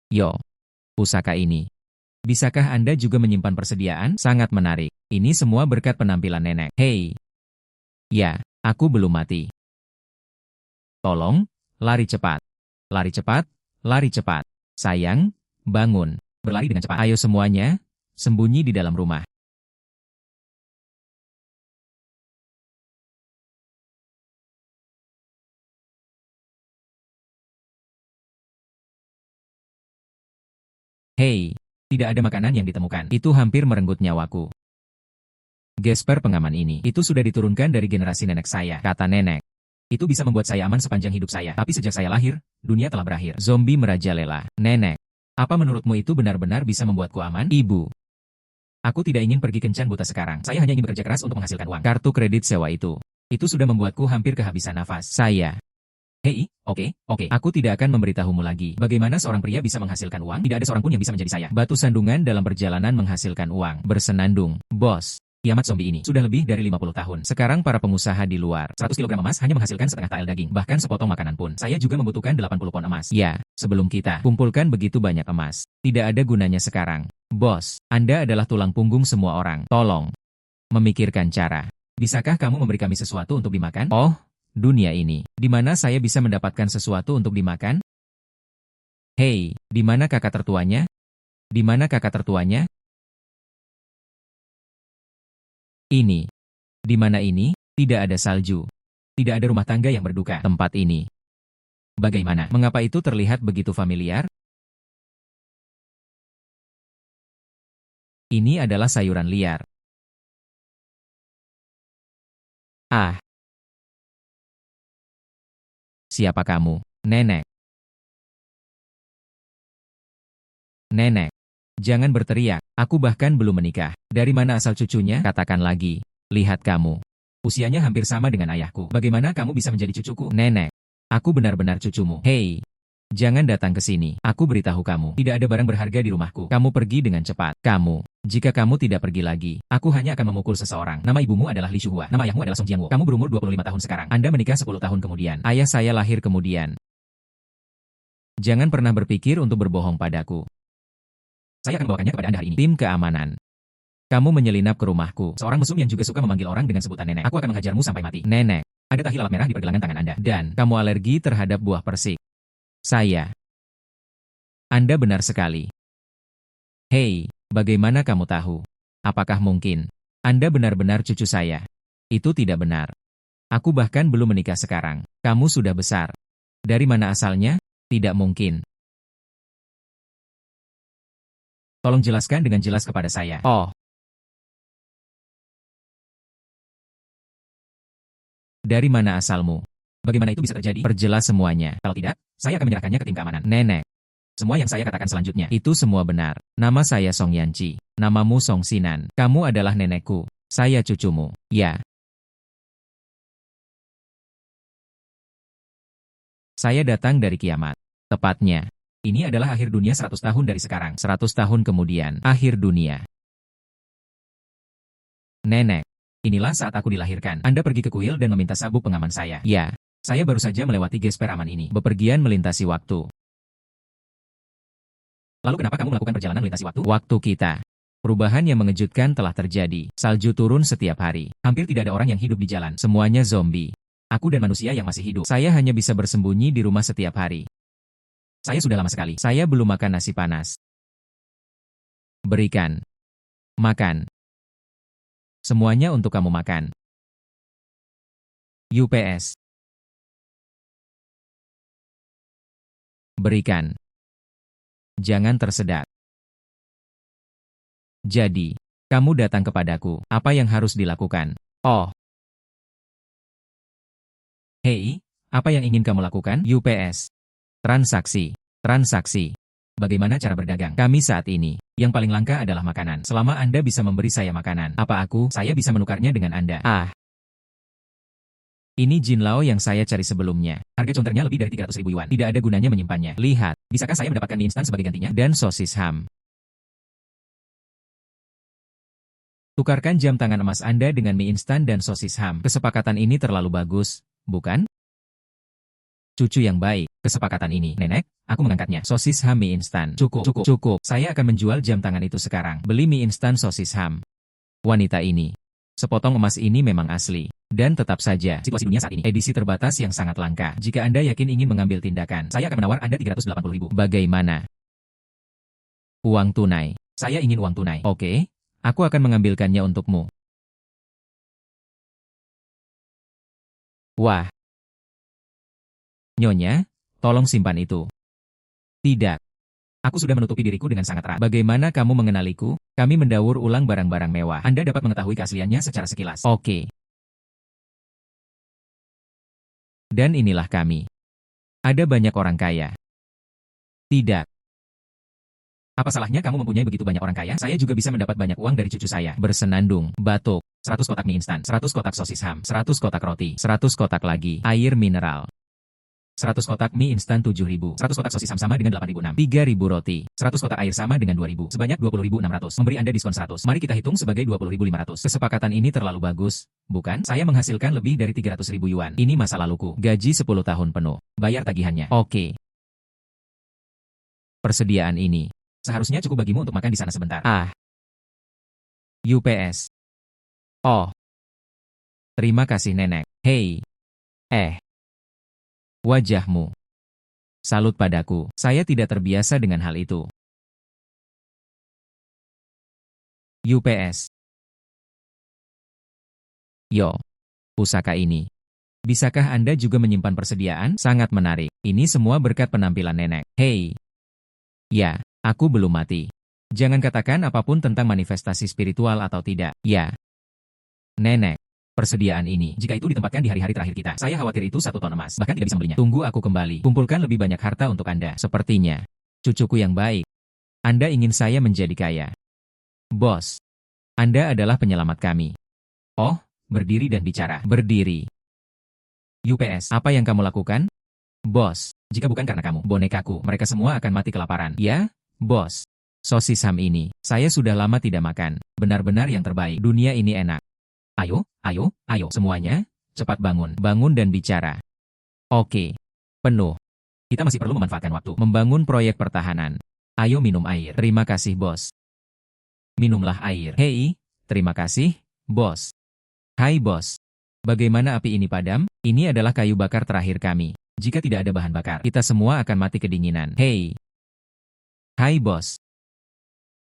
Yo, pusaka ini. Bisakah Anda juga menyimpan persediaan? Sangat menarik. Ini semua berkat penampilan nenek. Hei. Ya, aku belum mati. Tolong, lari cepat. Lari cepat, lari cepat. Sayang, bangun. Berlari dengan cepat. Ayo semuanya, sembunyi di dalam rumah. Hei, tidak ada makanan yang ditemukan. Itu hampir merenggut nyawaku. Gesper pengaman ini, itu sudah diturunkan dari generasi nenek saya, kata nenek. Itu bisa membuat saya aman sepanjang hidup saya. Tapi sejak saya lahir, dunia telah berakhir. Zombie merajalela. Nenek, apa menurutmu itu benar-benar bisa membuatku aman? Ibu, aku tidak ingin pergi kencan buta sekarang. Saya hanya ingin bekerja keras untuk menghasilkan uang. Kartu kredit sewa itu sudah membuatku hampir kehabisan nafas. Hei, oke, aku tidak akan memberitahumu lagi. Bagaimana seorang pria bisa menghasilkan uang? Tidak ada seorang pun yang bisa menjadi saya. Batu sandungan dalam perjalanan menghasilkan uang. Bersenandung. Bos, kiamat zombie ini sudah lebih dari 50 tahun. Sekarang para pengusaha di luar, 100 kg emas hanya menghasilkan setengah tael daging. Bahkan sepotong makanan pun. Saya juga membutuhkan 80 pon emas. Ya, sebelum kita kumpulkan begitu banyak emas. Tidak ada gunanya sekarang. Bos, Anda adalah tulang punggung semua orang. Tolong memikirkan cara. Bisakah kamu memberi kami sesuatu untuk dimakan? Oh, dunia ini, di mana saya bisa mendapatkan sesuatu untuk dimakan? Hei, di mana kakak tertuanya? Di mana kakak tertuanya? Ini. Di mana ini? Tidak ada salju. Tidak ada rumah tangga yang berduka. Tempat ini. Bagaimana? Mengapa itu terlihat begitu familiar? Ini adalah sayuran liar. Ah. Siapa kamu? Nenek. Nenek. Jangan berteriak, aku bahkan belum menikah. Dari mana asal cucunya? Katakan lagi. Lihat kamu. Usianya hampir sama dengan ayahku. Bagaimana kamu bisa menjadi cucuku? Nenek. Aku benar-benar cucumu. Hei. Jangan datang ke sini. Aku beritahu kamu. Tidak ada barang berharga di rumahku. Kamu pergi dengan cepat. Jika kamu tidak pergi lagi, aku hanya akan memukul seseorang. Nama ibumu adalah Li Shuhua. Nama ayahmu adalah Song Jianwo. Kamu berumur 25 tahun sekarang. Anda menikah 10 tahun kemudian. Ayah saya lahir kemudian. Jangan pernah berpikir untuk berbohong padaku. Saya akan membawakannya kepada Anda hari ini. Tim keamanan. Kamu menyelinap ke rumahku. Seorang mesum yang juga suka memanggil orang dengan sebutan nenek. Aku akan menghajarmu sampai mati. Nenek. Ada tahi lalat merah di pergelangan tangan Anda. Dan kamu alergi terhadap buah persik. Anda benar sekali. Hei, bagaimana kamu tahu? Apakah mungkin Anda benar-benar cucu saya? Itu tidak benar. Aku bahkan belum menikah sekarang. Kamu sudah besar. Dari mana asalnya? Tidak mungkin. Tolong jelaskan dengan jelas kepada saya. Oh. Dari mana asalmu? Bagaimana itu bisa terjadi? Perjelas semuanya. Kalau tidak, saya akan menyerahkannya ke tim keamanan. Nenek. Semua yang saya katakan selanjutnya. Itu semua benar. Nama saya Song Yanchi. Namamu Song Sinan. Kamu adalah nenekku. Saya cucumu. Ya. Saya datang dari kiamat. Tepatnya. Ini adalah akhir dunia 100 tahun dari sekarang. 100 tahun kemudian. Akhir dunia. Nenek. Inilah saat aku dilahirkan. Anda pergi ke kuil dan meminta sabuk pengaman saya. Ya. Saya baru saja melewati gesper aman ini. Bepergian melintasi waktu. Lalu kenapa kamu melakukan perjalanan melintasi waktu? Waktu kita. Perubahan yang mengejutkan telah terjadi. Salju turun setiap hari. Hampir tidak ada orang yang hidup di jalan. Semuanya zombie. Aku dan manusia yang masih hidup. Saya hanya bisa bersembunyi di rumah setiap hari. Saya sudah lama sekali. Saya belum makan nasi panas. Berikan. Makan. Semuanya untuk kamu makan. UPS. Berikan. Jangan tersedak. Jadi, kamu datang kepadaku. Apa yang harus dilakukan? Oh. Hei, apa yang ingin kamu lakukan? UPS. Transaksi. Transaksi. Bagaimana cara berdagang? Kami saat ini, yang paling langka adalah makanan. Selama Anda bisa memberi saya makanan, saya bisa menukarnya dengan Anda. Ah. Ini Jin Lao yang saya cari sebelumnya. Harga conternya lebih dari 300.000 yuan. Tidak ada gunanya menyimpannya. Lihat, bisakah saya mendapatkan mie instan sebagai gantinya? Dan sosis ham. Tukarkan jam tangan emas Anda dengan mie instan dan sosis ham. Kesepakatan ini terlalu bagus, bukan? Cucu yang baik, kesepakatan ini, nenek, aku mengangkatnya. Sosis ham mie instan. Cukup, cukup, cukup. Saya akan menjual jam tangan itu sekarang. Beli mie instan sosis ham. Wanita ini. Sepotong emas ini memang asli. Dan tetap saja, situasi dunia saat ini, edisi terbatas yang sangat langka. Jika Anda yakin ingin mengambil tindakan, saya akan menawar Anda 380.000. Bagaimana? Uang tunai. Saya ingin uang tunai. Oke, aku akan mengambilkannya untukmu. Wah. Nyonya, tolong simpan itu. Tidak. Aku sudah menutupi diriku dengan sangat erat. Bagaimana kamu mengenaliku? Kami mendaur ulang barang-barang mewah. Anda dapat mengetahui keasliannya secara sekilas. Oke. Dan inilah kami. Ada banyak orang kaya. Tidak. Apa salahnya kamu mempunyai begitu banyak orang kaya? Saya juga bisa mendapat banyak uang dari cucu saya. Bersenandung, batuk, 100 kotak mie instan, 100 kotak sosis ham, 100 kotak roti, 100 kotak lagi, air mineral. 100 kotak mie instan 7.000, 100 kotak sosis ham sama dengan 8.006, 3.000 roti, 100 kotak air sama dengan 2.000, sebanyak 20.600, memberi Anda diskon 100. Mari kita hitung sebagai 20.500. Kesepakatan ini terlalu bagus, bukan? Saya menghasilkan lebih dari 300.000 yuan. Ini masa laluku, gaji 10 tahun penuh, bayar tagihannya. Oke. Persediaan ini seharusnya cukup bagimu untuk makan di sana sebentar. UPS. Oh. Terima kasih nenek. Hei. Wajahmu. Salut padaku. Saya tidak terbiasa dengan hal itu. UPS. Yo. Pusaka ini. Bisakah Anda juga menyimpan persediaan? Sangat menarik. Ini semua berkat penampilan nenek. Hei. Ya, aku belum mati. Jangan katakan apapun tentang manifestasi spiritual atau tidak. Ya. Nenek. Persediaan ini, jika itu ditempatkan di hari-hari terakhir kita, saya khawatir itu 1 ton emas, bahkan tidak bisa membelinya. Tunggu aku kembali, kumpulkan lebih banyak harta untuk Anda. Sepertinya, cucuku yang baik. Anda ingin saya menjadi kaya. Bos, Anda adalah penyelamat kami. Oh, berdiri dan bicara. Berdiri. UPS, apa yang kamu lakukan? Bos, jika bukan karena kamu, bonekaku, mereka semua akan mati kelaparan. Ya, bos. Sosis ham ini, saya sudah lama tidak makan. Benar-benar yang terbaik. Dunia ini enak. Ayo, ayo, ayo, semuanya, cepat bangun. Bangun dan bicara. Oke. Penuh. Kita masih perlu memanfaatkan waktu. Membangun proyek pertahanan. Ayo minum air. Terima kasih, bos. Minumlah air. Hei, terima kasih, bos. Hai, bos. Bagaimana api ini padam? Ini adalah kayu bakar terakhir kami. Jika tidak ada bahan bakar, kita semua akan mati kedinginan. Hei. Hai, bos.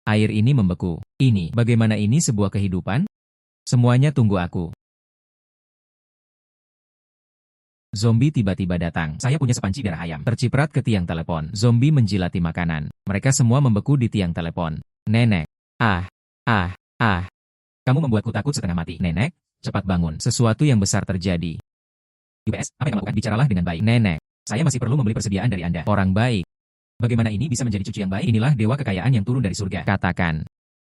Air ini membeku. Ini, bagaimana ini sebuah kehidupan? Semuanya tunggu aku. Zombie tiba-tiba datang. Saya punya sepanci darah ayam. Terciprat ke tiang telepon. Zombie menjilati makanan. Mereka semua membeku di tiang telepon. Nenek. Kamu membuatku takut setengah mati. Nenek, cepat bangun. Sesuatu yang besar terjadi. UPS, apa yang kamu lakukan? Bicaralah dengan baik. Nenek, saya masih perlu membeli persediaan dari Anda. Orang baik. Bagaimana ini bisa menjadi cucu yang baik? Inilah dewa kekayaan yang turun dari surga. Katakan.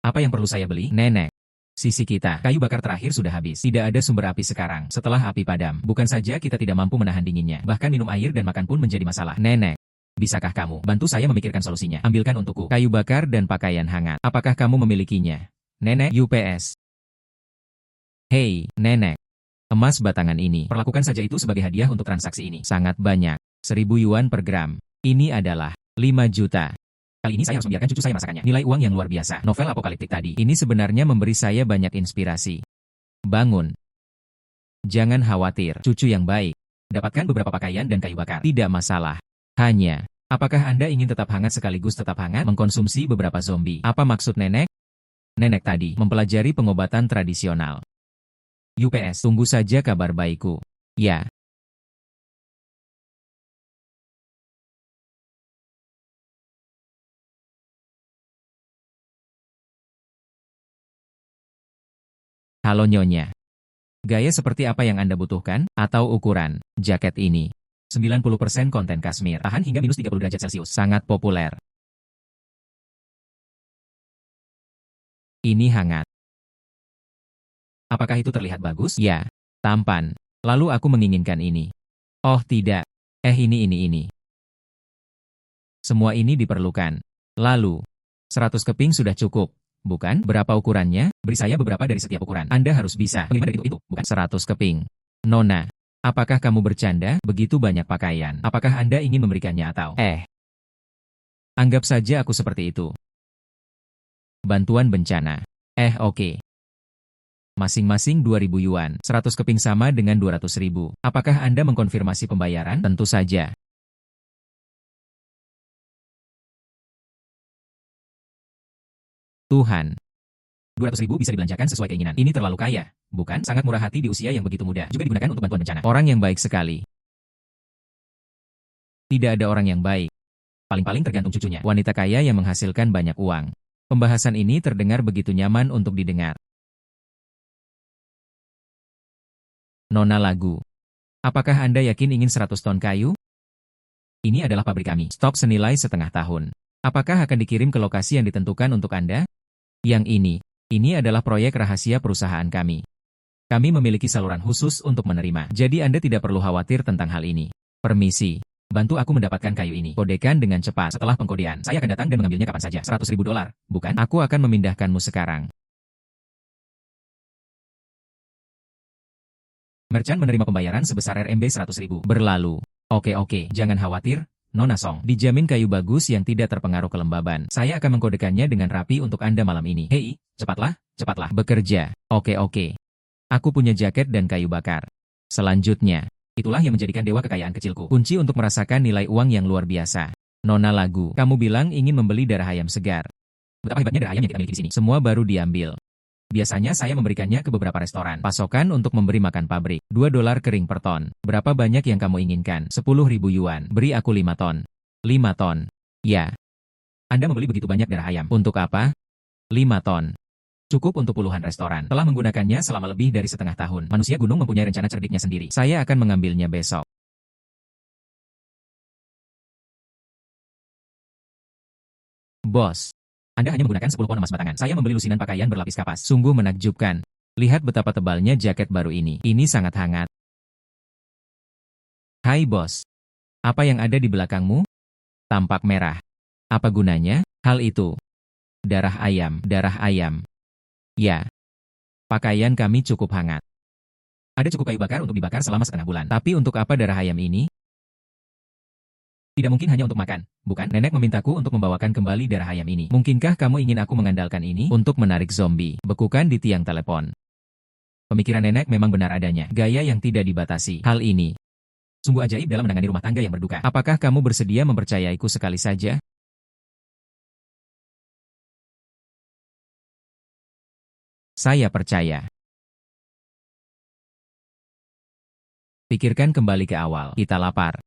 Apa yang perlu saya beli? Nenek. Sisi kita, kayu bakar terakhir sudah habis. Tidak ada sumber api sekarang. Setelah api padam, bukan saja kita tidak mampu menahan dinginnya, bahkan minum air dan makan pun menjadi masalah. Nenek, bisakah kamu bantu saya memikirkan solusinya? Ambilkan untukku kayu bakar dan pakaian hangat. Apakah kamu memilikinya? Nenek, UPS. Hei, nenek. Emas batangan ini, perlakukan saja itu sebagai hadiah untuk transaksi ini. Sangat banyak. 1.000 yuan per gram. Ini adalah 5 juta. Kali ini saya harus membiarkan cucu saya merasakannya. Nilai uang yang luar biasa. Novel apokaliptik tadi. Ini sebenarnya memberi saya banyak inspirasi. Bangun. Jangan khawatir. Cucu yang baik. Dapatkan beberapa pakaian dan kayu bakar. Tidak masalah. Hanya, apakah Anda ingin tetap hangat sekaligus tetap hangat? Mengkonsumsi beberapa zombie. Apa maksud nenek? Nenek tadi mempelajari pengobatan tradisional. UPS, tunggu saja kabar baikku. Ya. Halo Nyonya. Gaya seperti apa yang Anda butuhkan? Atau ukuran? Jaket ini. 90% konten Kashmir. Tahan hingga minus 30 derajat Celcius. Sangat populer. Ini hangat. Apakah itu terlihat bagus? Ya. Tampan. Lalu aku menginginkan ini. Oh tidak. Ini. Semua ini diperlukan. Lalu. 100 keping sudah cukup. Bukan? Berapa ukurannya? Beri saya beberapa dari setiap ukuran. Anda harus bisa. 5 dari itu, bukan? 100 keping. Nona. Apakah kamu bercanda? Begitu banyak pakaian. Apakah Anda ingin memberikannya atau? Anggap saja aku seperti itu. Bantuan bencana. Oke. Masing-masing 2.000 yuan. 100 keping sama dengan 200.000. Apakah Anda mengkonfirmasi pembayaran? Tentu saja. Tuhan. 200.000 bisa dibelanjakan sesuai keinginan. Ini terlalu kaya. Bukan? Sangat murah hati di usia yang begitu muda. Juga digunakan untuk bantuan bencana. Orang yang baik sekali. Tidak ada orang yang baik. Paling-paling tergantung cucunya. Wanita kaya yang menghasilkan banyak uang. Pembahasan ini terdengar begitu nyaman untuk didengar. Nona lagu. Apakah Anda yakin ingin 100 ton kayu? Ini adalah pabrik kami. Stok senilai setengah tahun. Apakah akan dikirim ke lokasi yang ditentukan untuk Anda? Yang ini adalah proyek rahasia perusahaan kami. Kami memiliki saluran khusus untuk menerima. Jadi Anda tidak perlu khawatir tentang hal ini. Permisi. Bantu aku mendapatkan kayu ini. Kodekan dengan cepat. Setelah pengkodean, saya akan datang dan mengambilnya kapan saja. 100.000 dolar, bukan? Aku akan memindahkanmu sekarang. Merchant menerima pembayaran sebesar RMB 100.000. Berlalu. Oke, jangan khawatir. Nona Song, dijamin kayu bagus yang tidak terpengaruh kelembaban. Saya akan mengkodekannya dengan rapi untuk Anda malam ini. Hei, cepatlah. Bekerja. Oke. Aku punya jaket dan kayu bakar. Selanjutnya, itulah yang menjadikan dewa kekayaan kecilku. Kunci untuk merasakan nilai uang yang luar biasa. Nona lagu, kamu bilang ingin membeli darah ayam segar. Betapa hebatnya darah ayam yang kita miliki di sini. Semua baru diambil. Biasanya saya memberikannya ke beberapa restoran. Pasokan untuk memberi makan pabrik. 2 dolar kering per ton. Berapa banyak yang kamu inginkan? 10.000 yuan. Beri aku 5 ton. 5 ton. Ya. Anda membeli begitu banyak darah ayam. Untuk apa? 5 ton. Cukup untuk puluhan restoran. Telah menggunakannya selama lebih dari setengah tahun. Manusia gunung mempunyai rencana cerdiknya sendiri. Saya akan mengambilnya besok. Bos. Anda hanya menggunakan 10 pon emas batangan. Saya membeli lusinan pakaian berlapis kapas. Sungguh menakjubkan. Lihat betapa tebalnya jaket baru ini. Ini sangat hangat. Hai bos. Apa yang ada di belakangmu? Tampak merah. Apa gunanya? Hal itu. Darah ayam. Ya. Pakaian kami cukup hangat. Ada cukup kayu bakar untuk dibakar selama setengah bulan. Tapi untuk apa darah ayam ini? Tidak mungkin hanya untuk makan, bukan? Nenek memintaku untuk membawakan kembali darah ayam ini. Mungkinkah kamu ingin aku mengandalkan ini untuk menarik zombie? Bekukan di tiang telepon. Pemikiran nenek memang benar adanya. Gaya yang tidak dibatasi. Hal ini sungguh ajaib dalam menangani rumah tangga yang berduka. Apakah kamu bersedia mempercayaiku sekali saja? Saya percaya. Pikirkan kembali ke awal. Kita lapar.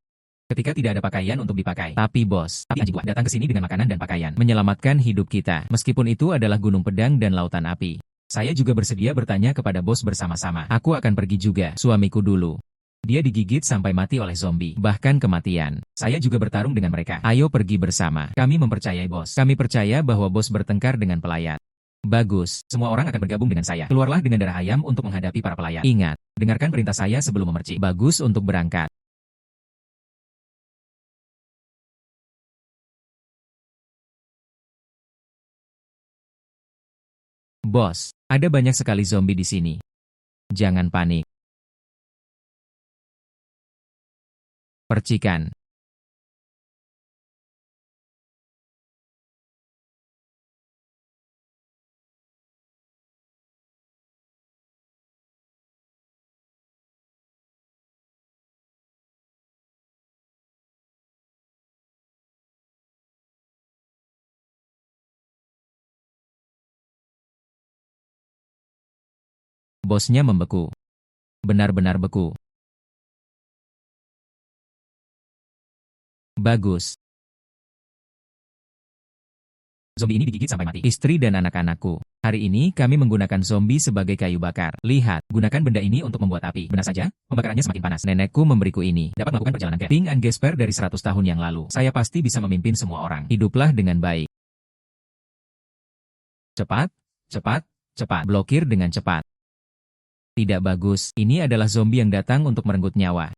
Ketika tidak ada pakaian untuk dipakai. Tapi bos, anjing gua datang ke sini dengan makanan dan pakaian. Menyelamatkan hidup kita. Meskipun itu adalah gunung pedang dan lautan api. Saya juga bersedia bertanya kepada bos bersama-sama. Aku akan pergi juga. Suamiku dulu. Dia digigit sampai mati oleh zombie. Bahkan kematian. Saya juga bertarung dengan mereka. Ayo pergi bersama. Kami mempercayai bos. Kami percaya bahwa bos bertengkar dengan pelayat. Bagus, semua orang akan bergabung dengan saya. Keluarlah dengan darah ayam untuk menghadapi para pelayat. Ingat, dengarkan perintah saya sebelum memercik. Bagus untuk berangkat. Bos, ada banyak sekali zombie di sini. Jangan panik. Percikan. Bosnya membeku. Benar-benar beku. Bagus. Zombie ini digigit sampai mati. Istri dan anak-anakku. Hari ini kami menggunakan zombie sebagai kayu bakar. Lihat, gunakan benda ini untuk membuat api. Benar saja, pembakarannya semakin panas. Nenekku memberiku ini. Dapat melakukan perjalanan ke Ping and Gesper dari 100 tahun yang lalu. Saya pasti bisa memimpin semua orang. Hiduplah dengan baik. Cepat. Blokir dengan cepat. Tidak bagus. Ini adalah zombie yang datang untuk merenggut nyawa.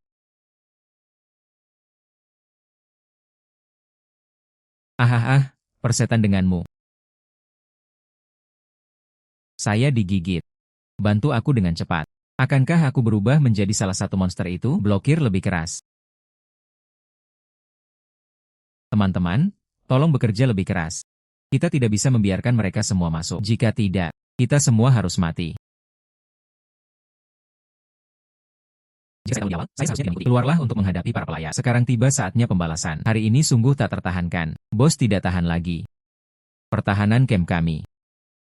Persetan denganmu. Saya digigit. Bantu aku dengan cepat. Akankah aku berubah menjadi salah satu monster itu? Blokir lebih keras. Teman-teman, tolong bekerja lebih keras. Kita tidak bisa membiarkan mereka semua masuk. Jika tidak, kita semua harus mati. Jika saya tahu di awal, saya seharusnya tidak mengikuti. Keluarlah untuk menghadapi para pelayar. Sekarang tiba saatnya pembalasan. Hari ini sungguh tak tertahankan. Bos tidak tahan lagi. Pertahanan camp kami.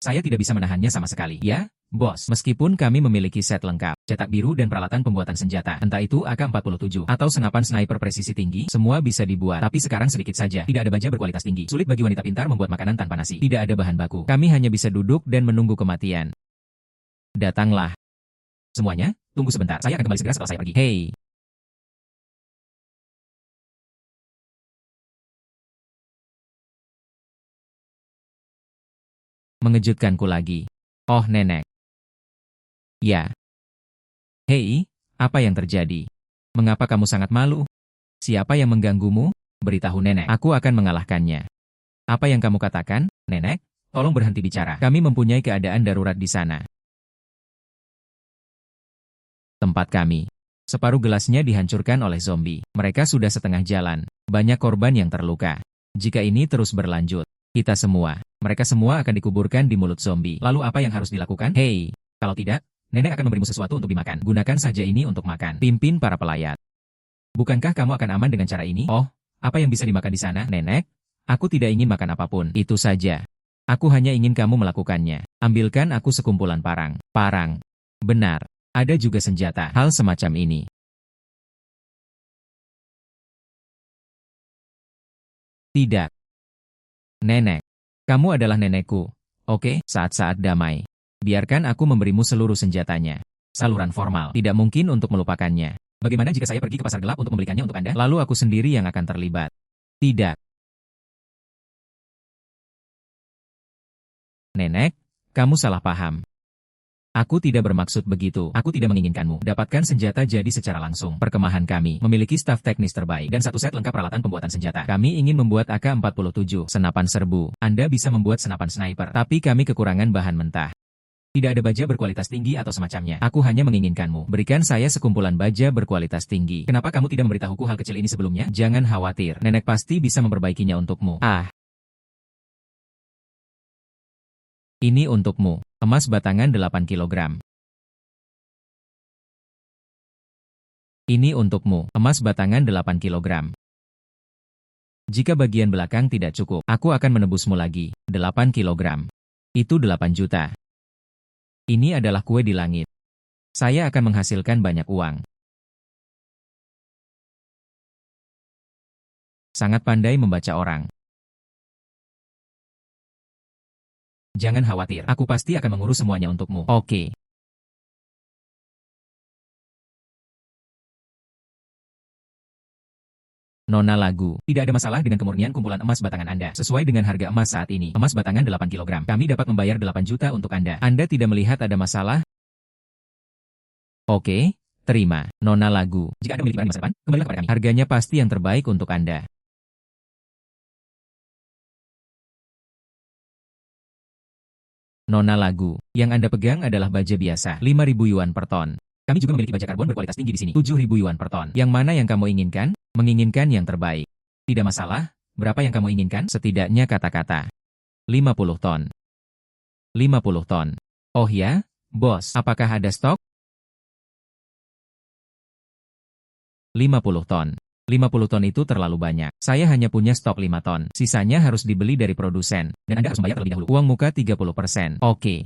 Saya tidak bisa menahannya sama sekali. Ya, bos. Meskipun kami memiliki set lengkap, cetak biru dan peralatan pembuatan senjata, entah itu AK-47 atau senapan sniper presisi tinggi, semua bisa dibuat. Tapi sekarang sedikit saja. Tidak ada baja berkualitas tinggi. Sulit bagi wanita pintar membuat makanan tanpa nasi. Tidak ada bahan baku. Kami hanya bisa duduk dan menunggu kematian. Datanglah. Semuanya, tunggu sebentar. Saya akan kembali segera setelah saya pergi. Hei. Mengejutkanku lagi. Oh, nenek. Ya. Hei, apa yang terjadi? Mengapa kamu sangat malu? Siapa yang mengganggumu? Beritahu nenek. Aku akan mengalahkannya. Apa yang kamu katakan, nenek? Tolong berhenti bicara. Kami mempunyai keadaan darurat di sana. Tempat kami. Separuh gelasnya dihancurkan oleh zombie. Mereka sudah setengah jalan. Banyak korban yang terluka. Jika ini terus berlanjut, mereka semua akan dikuburkan di mulut zombie. Lalu apa yang harus dilakukan? Hei, kalau tidak, nenek akan memberimu sesuatu untuk dimakan. Gunakan saja ini untuk makan. Pimpin para pelayat. Bukankah kamu akan aman dengan cara ini? Oh, apa yang bisa dimakan di sana, nenek? Aku tidak ingin makan apapun. Itu saja. Aku hanya ingin kamu melakukannya. Ambilkan aku sekumpulan parang. Parang. Benar. Ada juga senjata. Hal semacam ini. Tidak. Nenek. Kamu adalah nenekku. Oke, saat-saat damai. Biarkan aku memberimu seluruh senjatanya. Saluran formal. Tidak mungkin untuk melupakannya. Bagaimana jika saya pergi ke pasar gelap untuk membelikannya untuk Anda? Lalu aku sendiri yang akan terlibat. Tidak. Nenek, kamu salah paham. Aku tidak bermaksud begitu. Aku tidak menginginkanmu dapatkan senjata jadi secara langsung. Perkemahan kami memiliki staf teknis terbaik dan satu set lengkap peralatan pembuatan senjata. Kami ingin membuat AK-47, senapan serbu. Anda bisa membuat senapan sniper, tapi kami kekurangan bahan mentah. Tidak ada baja berkualitas tinggi atau semacamnya. Aku hanya menginginkanmu berikan saya sekumpulan baja berkualitas tinggi. Kenapa kamu tidak memberitahuku hal kecil ini sebelumnya? Jangan khawatir, nenek pasti bisa memperbaikinya untukmu. Ini untukmu. Emas batangan 8 kilogram. Ini untukmu. Emas batangan 8 kilogram. Jika bagian belakang tidak cukup, aku akan menebusmu lagi. 8 kilogram. Itu 8 juta. Ini adalah kue di langit. Saya akan menghasilkan banyak uang. Sangat pandai membaca orang. Jangan khawatir, aku pasti akan mengurus semuanya untukmu. Oke. Nona lagu. Tidak ada masalah dengan kemurnian kumpulan emas batangan Anda. Sesuai dengan harga emas saat ini, emas batangan 8 kilogram. Kami dapat membayar 8 juta untuk Anda. Anda tidak melihat ada masalah? Oke, terima. Nona lagu. Jika Anda memiliki barang di masa depan, kembalilah kepada kami. Harganya pasti yang terbaik untuk Anda. Nona lagu. Yang Anda pegang adalah baja biasa, 5.000 yuan per ton. Kami juga memiliki baja karbon berkualitas tinggi di sini, 7.000 yuan per ton. Yang mana yang kamu inginkan? Menginginkan yang terbaik. Tidak masalah, berapa yang kamu inginkan? Setidaknya kata-kata. 50 ton. 50 ton. Oh ya, bos, apakah ada stok? 50 ton. 50 ton itu terlalu banyak. Saya hanya punya stok 5 ton. Sisanya harus dibeli dari produsen. Dan Anda harus membayar terlebih dahulu. Uang muka 30%. Oke.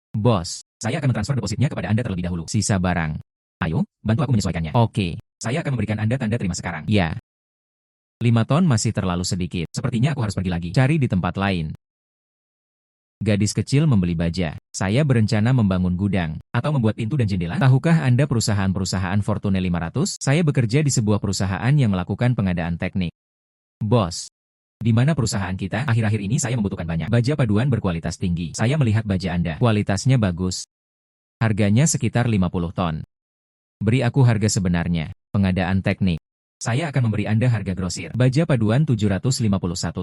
Bos, saya akan mentransfer depositnya kepada Anda terlebih dahulu. Sisa barang. Ayo, bantu aku menyesuaikannya. Oke. Saya akan memberikan Anda tanda terima sekarang. Ya. 5 ton masih terlalu sedikit. Sepertinya aku harus pergi lagi. Cari di tempat lain. Gadis kecil membeli baja. Saya berencana membangun gudang atau membuat pintu dan jendela. Tahukah Anda perusahaan-perusahaan Fortune 500? Saya bekerja di sebuah perusahaan yang melakukan pengadaan teknik. Bos, di mana perusahaan kita? Akhir-akhir ini saya membutuhkan banyak baja paduan berkualitas tinggi. Saya melihat baja Anda. Kualitasnya bagus. Harganya sekitar 50 ton. Beri aku harga sebenarnya. Pengadaan teknik. Saya akan memberi Anda harga grosir. Baja paduan 751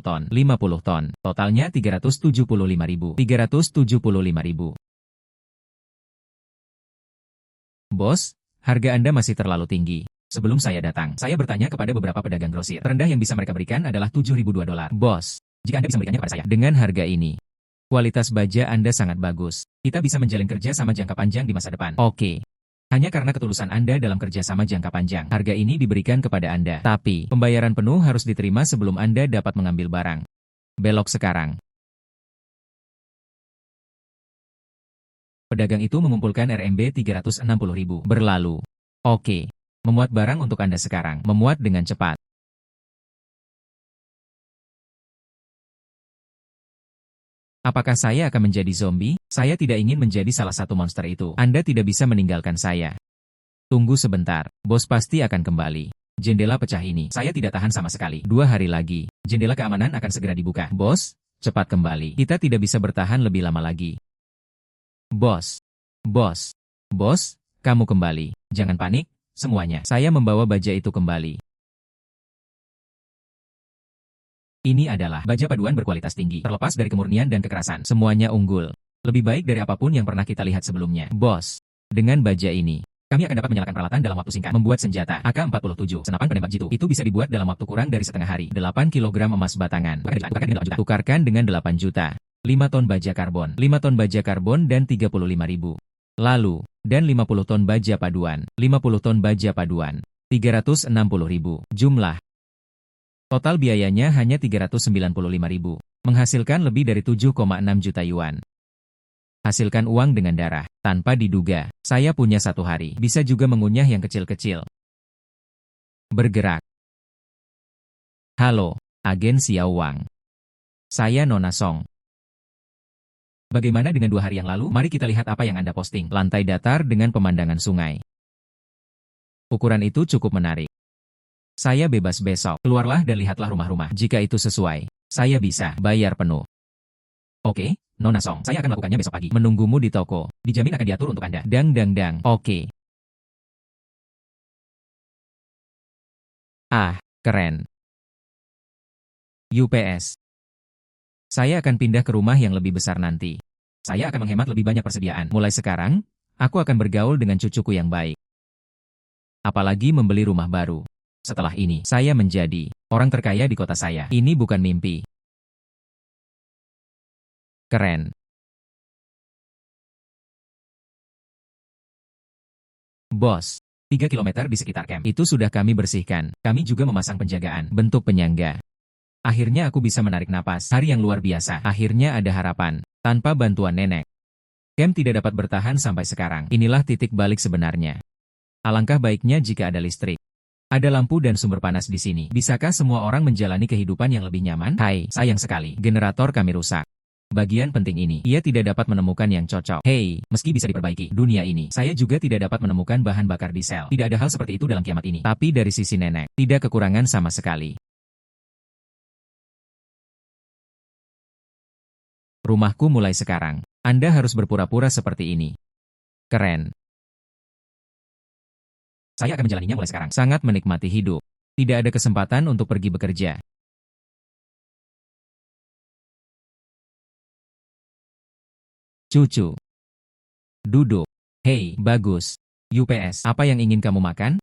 ton. 50 ton. Totalnya 375.000. 375.000. Bos, harga Anda masih terlalu tinggi. Sebelum saya datang, saya bertanya kepada beberapa pedagang grosir. Terendah yang bisa mereka berikan adalah $7.002. Bos, jika Anda bisa memberikannya kepada saya dengan harga ini, kualitas baja Anda sangat bagus. Kita bisa menjalin kerja sama jangka panjang di masa depan. Oke. Hanya karena ketulusan Anda dalam kerja sama jangka panjang, harga ini diberikan kepada Anda. Tapi, pembayaran penuh harus diterima sebelum Anda dapat mengambil barang. Belok sekarang. Pedagang itu mengumpulkan RMB 360.000. Berlalu. Oke. Memuat barang untuk Anda sekarang. Memuat dengan cepat. Apakah saya akan menjadi zombie? Saya tidak ingin menjadi salah satu monster itu. Anda tidak bisa meninggalkan saya. Tunggu sebentar. Bos pasti akan kembali. Jendela pecah ini. Saya tidak tahan sama sekali. 2 hari lagi. Jendela keamanan akan segera dibuka. Bos, cepat kembali. Kita tidak bisa bertahan lebih lama lagi. Bos. Bos. Bos, kamu kembali. Jangan panik, semuanya. Saya membawa baja itu kembali. Ini adalah baja paduan berkualitas tinggi, terlepas dari kemurnian dan kekerasan. Semuanya unggul. Lebih baik dari apapun yang pernah kita lihat sebelumnya. Bos, dengan baja ini, kami akan dapat menyalakan peralatan dalam waktu singkat. Membuat senjata AK-47, senapan penembak jitu. Itu bisa dibuat dalam waktu kurang dari setengah hari. 8 kilogram emas batangan. Tukarkan dengan 8 juta. 5 ton baja karbon, 5 ton baja karbon dan 35.000. Lalu, dan 50 ton baja paduan, 50 ton baja paduan, 360.000. Jumlah. Total biayanya hanya 395.000. Menghasilkan lebih dari 7,6 juta yuan. Hasilkan uang dengan darah, tanpa diduga. Saya punya 1 hari. Bisa juga mengunyah yang kecil-kecil. Bergerak. Halo, Agen Xiao Wang. Saya Nona Song. Bagaimana dengan 2 hari yang lalu? Mari kita lihat apa yang Anda posting. Lantai datar dengan pemandangan sungai. Ukuran itu cukup menarik. Saya bebas besok. Keluarlah dan lihatlah rumah-rumah. Jika itu sesuai, saya bisa bayar penuh. Oke, Nona Song. Saya akan melakukannya besok pagi. Menunggumu di toko. Dijamin akan diatur untuk Anda. Dang dang dang. Oke. Ah, keren. UPS. Saya akan pindah ke rumah yang lebih besar nanti. Saya akan menghemat lebih banyak persediaan. Mulai sekarang, aku akan bergaul dengan cucuku yang baik. Apalagi membeli rumah baru. Setelah ini, saya menjadi orang terkaya di kota saya. Ini bukan mimpi. Keren. Bos, 3 kilometer di sekitar camp. Itu sudah kami bersihkan. Kami juga memasang penjagaan. Bentuk penyangga. Akhirnya aku bisa menarik napas. Hari yang luar biasa. Akhirnya ada harapan. Tanpa bantuan nenek. Camp tidak dapat bertahan sampai sekarang. Inilah titik balik sebenarnya. Alangkah baiknya jika ada listrik. Ada lampu dan sumber panas di sini. Bisakah semua orang menjalani kehidupan yang lebih nyaman? Hai, sayang sekali. Generator kami rusak. Bagian penting ini, ia tidak dapat menemukan yang cocok. Hei, meski bisa diperbaiki, dunia ini, saya juga tidak dapat menemukan bahan bakar diesel. Tidak ada hal seperti itu dalam kiamat ini. Tapi dari sisi nenek, tidak kekurangan sama sekali. Rumahku mulai sekarang. Anda harus berpura-pura seperti ini. Keren. Saya akan menjalaninya mulai sekarang. Sangat menikmati hidup. Tidak ada kesempatan untuk pergi bekerja. Cucu. Duduk. Hei, bagus. UPS, apa yang ingin kamu makan?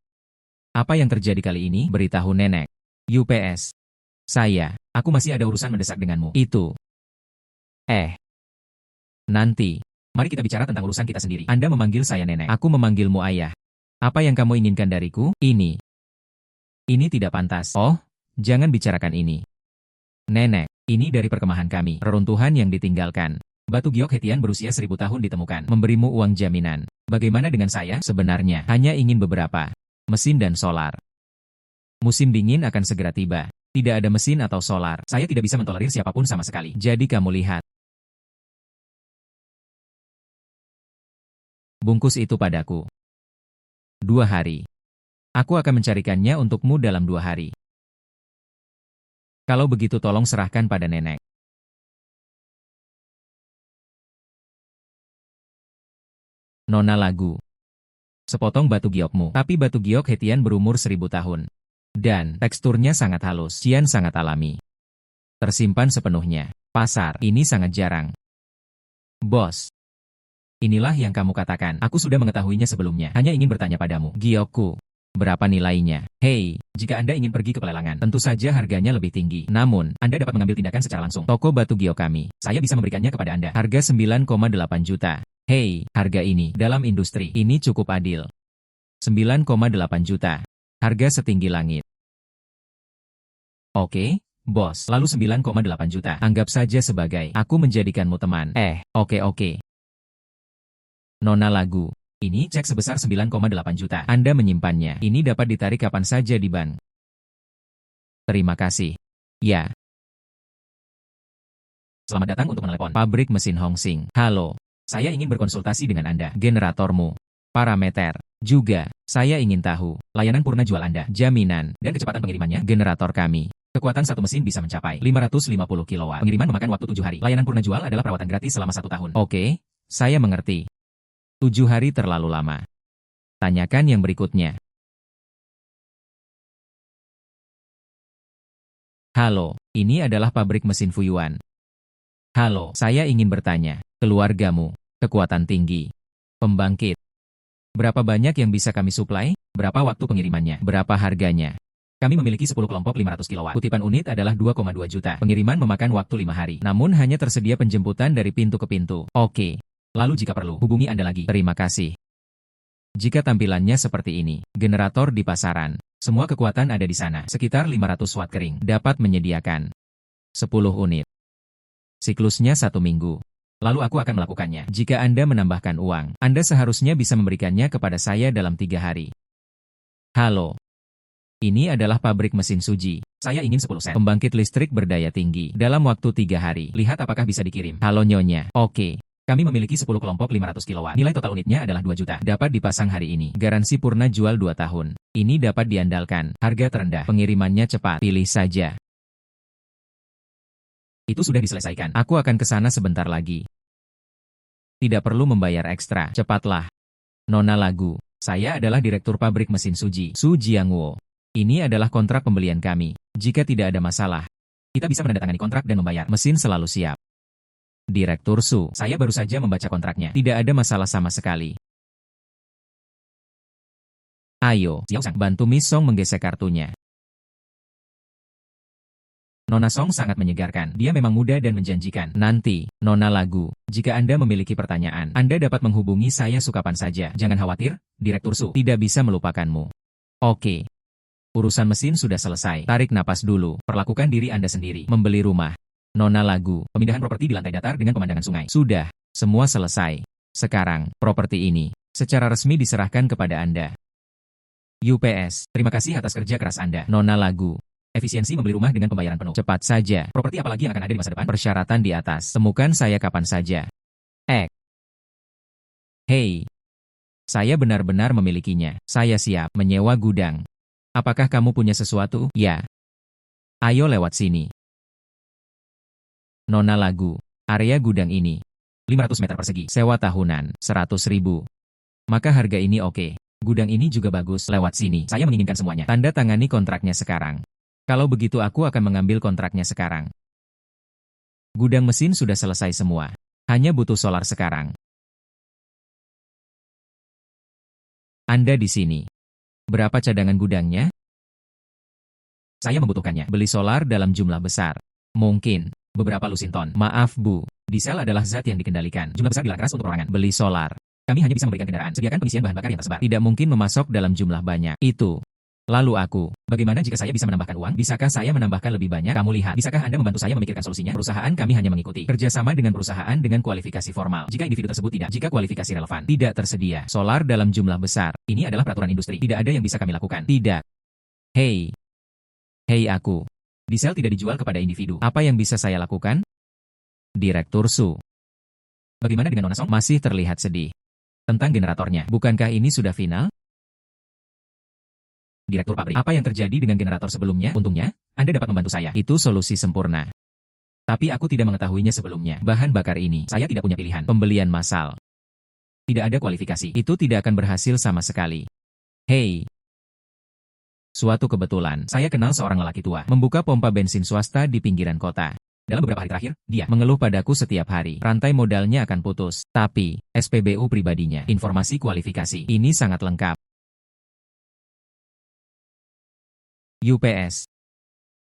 Apa yang terjadi kali ini? Beritahu nenek. UPS. Aku masih ada urusan mendesak denganmu. Itu. Nanti. Mari kita bicara tentang urusan kita sendiri. Anda memanggil saya nenek. Aku memanggilmu ayah. Apa yang kamu inginkan dariku? Ini. Ini tidak pantas. Oh, jangan bicarakan ini. Nenek, ini dari perkemahan kami. Reruntuhan yang ditinggalkan. Batu giok Hetian berusia 1000 tahun ditemukan. Memberimu uang jaminan. Bagaimana dengan saya? Sebenarnya, hanya ingin beberapa. Mesin dan solar. Musim dingin akan segera tiba. Tidak ada mesin atau solar. Saya tidak bisa mentolerir siapapun sama sekali. Jadi kamu lihat. Bungkus itu padaku. 2 hari. Aku akan mencarikannya untukmu dalam 2 hari. Kalau begitu tolong serahkan pada nenek. Nona lagu. Sepotong batu giokmu. Tapi batu giok Hetian berumur 1000 tahun. Dan teksturnya sangat halus. Cian sangat alami. Tersimpan sepenuhnya. Pasar. Ini sangat jarang. Bos. Inilah yang kamu katakan. Aku sudah mengetahuinya sebelumnya. Hanya ingin bertanya padamu. Gioku. Berapa nilainya? Hei, jika Anda ingin pergi ke pelelangan, tentu saja harganya lebih tinggi. Namun, Anda dapat mengambil tindakan secara langsung. Toko batu Gio kami. Saya bisa memberikannya kepada Anda. Harga 9,8 juta. Hei, harga ini, dalam industri, ini cukup adil. 9,8 juta. Harga setinggi langit. Oke, bos. Lalu 9,8 juta. Anggap saja sebagai, aku menjadikanmu teman. Oke. Nona Lagu. Ini cek sebesar 9,8 juta. Anda menyimpannya. Ini dapat ditarik kapan saja di bank. Terima kasih. Ya. Selamat datang untuk menelepon pabrik mesin Hongsing. Halo. Saya ingin berkonsultasi dengan Anda. Generatormu. Parameter. Juga, saya ingin tahu, layanan purna jual Anda, jaminan, dan kecepatan pengirimannya. Generator kami. Kekuatan satu mesin bisa mencapai 550 kW. Pengiriman memakan waktu 7 hari. Layanan purna jual adalah perawatan gratis selama 1 tahun. Oke, saya mengerti. 7 hari terlalu lama. Tanyakan yang berikutnya. Halo, ini adalah pabrik mesin Fuyuan. Halo, saya ingin bertanya, keluargamu, kekuatan tinggi, pembangkit. Berapa banyak yang bisa kami suplai? Berapa waktu pengirimannya? Berapa harganya? Kami memiliki 10 kelompok 500 kW. Kutipan unit adalah 2,2 juta. Pengiriman memakan waktu 5 hari. Namun hanya tersedia penjemputan dari pintu ke pintu. Oke. Lalu jika perlu, hubungi Anda lagi. Terima kasih. Jika tampilannya seperti ini, generator di pasaran, semua kekuatan ada di sana. Sekitar 500 watt kering. Dapat menyediakan 10 unit. Siklusnya 1 minggu. Lalu aku akan melakukannya. Jika Anda menambahkan uang, Anda seharusnya bisa memberikannya kepada saya dalam 3 hari. Halo. Ini adalah pabrik mesin Suji. Saya ingin 10 set. Pembangkit listrik berdaya tinggi. Dalam waktu 3 hari. Lihat apakah bisa dikirim. Halo Nyonya. Oke. Kami memiliki 10 kelompok 500 kW. Nilai total unitnya adalah 2 juta. Dapat dipasang hari ini. Garansi purna jual 2 tahun. Ini dapat diandalkan. Harga terendah. Pengirimannya cepat. Pilih saja. Itu sudah diselesaikan. Aku akan ke sana sebentar lagi. Tidak perlu membayar ekstra. Cepatlah. Nona Lagu. Saya adalah direktur pabrik mesin Suji. Su Jiangwo. Ini adalah kontrak pembelian kami. Jika tidak ada masalah, kita bisa menandatangani kontrak dan membayar. Mesin selalu siap. Direktur Su. Saya baru saja membaca kontraknya. Tidak ada masalah sama sekali. Ayo, Xiao Sang, bantu Miss Song menggesek kartunya. Nona Song sangat menyegarkan. Dia memang muda dan menjanjikan. Nanti, Nona Lagu, jika Anda memiliki pertanyaan, Anda dapat menghubungi saya kapan saja. Jangan khawatir, Direktur Su tidak bisa melupakanmu. Oke. Urusan mesin sudah selesai. Tarik napas dulu. Perlakukan diri Anda sendiri. Membeli rumah. Nona Lagu, pemindahan properti di lantai datar dengan pemandangan sungai. Sudah, semua selesai. Sekarang, properti ini secara resmi diserahkan kepada Anda. UPS, terima kasih atas kerja keras Anda. Nona Lagu. Efisiensi membeli rumah dengan pembayaran penuh. Cepat saja. Properti apalagi yang akan ada di masa depan? Persyaratan di atas. Temukan saya kapan saja. Hei. Saya benar-benar memilikinya. Saya siap menyewa gudang. Apakah kamu punya sesuatu? Ya. Ayo lewat sini. Nona Lagu. Area gudang ini 500 meter persegi. Sewa tahunan 100.000. Maka harga ini oke. Gudang ini juga bagus. Lewat sini. Saya menginginkan semuanya. Tanda tangani kontraknya sekarang. Kalau begitu aku akan mengambil kontraknya sekarang. Gudang mesin sudah selesai semua. Hanya butuh solar sekarang. Anda di sini. Berapa cadangan gudangnya? Saya membutuhkannya. Beli solar dalam jumlah besar. Mungkin beberapa lusin ton. Maaf Bu, diesel adalah zat yang dikendalikan. Jumlah besar dilarang keras untuk perorangan. Beli solar. Kami hanya bisa memberikan kendaraan. Sediakan pengisian bahan bakar yang tersebar. Tidak mungkin memasok dalam jumlah banyak. Itu. Lalu aku, bagaimana jika saya bisa menambahkan uang? Bisakah saya menambahkan lebih banyak? Kamu lihat, bisakah Anda membantu saya memikirkan solusinya? Perusahaan kami hanya mengikuti kerjasama dengan perusahaan dengan kualifikasi formal. Jika individu tersebut tidak, jika kualifikasi relevan tidak tersedia, solar dalam jumlah besar. Ini adalah peraturan industri. Tidak ada yang bisa kami lakukan. Tidak. Hei aku. Diesel tidak dijual kepada individu. Apa yang bisa saya lakukan? Direktur Su. Bagaimana dengan Nona Song? Masih terlihat sedih. Tentang generatornya, bukankah ini sudah final? Direktur pabrik, apa yang terjadi dengan generator sebelumnya? Untungnya, Anda dapat membantu saya. Itu solusi sempurna. Tapi aku tidak mengetahuinya sebelumnya. Bahan bakar ini, saya tidak punya pilihan. Pembelian massal. Tidak ada kualifikasi. Itu tidak akan berhasil sama sekali. Hei. Suatu kebetulan, saya kenal seorang lelaki tua, membuka pompa bensin swasta di pinggiran kota. Dalam beberapa hari terakhir, dia mengeluh padaku setiap hari. Rantai modalnya akan putus. Tapi, SPBU pribadinya, informasi kualifikasi, ini sangat lengkap. UPS.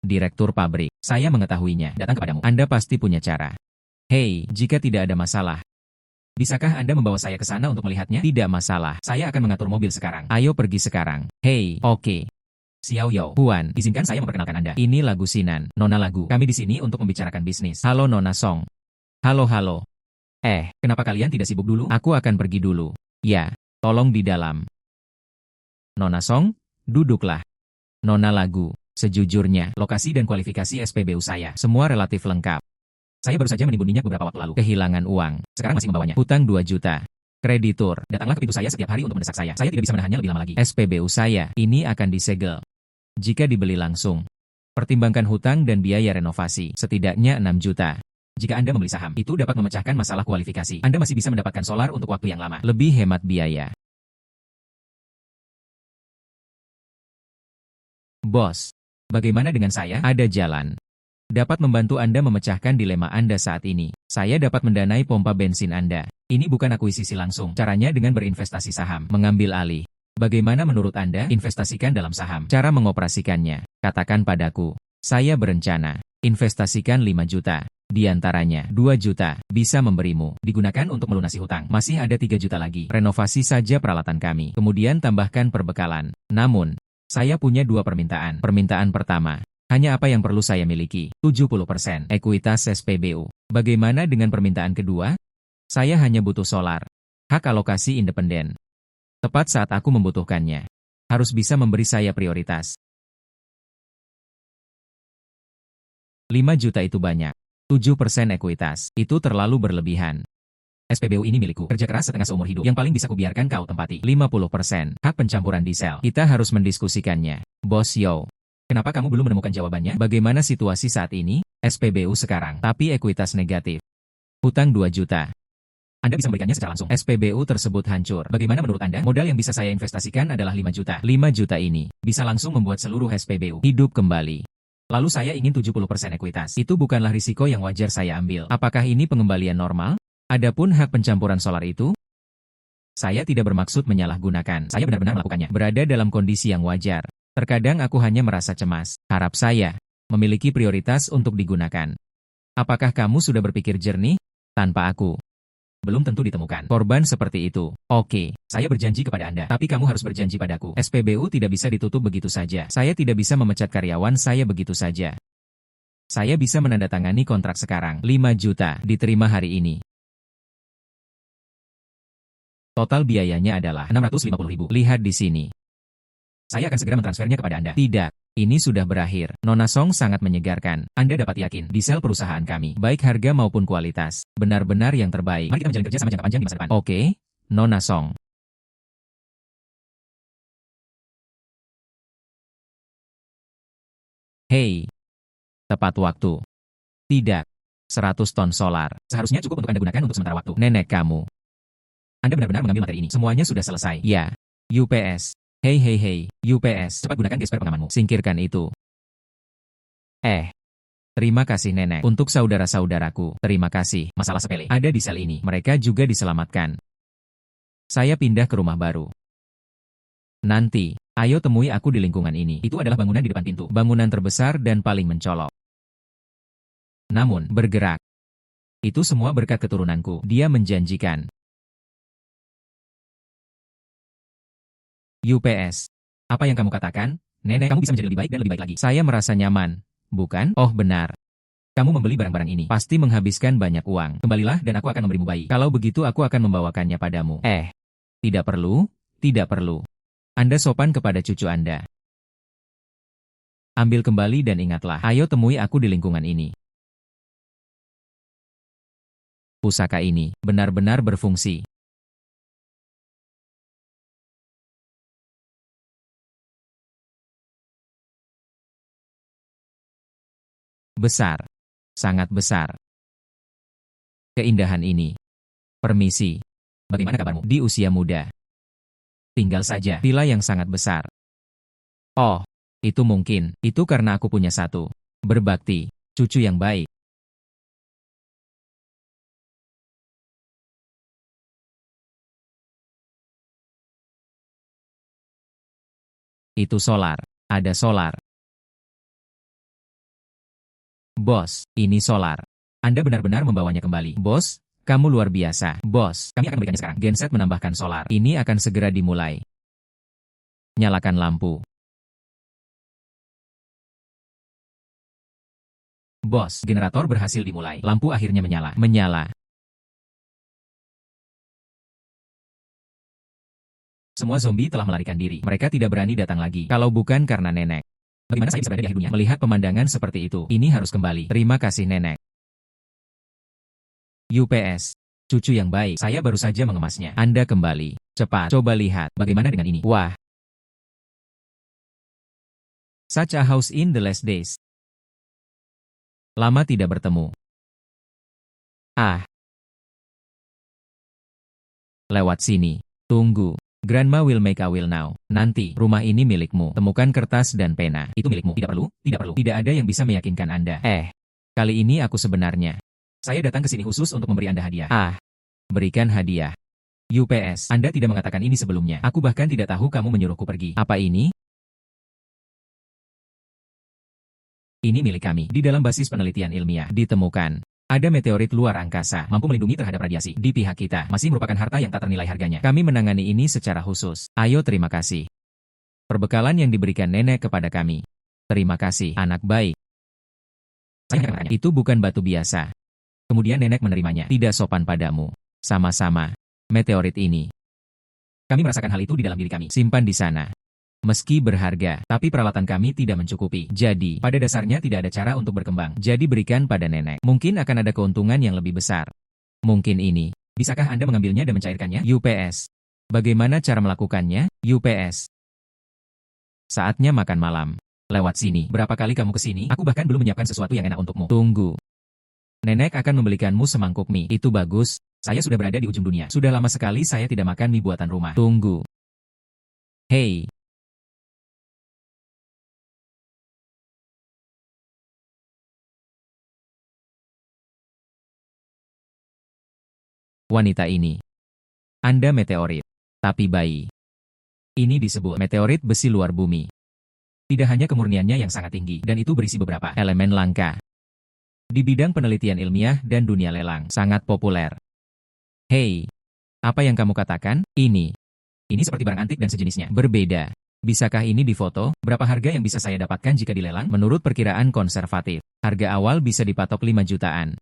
Direktur pabrik. Saya mengetahuinya. Datang kepadamu. Anda pasti punya cara. Hei, jika tidak ada masalah, bisakah Anda membawa saya ke sana untuk melihatnya? Tidak masalah. Saya akan mengatur mobil sekarang. Ayo pergi sekarang. Hei, oke. Xiao Yo, Huan, izinkan saya memperkenalkan Anda. Ini Lagu Sinan, Nona Lagu. Kami di sini untuk membicarakan bisnis. Halo Nona Song. Halo. Kenapa kalian tidak sibuk dulu? Aku akan pergi dulu. Ya, tolong di dalam. Nona Song, duduklah. Nona Lagu, sejujurnya, lokasi dan kualifikasi SPBU saya, semua relatif lengkap. Saya baru saja menimbun minyak beberapa waktu lalu. Kehilangan uang, sekarang masih membawanya. Hutang 2 juta. Kreditur, datanglah ke pintu saya setiap hari untuk mendesak saya. Saya tidak bisa menahannya lebih lama lagi. SPBU saya, ini akan disegel. Jika dibeli langsung, pertimbangkan hutang dan biaya renovasi, setidaknya 6 juta. Jika Anda membeli saham, itu dapat memecahkan masalah kualifikasi. Anda masih bisa mendapatkan solar untuk waktu yang lama. Lebih hemat biaya. Bos, bagaimana dengan saya? Ada jalan. Dapat membantu Anda memecahkan dilema Anda saat ini. Saya dapat mendanai pompa bensin Anda. Ini bukan akuisisi langsung. Caranya dengan berinvestasi saham. Mengambil alih. Bagaimana menurut Anda investasikan dalam saham? Cara mengoperasikannya. Katakan padaku. Saya berencana. Investasikan 5 juta. Di antaranya, 2 juta. Bisa memberimu. Digunakan untuk melunasi hutang. Masih ada 3 juta lagi. Renovasi saja peralatan kami. Kemudian tambahkan perbekalan. Namun, saya punya 2 permintaan. Permintaan pertama. Hanya apa yang perlu saya miliki, 70% ekuitas SPBU. Bagaimana dengan permintaan kedua? Saya hanya butuh solar. Hak alokasi independen. Tepat saat aku membutuhkannya. Harus bisa memberi saya prioritas. 5 juta itu banyak. 7% ekuitas. Itu terlalu berlebihan. SPBU ini milikku. Kerja keras setengah seumur hidup. Yang paling bisa kubiarkan kau tempati. 50%. Hak pencampuran diesel. Kita harus mendiskusikannya. Bos Yo. Kenapa kamu belum menemukan jawabannya? Bagaimana situasi saat ini? SPBU sekarang, tapi ekuitas negatif. Hutang 2 juta. Anda bisa memberikannya secara langsung. SPBU tersebut hancur. Bagaimana menurut Anda? Modal yang bisa saya investasikan adalah 5 juta. 5 juta ini bisa langsung membuat seluruh SPBU hidup kembali. Lalu saya ingin 70% ekuitas. Itu bukanlah risiko yang wajar saya ambil. Apakah ini pengembalian normal? Adapun hak pencampuran solar itu, saya tidak bermaksud menyalahgunakan. Saya benar-benar melakukannya. Berada dalam kondisi yang wajar. Terkadang aku hanya merasa cemas. Harap saya memiliki prioritas untuk digunakan. Apakah kamu sudah berpikir jernih? Tanpa aku, belum tentu ditemukan korban seperti itu. Oke, saya berjanji kepada Anda, tapi kamu harus berjanji padaku. SPBU tidak bisa ditutup begitu saja. Saya tidak bisa memecat karyawan saya begitu saja. Saya bisa menandatangani kontrak sekarang. 5 juta diterima hari ini. Total biayanya adalah 650.000. Lihat di sini. Saya akan segera mentransfernya kepada Anda. Tidak, ini sudah berakhir. Nona Song sangat menyegarkan. Anda dapat yakin, diesel perusahaan kami, baik harga maupun kualitas, benar-benar yang terbaik. Mari kita menjalin kerja sama jangka panjang di masa depan. Oke, Nona Song. Hei, tepat waktu. Tidak, 100 ton solar. Seharusnya cukup untuk Anda gunakan untuk sementara waktu. Nenek kamu. Anda benar-benar mengambil materi ini. Semuanya sudah selesai. Ya, UPS. Hei, UPS, cepat gunakan gesper pengamanmu. Singkirkan itu. Terima kasih nenek. Untuk saudara-saudaraku, terima kasih. Masalah sepele. Ada di sel ini. Mereka juga diselamatkan. Saya pindah ke rumah baru. Nanti, ayo temui aku di lingkungan ini. Itu adalah bangunan di depan pintu. Bangunan terbesar dan paling mencolok. Namun, bergerak. Itu semua berkat keturunanku. Dia menjanjikan. UPS. Apa yang kamu katakan? Nenek, kamu bisa menjadi lebih baik dan lebih baik lagi. Saya merasa nyaman. Bukan? Oh benar. Kamu membeli barang-barang ini. Pasti menghabiskan banyak uang. Kembalilah dan aku akan memberimu bayi. Kalau begitu aku akan membawakannya padamu. Tidak perlu. Tidak perlu. Anda sopan kepada cucu Anda. Ambil kembali dan ingatlah. Ayo temui aku di lingkungan ini. Pusaka ini benar-benar berfungsi. Besar. Sangat besar. Keindahan ini. Permisi. Bagaimana kabarmu di usia muda? Tinggal saja. Villa yang sangat besar. Oh, itu mungkin. Itu karena aku punya satu. Berbakti. Cucu yang baik. Itu solar. Ada solar. Bos, ini solar. Anda benar-benar membawanya kembali. Bos, kamu luar biasa. Bos, kami akan memberikannya sekarang. Genset menambahkan solar. Ini akan segera dimulai. Nyalakan lampu. Bos, generator berhasil dimulai. Lampu akhirnya menyala. Menyala. Semua zombie telah melarikan diri. Mereka tidak berani datang lagi. Kalau bukan karena nenek. Bagaimana saya bisa berada di akhir dunia? Melihat pemandangan seperti itu. Ini harus kembali. Terima kasih nenek. UPS. Cucu yang baik. Saya baru saja mengemasnya. Anda kembali. Cepat. Coba lihat. Bagaimana dengan ini? Wah. Such a house in the last days. Lama tidak bertemu. Ah. Lewat sini. Tunggu. Grandma will make a will now. Nanti, rumah ini milikmu. Temukan kertas dan pena. Itu milikmu. Tidak perlu, tidak perlu. Tidak ada yang bisa meyakinkan Anda. Kali ini aku sebenarnya. Saya datang ke sini khusus untuk memberi Anda hadiah. Ah, berikan hadiah. UPS, Anda tidak mengatakan ini sebelumnya. Aku bahkan tidak tahu kamu menyuruhku pergi. Apa ini? Ini milik kami. Di dalam basis penelitian ilmiah, ditemukan. Ada meteorit luar angkasa, mampu melindungi terhadap radiasi. Di pihak kita, masih merupakan harta yang tak ternilai harganya. Kami menangani ini secara khusus. Ayo terima kasih. Perbekalan yang diberikan nenek kepada kami. Terima kasih, anak baik. Saya hanya bertanya, itu bukan batu biasa. Kemudian nenek menerimanya. Tidak sopan padamu. Sama-sama. Meteorit ini. Kami merasakan hal itu di dalam diri kami. Simpan di sana. Meski berharga, tapi peralatan kami tidak mencukupi. Jadi, pada dasarnya tidak ada cara untuk berkembang. Jadi berikan pada nenek. Mungkin akan ada keuntungan yang lebih besar. Mungkin ini. Bisakah Anda mengambilnya dan mencairkannya? UPS. Bagaimana cara melakukannya? UPS. Saatnya makan malam. Lewat sini. Berapa kali kamu ke sini? Aku bahkan belum menyiapkan sesuatu yang enak untukmu. Tunggu. Nenek akan membelikanmu semangkuk mie. Itu bagus. Saya sudah berada di ujung dunia. Sudah lama sekali saya tidak makan mie buatan rumah. Tunggu. Hei. Wanita ini. Anda meteorit. Tapi bayi. Ini disebut meteorit besi luar bumi. Tidak hanya kemurniannya yang sangat tinggi, dan itu berisi beberapa elemen langka. Di bidang penelitian ilmiah dan dunia lelang, sangat populer. Hei, apa yang kamu katakan? Ini seperti barang antik dan sejenisnya. Berbeda. Bisakah ini difoto? Berapa harga yang bisa saya dapatkan jika dilelang? Menurut perkiraan konservatif, harga awal bisa dipatok 5 jutaan.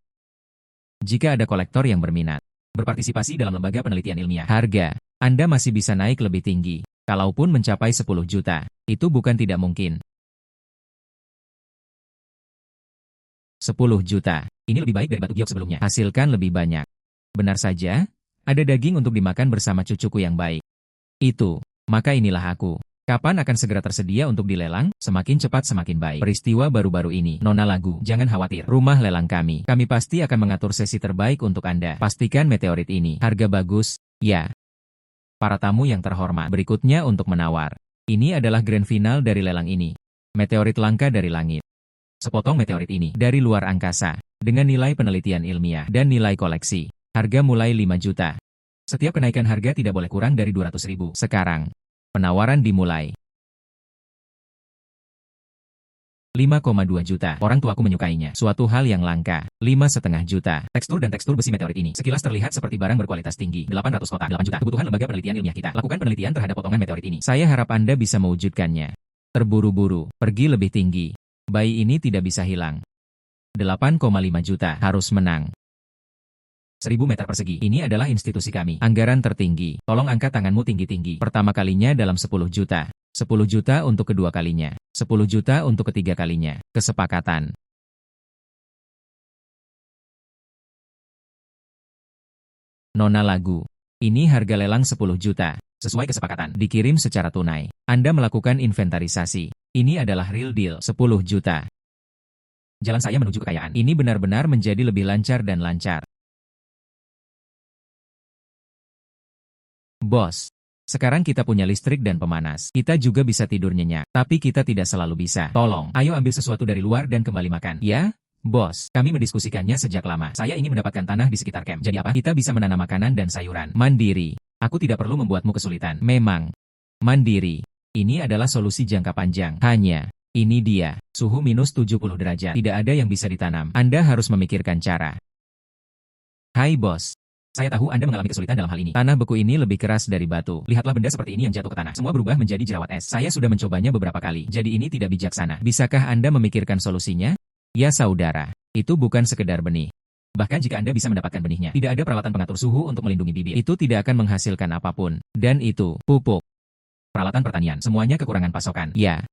Jika ada kolektor yang berminat, berpartisipasi dalam lembaga penelitian ilmiah, harga Anda masih bisa naik lebih tinggi. Kalaupun mencapai 10 juta, itu bukan tidak mungkin. 10 juta. Ini lebih baik dari batu giok sebelumnya. Hasilkan lebih banyak. Benar saja, ada daging untuk dimakan bersama cucuku yang baik. Itu, maka inilah aku. Kapan akan segera tersedia untuk dilelang? Semakin cepat semakin baik. Peristiwa baru-baru ini. Nona Lagu, jangan khawatir. Rumah lelang kami. Kami pasti akan mengatur sesi terbaik untuk Anda. Pastikan meteorit ini. Harga bagus, ya. Para tamu yang terhormat. Berikutnya untuk menawar. Ini adalah grand final dari lelang ini. Meteorit langka dari langit. Sepotong meteorit ini dari luar angkasa. Dengan nilai penelitian ilmiah dan nilai koleksi. Harga mulai 5 juta. Setiap kenaikan harga tidak boleh kurang dari 200.000. Sekarang. Penawaran dimulai. 5,2 juta. Orang tuaku menyukainya. Suatu hal yang langka. 5,5 juta. Tekstur dan tekstur besi meteorit ini sekilas terlihat seperti barang berkualitas tinggi. 800 kotak. 8 juta. Kebutuhan lembaga penelitian ilmiah kita. Lakukan penelitian terhadap potongan meteorit ini. Saya harap Anda bisa mewujudkannya. Terburu-buru. Pergi lebih tinggi. Bayi ini tidak bisa hilang. 8,5 juta. Harus menang. 1000 meter persegi. Ini adalah institusi kami. Anggaran tertinggi. Tolong angkat tanganmu tinggi-tinggi. Pertama kalinya dalam 10 juta. 10 juta untuk kedua kalinya. 10 juta untuk ketiga kalinya. Kesepakatan. Nona Lagu. Ini harga lelang 10 juta. Sesuai kesepakatan. Dikirim secara tunai. Anda melakukan inventarisasi. Ini adalah real deal. 10 juta. Jalan saya menuju kekayaan. Ini benar-benar menjadi lebih lancar dan lancar. Bos, sekarang kita punya listrik dan pemanas. Kita juga bisa tidur nyenyak, tapi kita tidak selalu bisa. Tolong, ayo ambil sesuatu dari luar dan kembali makan. Ya, bos, kami mendiskusikannya sejak lama. Saya ingin mendapatkan tanah di sekitar camp. Jadi apa? Kita bisa menanam makanan dan sayuran. Mandiri. Aku tidak perlu membuatmu kesulitan. Memang. Mandiri. Ini adalah solusi jangka panjang. Hanya, ini dia, suhu minus 70 derajat. Tidak ada yang bisa ditanam. Anda harus memikirkan cara. Hai bos. Saya tahu Anda mengalami kesulitan dalam hal ini. Tanah beku ini lebih keras dari batu. Lihatlah benda seperti ini yang jatuh ke tanah. Semua berubah menjadi jerawat es. Saya sudah mencobanya beberapa kali. Jadi ini tidak bijaksana. Bisakah Anda memikirkan solusinya? Ya saudara, itu bukan sekedar benih. Bahkan jika Anda bisa mendapatkan benihnya, tidak ada peralatan pengatur suhu untuk melindungi bibit. Itu tidak akan menghasilkan apapun. Dan itu, pupuk. Peralatan pertanian, semuanya kekurangan pasokan. Ya.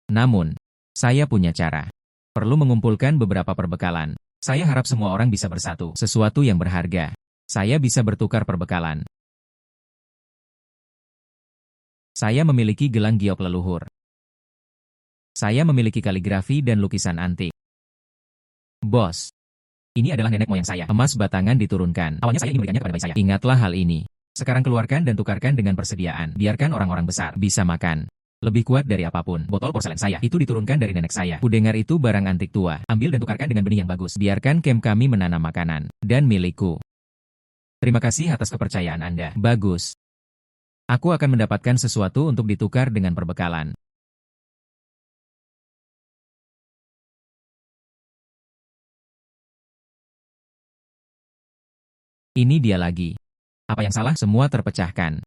Namun, saya punya cara. Perlu mengumpulkan beberapa perbekalan. Saya harap semua orang bisa bersatu. Sesuatu yang berharga. Saya bisa bertukar perbekalan. Saya memiliki gelang giok leluhur. Saya memiliki kaligrafi dan lukisan antik. Bos. Ini adalah nenek moyang saya. Emas batangan diturunkan. Awalnya saya ingin memberikannya kepada bayi saya. Ingatlah hal ini. Sekarang keluarkan dan tukarkan dengan persediaan. Biarkan orang-orang besar bisa makan. Lebih kuat dari apapun. Botol porselen saya. Itu diturunkan dari nenek saya. Kudengar itu barang antik tua. Ambil dan tukarkan dengan benih yang bagus. Biarkan camp kami menanam makanan. Dan milikku. Terima kasih atas kepercayaan Anda. Bagus. Aku akan mendapatkan sesuatu untuk ditukar dengan perbekalan. Ini dia lagi. Apa yang salah? Semua terpecahkan.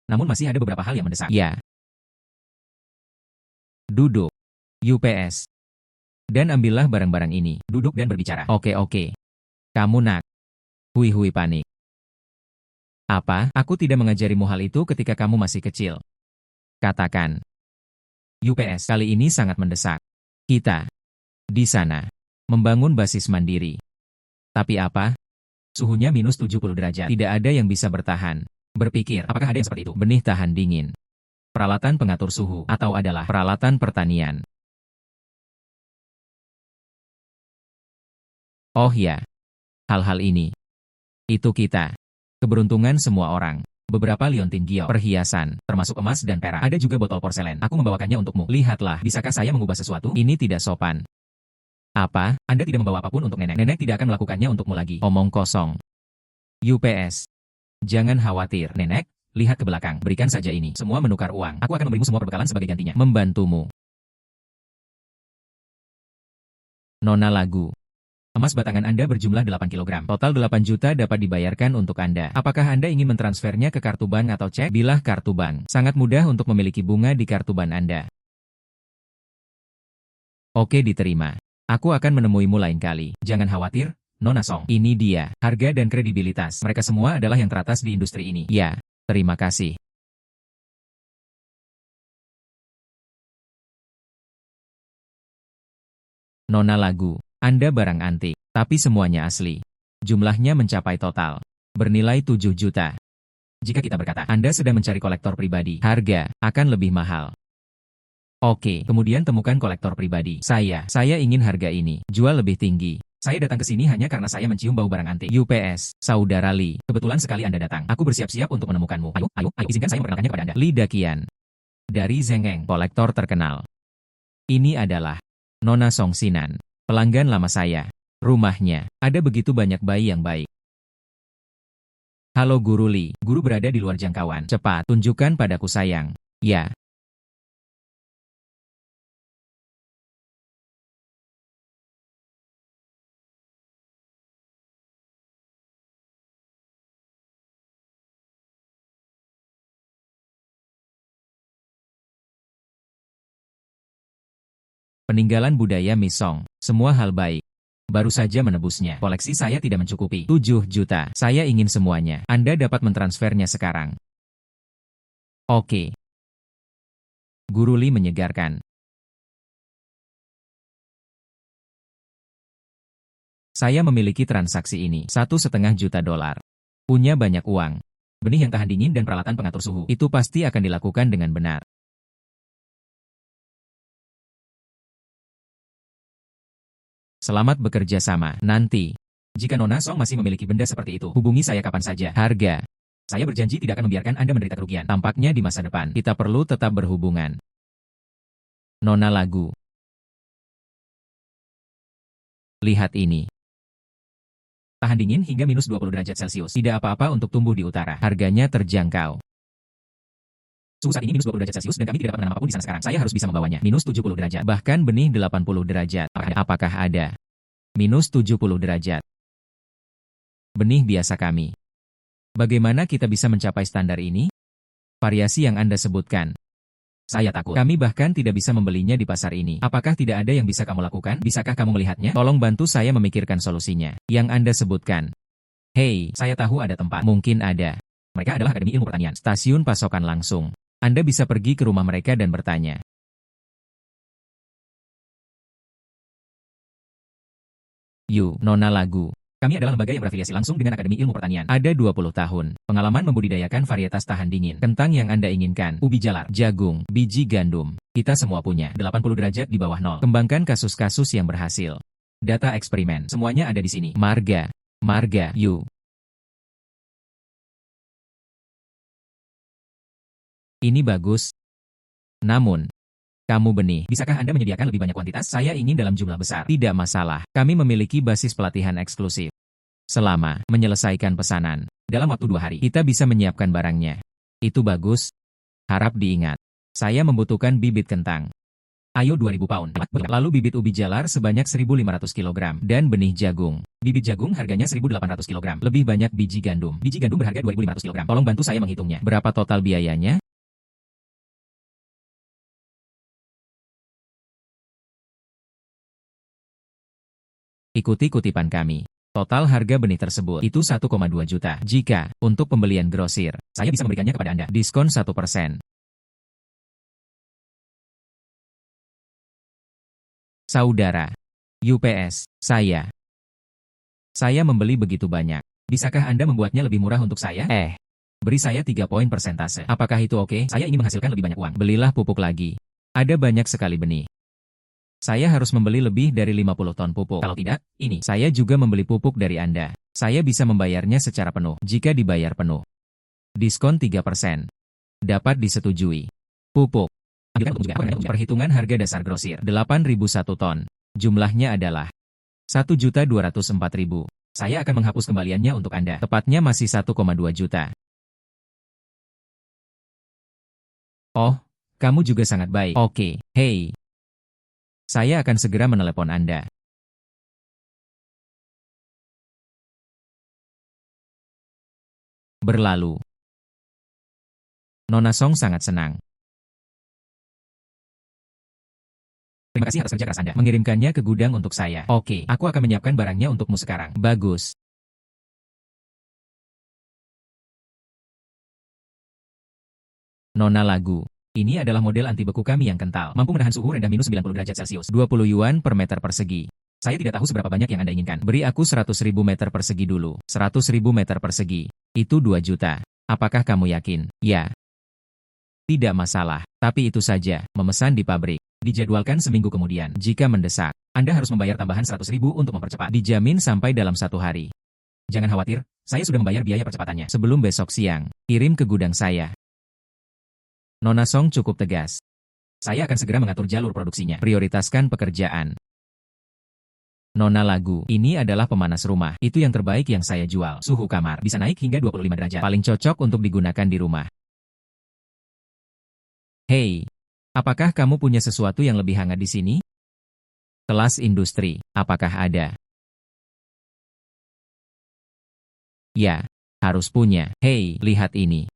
Namun masih ada beberapa hal yang mendesak. Ya. Duduk. UPS. Dan ambillah barang-barang ini. Duduk dan berbicara. Oke. Kamu nak. Hui panik. Apa? Aku tidak mengajarimu hal itu ketika kamu masih kecil. Katakan. UPS kali ini sangat mendesak. Kita. Di sana. Membangun basis mandiri. Tapi apa? Suhunya minus 70 derajat. Tidak ada yang bisa bertahan. Berpikir, apakah ada yang seperti itu? Benih tahan dingin. Peralatan pengatur suhu. Atau adalah peralatan pertanian. Oh ya. Hal-hal ini. Itu kita. Keberuntungan semua orang. Beberapa liontin giok, perhiasan, termasuk emas dan perak. Ada juga botol porselen. Aku membawakannya untukmu. Lihatlah, bisakah saya mengubah sesuatu? Ini tidak sopan. Apa? Anda tidak membawa apapun untuk nenek. Nenek tidak akan melakukannya untukmu lagi. Omong kosong. UPS. Jangan khawatir, nenek. Lihat ke belakang. Berikan saja ini. Semua menukar uang. Aku akan memberimu semua perbekalan sebagai gantinya. Membantumu. Nona lagu. Emas batangan Anda berjumlah 8 kg. Total 8 juta dapat dibayarkan untuk Anda. Apakah Anda ingin mentransfernya ke kartu bank atau cek? Bilah kartu bank. Sangat mudah untuk memiliki bunga di kartu bank Anda. Oke, diterima. Aku akan menemuimu lain kali. Jangan khawatir, Nona Song. Ini dia, harga dan kredibilitas. Mereka semua adalah yang teratas di industri ini. Ya, terima kasih. Nona lagu, Anda barang antik, tapi semuanya asli. Jumlahnya mencapai total. Bernilai 7 juta. Jika kita berkata, Anda sedang mencari kolektor pribadi, harga akan lebih mahal. Oke, kemudian temukan kolektor pribadi. Saya ingin harga ini. Jual lebih tinggi. Saya datang ke sini hanya karena saya mencium bau barang antik. UPS, Saudara Li. Kebetulan sekali Anda datang. Aku bersiap-siap untuk menemukanmu. Ayo, izinkan saya memperkenalkannya kepada Anda. Li Dakian. Dari Zhengeng, kolektor terkenal. Ini adalah Nona Song Sinan. Pelanggan lama saya. Rumahnya, ada begitu banyak bayi yang baik. Halo Guru Li. Guru berada di luar jangkauan. Cepat, tunjukkan padaku sayang. Ya. Peninggalan budaya Misong, semua hal baik. Baru saja menebusnya. Koleksi saya tidak mencukupi. 7 juta. Saya ingin semuanya. Anda dapat mentransfernya sekarang. Oke. Guru Li menyegarkan. Saya memiliki transaksi ini. 1,5 juta dolar. Punya banyak uang. Benih yang tahan dingin dan peralatan pengatur suhu. Itu pasti akan dilakukan dengan benar. Selamat bekerja sama. Nanti, jika Nona Song masih memiliki benda seperti itu, hubungi saya kapan saja. Harga. Saya berjanji tidak akan membiarkan Anda menderita kerugian. Tampaknya di masa depan, kita perlu tetap berhubungan. Nona lagu. Lihat ini. Tahan dingin hingga minus 20 derajat Celcius. Tidak apa-apa untuk tumbuh di utara. Harganya terjangkau. Suhu saat ini minus 20 derajat Celcius dan kami tidak dapat menanam apapun di sana sekarang. Saya harus bisa membawanya. Minus 70 derajat. Bahkan benih 80 derajat. Apakah ada? Minus 70 derajat. Benih biasa kami. Bagaimana kita bisa mencapai standar ini? Variasi yang Anda sebutkan. Saya takut. Kami bahkan tidak bisa membelinya di pasar ini. Apakah tidak ada yang bisa kamu lakukan? Bisakah kamu melihatnya? Tolong bantu saya memikirkan solusinya. Yang Anda sebutkan. Hei, saya tahu ada tempat. Mungkin ada. Mereka adalah Akademi Ilmu Pertanian. Stasiun pasokan langsung. Anda bisa pergi ke rumah mereka dan bertanya. Nona Lagu. Kami adalah lembaga yang berafiliasi langsung dengan Akademi Ilmu Pertanian. Ada 20 tahun. Pengalaman membudidayakan varietas tahan dingin. Kentang yang Anda inginkan. Ubi jalar, jagung, biji gandum. Kita semua punya. 80 derajat di bawah nol. Kembangkan kasus-kasus yang berhasil. Data eksperimen. Semuanya ada di sini. Marga. Ini bagus. Namun, kamu benih. Bisakah Anda menyediakan lebih banyak kuantitas? Saya ingin dalam jumlah besar. Tidak masalah. Kami memiliki basis pelatihan eksklusif. Selama menyelesaikan pesanan, dalam waktu 2 hari, kita bisa menyiapkan barangnya. Itu bagus. Harap diingat. Saya membutuhkan bibit kentang. Ayo 2000 pound. Lalu bibit ubi jalar sebanyak 1500 kg. Dan benih jagung. Bibit jagung harganya 1800 kg. Lebih banyak biji gandum. Biji gandum berharga 2500 kg. Tolong bantu saya menghitungnya. Berapa total biayanya? Ikuti kutipan kami. Total harga benih tersebut itu 1,2 juta. Jika, untuk pembelian grosir, saya bisa memberikannya kepada Anda. Diskon 1%. Saudara. UPS, saya membeli begitu banyak. Bisakah Anda membuatnya lebih murah untuk saya? Beri saya 3 poin persentase. Apakah itu oke? Saya ingin menghasilkan lebih banyak uang. Belilah pupuk lagi. Ada banyak sekali benih. Saya harus membeli lebih dari 50 ton pupuk. Kalau tidak, ini. Saya juga membeli pupuk dari Anda. Saya bisa membayarnya secara penuh. Jika dibayar penuh. Diskon 3%. Dapat disetujui. Pupuk. Perhitungan harga dasar grosir. 8.001 ton. Jumlahnya adalah 1.204.000. Saya akan menghapus kembaliannya untuk Anda. Tepatnya masih 1,2 juta. Oh, kamu juga sangat baik. Oke, hei. Saya akan segera menelepon Anda. Berlalu. Nona Song sangat senang. Terima kasih atas kerja keras Anda. Mengirimkannya ke gudang untuk saya. Oke, aku akan menyiapkan barangnya untukmu sekarang. Bagus. Nona Lagu. Ini adalah model anti beku kami yang kental. Mampu menahan suhu rendah minus 90 derajat Celcius. 20 yuan per meter persegi. Saya tidak tahu seberapa banyak yang Anda inginkan. Beri aku 100.000 meter persegi dulu. 100.000 meter persegi. Itu 2 juta. Apakah kamu yakin? Ya. Tidak masalah. Tapi itu saja. Memesan di pabrik. Dijadwalkan seminggu kemudian. Jika mendesak, Anda harus membayar tambahan 100.000 untuk mempercepat. Dijamin sampai dalam 1 hari. Jangan khawatir, saya sudah membayar biaya percepatannya. Sebelum besok siang, kirim ke gudang saya. Nona Song cukup tegas. Saya akan segera mengatur jalur produksinya. Prioritaskan pekerjaan. Nona Lagu, ini adalah pemanas rumah. Itu yang terbaik yang saya jual. Suhu kamar bisa naik hingga 25 derajat. Paling cocok untuk digunakan di rumah. Hei, apakah kamu punya sesuatu yang lebih hangat di sini? Kelas industri, apakah ada? Ya, harus punya. Hei, lihat ini.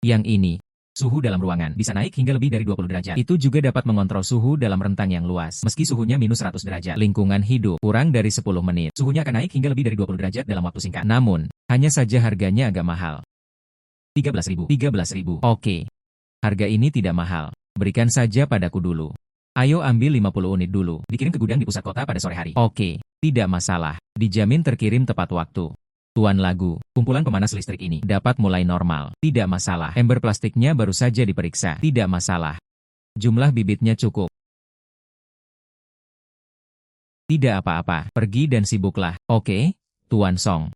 Yang ini. Suhu dalam ruangan bisa naik hingga lebih dari 20 derajat. Itu juga dapat mengontrol suhu dalam rentang yang luas. Meski suhunya minus 100 derajat. Lingkungan hidup kurang dari 10 menit. Suhunya akan naik hingga lebih dari 20 derajat dalam waktu singkat. Namun, hanya saja harganya agak mahal. 13.000. 13.000. Oke. Harga ini tidak mahal. Berikan saja padaku dulu. Ayo ambil 50 unit dulu. Dikirim ke gudang di pusat kota pada sore hari. Oke. Tidak masalah. Dijamin terkirim tepat waktu. Tuan Lagu, kumpulan pemanas listrik ini dapat mulai normal. Tidak masalah. Ember plastiknya baru saja diperiksa. Tidak masalah. Jumlah bibitnya cukup. Tidak apa-apa. Pergi dan sibuklah. Oke, Tuan Song.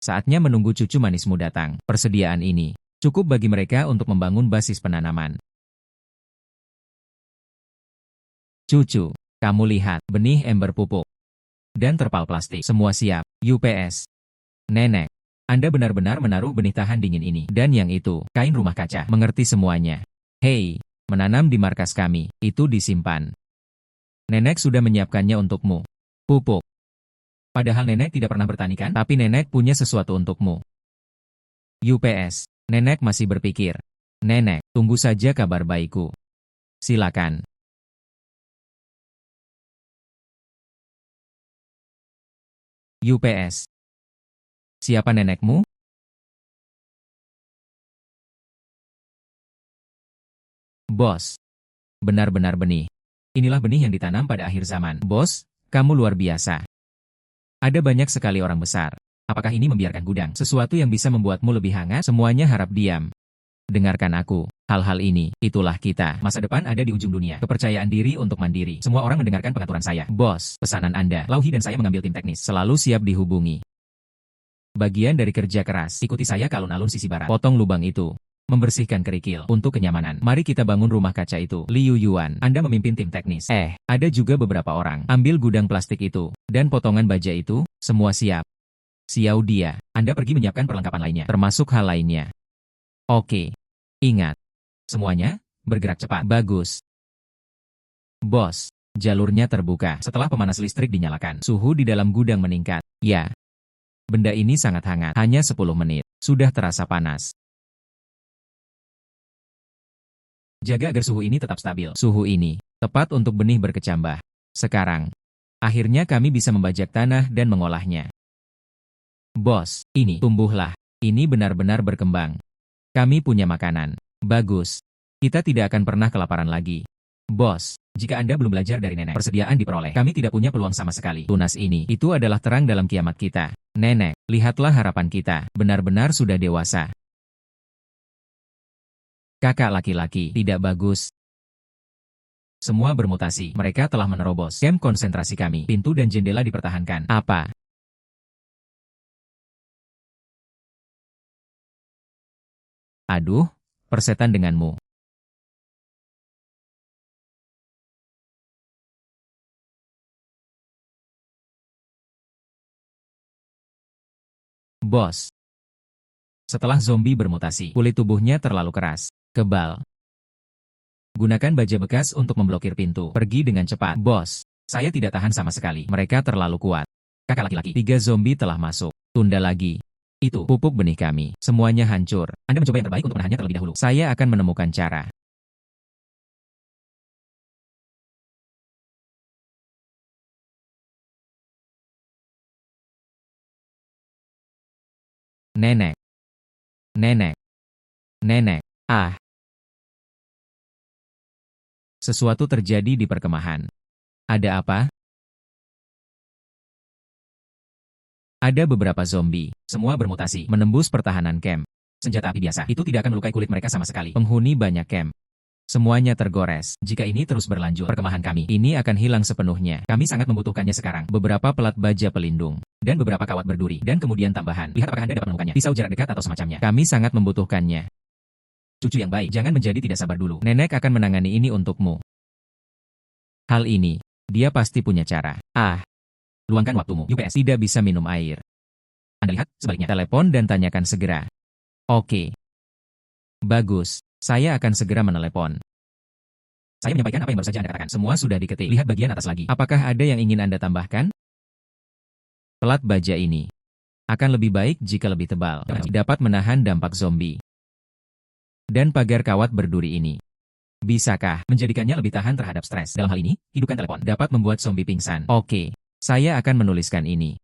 Saatnya menunggu cucu manismu datang. Persediaan ini cukup bagi mereka untuk membangun basis penanaman. Cucu, kamu lihat, benih ember pupuk. Dan terpal plastik. Semua siap. UPS. Nenek. Anda benar-benar menaruh benih tahan dingin ini. Dan yang itu, kain rumah kaca. Mengerti semuanya. Hei, menanam di markas kami. Itu disimpan. Nenek sudah menyiapkannya untukmu. Pupuk. Padahal nenek tidak pernah bertani kan? Tapi nenek punya sesuatu untukmu. UPS. Nenek masih berpikir. Nenek, tunggu saja kabar baikku. Silakan. UPS. Siapa nenekmu? Bos. Benar-benar benih. Inilah benih yang ditanam pada akhir zaman. Bos, kamu luar biasa. Ada banyak sekali orang besar. Apakah ini membiarkan gudang? Sesuatu yang bisa membuatmu lebih hangat? Semuanya harap diam. Dengarkan aku. Hal-hal ini, itulah kita. Masa depan ada di ujung dunia. Kepercayaan diri untuk mandiri. Semua orang mendengarkan pengaturan saya. Bos, pesanan Anda. Lauhi dan saya mengambil tim teknis. Selalu siap dihubungi. Bagian dari kerja keras. Ikuti saya ke alun-alun sisi barat. Potong lubang itu. Membersihkan kerikil. Untuk kenyamanan. Mari kita bangun rumah kaca itu. Liu Yuan, Anda memimpin tim teknis. Ada juga beberapa orang. Ambil gudang plastik itu. Dan potongan baja itu. Semua siap. Xiao Dia, Anda pergi menyiapkan perlengkapan lainnya. Termasuk hal lainnya. Oke. Ingat. Semuanya, bergerak cepat. Bagus. Bos, jalurnya terbuka. Setelah pemanas listrik dinyalakan, suhu di dalam gudang meningkat. Ya. Benda ini sangat hangat. Hanya 10 menit. Sudah terasa panas. Jaga agar suhu ini tetap stabil. Suhu ini, tepat untuk benih berkecambah. Sekarang, akhirnya kami bisa membajak tanah dan mengolahnya. Bos, ini, tumbuhlah. Ini benar-benar berkembang. Kami punya makanan. Bagus. Kita tidak akan pernah kelaparan lagi. Bos, jika Anda belum belajar dari nenek, persediaan diperoleh. Kami tidak punya peluang sama sekali. Tunas ini, itu adalah terang dalam kiamat kita. Nenek, lihatlah harapan kita. Benar-benar sudah dewasa. Kakak laki-laki, tidak bagus. Semua bermutasi. Mereka telah menerobos kamp konsentrasi kami. Pintu dan jendela dipertahankan. Apa? Aduh, persetan denganmu. Bos. Setelah zombie bermutasi, kulit tubuhnya terlalu keras. Kebal. Gunakan baja bekas untuk memblokir pintu. Pergi dengan cepat. Bos, saya tidak tahan sama sekali. Mereka terlalu kuat. Kakak laki-laki, 3 zombie telah masuk. Tunda lagi. Itu, pupuk benih kami. Semuanya hancur. Anda mencoba yang terbaik untuk menahannya terlebih dahulu. Saya akan menemukan cara. Nenek. Nenek. Nenek. Ah. Sesuatu terjadi di perkemahan. Ada apa? Ada beberapa zombie. Semua bermutasi. Menembus pertahanan camp. Senjata api biasa. Itu tidak akan melukai kulit mereka sama sekali. Penghuni banyak camp. Semuanya tergores. Jika ini terus berlanjut, perkemahan kami ini akan hilang sepenuhnya. Kami sangat membutuhkannya sekarang. Beberapa pelat baja pelindung. Dan beberapa kawat berduri. Dan kemudian tambahan. Lihat apakah Anda dapat menemukannya. Pisau jarak dekat atau semacamnya. Kami sangat membutuhkannya. Cucu yang baik, jangan menjadi tidak sabar dulu. Nenek akan menangani ini untukmu. Hal ini, dia pasti punya cara. Ah, luangkan waktumu. UPS tidak bisa minum air. Anda lihat, sebaliknya. Telepon dan tanyakan segera. Oke. Bagus, saya akan segera menelepon. Saya menyampaikan apa yang baru saja Anda katakan. Semua sudah diketik. Lihat bagian atas lagi. Apakah ada yang ingin Anda tambahkan? Pelat baja ini akan lebih baik jika lebih tebal. Dapat menahan dampak zombie. Dan pagar kawat berduri ini. Bisakah menjadikannya lebih tahan terhadap stres? Dalam hal ini, hidupkan telepon. Dapat membuat zombie pingsan. Oke, saya akan menuliskan ini.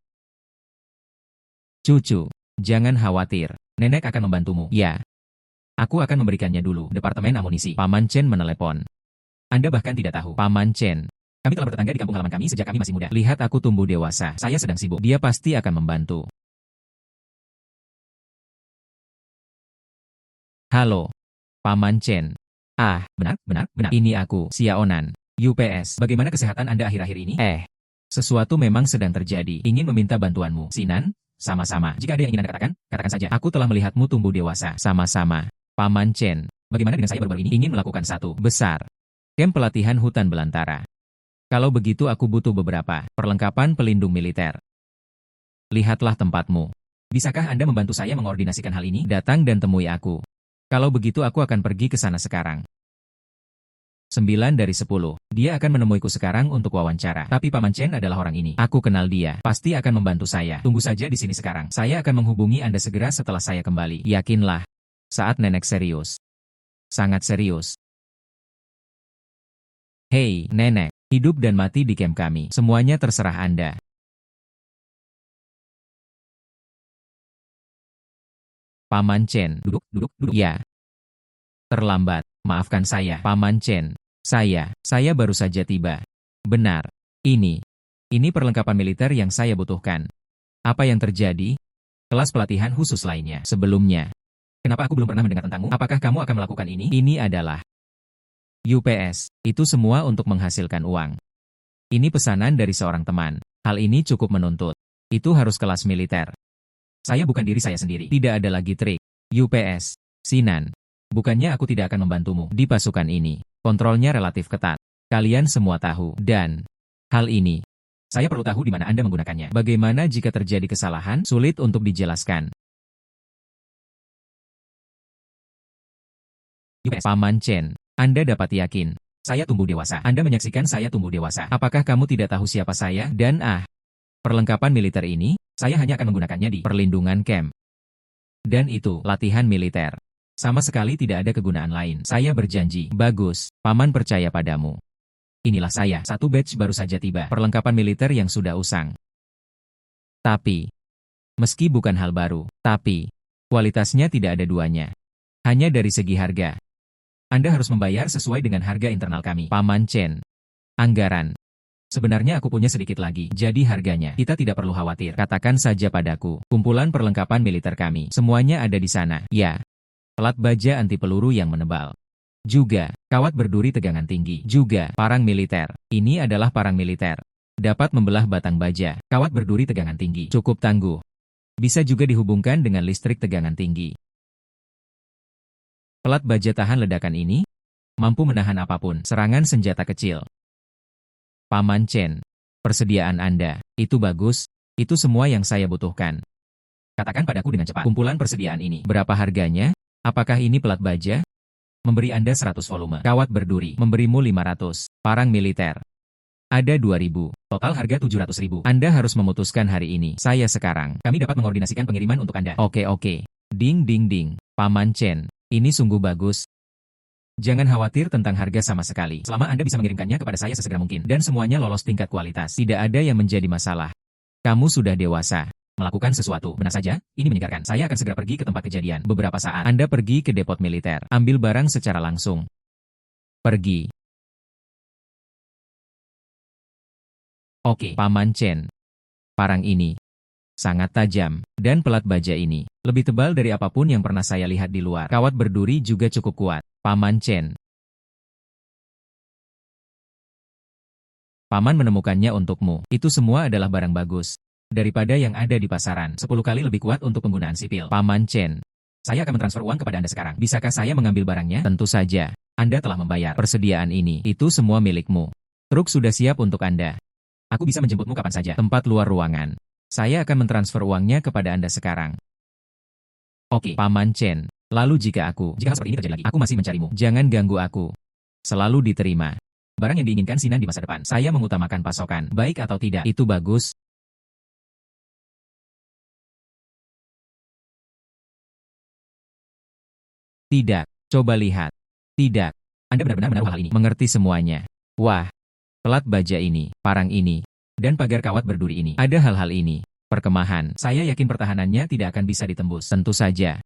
Cucu, jangan khawatir. Nenek akan membantumu. Ya. Aku akan memberikannya dulu. Departemen Amunisi. Paman Chen menelepon. Anda bahkan tidak tahu. Paman Chen. Kami telah bertetangga di kampung halaman kami sejak kami masih muda. Lihat aku tumbuh dewasa. Saya sedang sibuk. Dia pasti akan membantu. Halo. Paman Chen. Ah, benar. Ini aku, Xiaonan. UPS. Bagaimana kesehatan Anda akhir-akhir ini? Sesuatu memang sedang terjadi. Ingin meminta bantuanmu. Sinan, sama-sama. Jika ada yang ingin Anda katakan, katakan saja. Aku telah melihatmu tumbuh dewasa. Sama-sama. Paman Chen. Bagaimana dengan saya baru-baru ini ingin melakukan satu besar camp pelatihan hutan belantara. Kalau begitu aku butuh beberapa perlengkapan pelindung militer. Lihatlah tempatmu. Bisakah Anda membantu saya mengordinasikan hal ini? Datang dan temui aku. Kalau begitu aku akan pergi ke sana sekarang. 9 dari 10. Dia akan menemuiku sekarang untuk wawancara. Tapi Paman Chen adalah orang ini. Aku kenal dia. Pasti akan membantu saya. Tunggu saja di sini sekarang. Saya akan menghubungi Anda segera setelah saya kembali. Yakinlah. Saat nenek serius. Sangat serius. Hei, nenek. Hidup dan mati di camp kami. Semuanya terserah Anda. Paman Chen. Duduk, duduk, duduk. Ya. Terlambat. Maafkan saya, Paman Chen. Saya baru saja tiba. Benar. Ini perlengkapan militer yang saya butuhkan. Apa yang terjadi? Kelas pelatihan khusus lainnya. Sebelumnya. Kenapa aku belum pernah mendengar tentangmu? Apakah kamu akan melakukan ini? Ini adalah UPS. Itu semua untuk menghasilkan uang. Ini pesanan dari seorang teman. Hal ini cukup menuntut. Itu harus kelas militer. Saya bukan diri saya sendiri. Tidak ada lagi trik. UPS. Sinan. Bukannya aku tidak akan membantumu di pasukan ini. Kontrolnya relatif ketat. Kalian semua tahu. Dan hal ini, saya perlu tahu di mana Anda menggunakannya. Bagaimana jika terjadi kesalahan? Sulit untuk dijelaskan. Paman Chen, Anda dapat yakin. Saya tumbuh dewasa. Anda menyaksikan saya tumbuh dewasa. Apakah kamu tidak tahu siapa saya? Dan perlengkapan militer ini, saya hanya akan menggunakannya di perlindungan camp. Dan itu, latihan militer. Sama sekali tidak ada kegunaan lain. Saya berjanji. Bagus, Paman percaya padamu. Inilah saya. Satu batch baru saja tiba. Perlengkapan militer yang sudah usang. Tapi, meski bukan hal baru, tapi, kualitasnya tidak ada duanya. Hanya dari segi harga. Anda harus membayar sesuai dengan harga internal kami. Paman Chen. Anggaran. Sebenarnya aku punya sedikit lagi. Jadi harganya. Kita tidak perlu khawatir. Katakan saja padaku. Kumpulan perlengkapan militer kami. Semuanya ada di sana. Ya. Pelat baja anti peluru yang menebal. Juga, kawat berduri tegangan tinggi. Juga, parang militer. Ini adalah parang militer. Dapat membelah batang baja. Kawat berduri tegangan tinggi. Cukup tangguh. Bisa juga dihubungkan dengan listrik tegangan tinggi. Pelat baja tahan ledakan ini mampu menahan apapun. Serangan senjata kecil. Paman Chen. Persediaan Anda. Itu bagus. Itu semua yang saya butuhkan. Katakan padaku dengan cepat. Kumpulan persediaan ini. Berapa harganya? Apakah ini pelat baja? Memberi Anda 100 volume. Kawat berduri. Memberimu 500. Parang militer. Ada 2.000. Total harga 700.000. Anda harus memutuskan hari ini. Saya sekarang. Kami dapat mengordinasikan pengiriman untuk Anda. Oke. Ding ding ding. Paman Chen. Ini sungguh bagus. Jangan khawatir tentang harga sama sekali. Selama Anda bisa mengirimkannya kepada saya sesegera mungkin. Dan semuanya lolos tingkat kualitas. Tidak ada yang menjadi masalah. Kamu sudah dewasa. Melakukan sesuatu. Benar saja, ini menyegarkan. Saya akan segera pergi ke tempat kejadian. Beberapa saat Anda pergi ke depot militer. Ambil barang secara langsung. Pergi. Oke, Paman Chen. Parang ini sangat tajam. Dan pelat baja ini lebih tebal dari apapun yang pernah saya lihat di luar. Kawat berduri juga cukup kuat. Paman Chen. Paman menemukannya untukmu. Itu semua adalah barang bagus. Daripada yang ada di pasaran, 10 kali lebih kuat untuk penggunaan sipil. Paman Chen. Saya akan mentransfer uang kepada Anda sekarang. Bisakah saya mengambil barangnya? Tentu saja. Anda telah membayar. Persediaan ini. Itu semua milikmu. Truk sudah siap untuk Anda. Aku bisa menjemputmu kapan saja. Tempat luar ruangan. Saya akan mentransfer uangnya kepada Anda sekarang. Oke, Paman Chen. Lalu jika hal seperti ini terjadi lagi, aku masih mencarimu. Jangan ganggu aku. Selalu diterima. Barang yang diinginkan Sinan di masa depan. Saya mengutamakan pasokan. Baik atau tidak, itu bagus. Tidak. Coba lihat. Tidak. Anda benar-benar menaruh hal ini. Mengerti semuanya. Wah. Pelat baja ini, parang ini, dan pagar kawat berduri ini. Ada hal-hal ini. Perkemahan. Saya yakin pertahanannya tidak akan bisa ditembus. Tentu saja.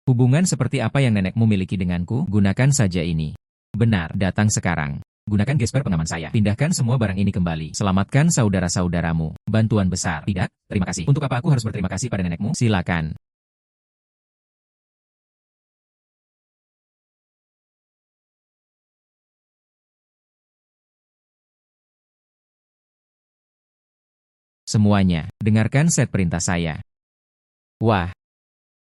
Hubungan seperti apa yang nenekmu miliki denganku? Gunakan saja ini. Benar. Datang sekarang. Gunakan gesper pengaman saya. Pindahkan semua barang ini kembali. Selamatkan saudara-saudaramu. Bantuan besar. Tidak, terima kasih. Untuk apa aku harus berterima kasih pada nenekmu? Silakan. Semuanya, dengarkan set perintah saya. Wah.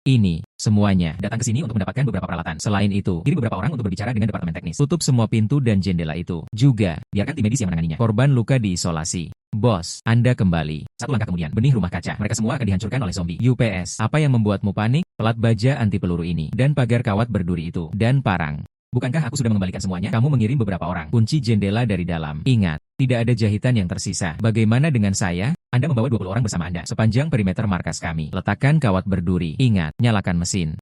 Ini, semuanya, datang ke sini untuk mendapatkan beberapa peralatan. Selain itu, kirim beberapa orang untuk berbicara dengan departemen teknis. Tutup semua pintu dan jendela itu. Juga, biarkan tim medis yang menanganinya. Korban luka diisolasi. Bos, Anda kembali. Satu langkah kemudian, benih rumah kaca. Mereka semua akan dihancurkan oleh zombie. UPS, apa yang membuatmu panik? Pelat baja anti peluru ini, dan pagar kawat berduri itu, dan parang. Bukankah aku sudah mengembalikan semuanya? Kamu mengirim beberapa orang. Kunci jendela dari dalam. Ingat, tidak ada jahitan yang tersisa. Bagaimana dengan saya? Anda membawa 20 orang bersama Anda, sepanjang perimeter markas kami. Letakkan kawat berduri. Ingat, nyalakan mesin.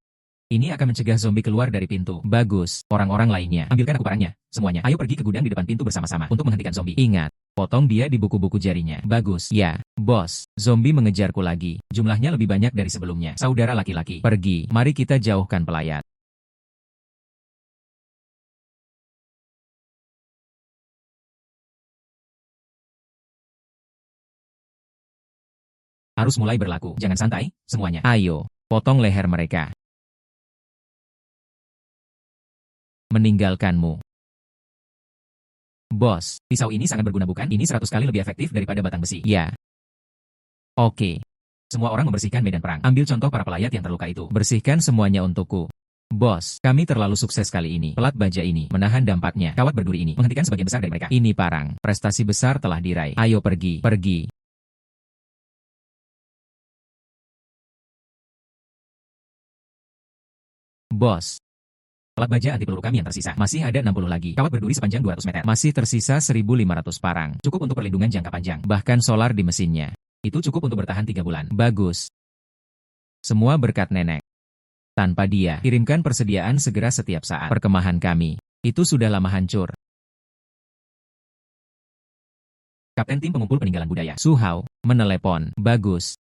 Ini akan mencegah zombie keluar dari pintu. Bagus. Orang-orang lainnya, ambilkan aku parangnya. Semuanya, ayo pergi ke gudang di depan pintu bersama-sama untuk menghentikan zombie. Ingat, potong dia di buku-buku jarinya. Bagus. Ya, bos. Zombie mengejarku lagi. Jumlahnya lebih banyak dari sebelumnya. Saudara laki-laki, pergi. Mari kita jauhkan pelayat. Harus mulai berlaku. Jangan santai, semuanya. Ayo, potong leher mereka. Meninggalkanmu. Bos, pisau ini sangat berguna bukan? Ini 100 kali lebih efektif daripada batang besi. Ya. Oke. Semua orang membersihkan medan perang. Ambil contoh para pelayat yang terluka itu. Bersihkan semuanya untukku. Bos, kami terlalu sukses kali ini. Pelat baja ini, menahan dampaknya. Kawat berduri ini, menghentikan sebagian besar dari mereka. Ini parang. Prestasi besar telah diraih. Ayo pergi. Pergi. Bos. Pelat baja anti peluru kami yang tersisa. Masih ada 60 lagi. Kawat berduri sepanjang 200 meter. Masih tersisa 1.500 parang. Cukup untuk perlindungan jangka panjang. Bahkan solar di mesinnya. Itu cukup untuk bertahan 3 bulan. Bagus. Semua berkat nenek. Tanpa dia, kirimkan persediaan segera setiap saat. Perkemahan kami. Itu sudah lama hancur. Kapten tim pengumpul peninggalan budaya. Su Hao, menelepon. Bagus.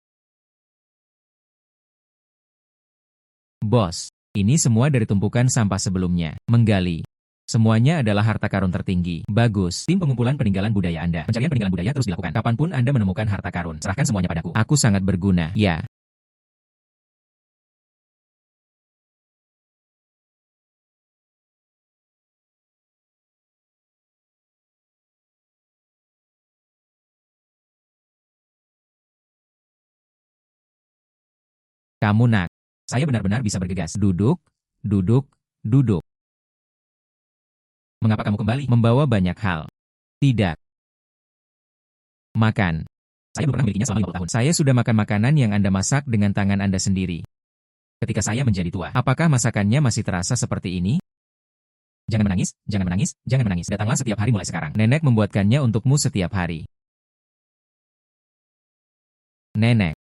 Bos. Ini semua dari tumpukan sampah sebelumnya. Menggali. Semuanya adalah harta karun tertinggi. Bagus. Tim pengumpulan peninggalan budaya Anda. Pencarian peninggalan budaya terus dilakukan. Kapanpun Anda menemukan harta karun, serahkan semuanya padaku. Aku sangat berguna. Ya. Kamu nak. Saya benar-benar bisa bergegas. Duduk. Duduk. Duduk. Mengapa kamu kembali? Membawa banyak hal. Tidak. Makan. Saya belum pernah memilikinya selama 50 tahun. Saya sudah makan makanan yang Anda masak dengan tangan Anda sendiri. Ketika saya menjadi tua, apakah masakannya masih terasa seperti ini? Jangan menangis, jangan menangis, jangan menangis. Datanglah setiap hari mulai sekarang. Nenek membuatkannya untukmu setiap hari. Nenek.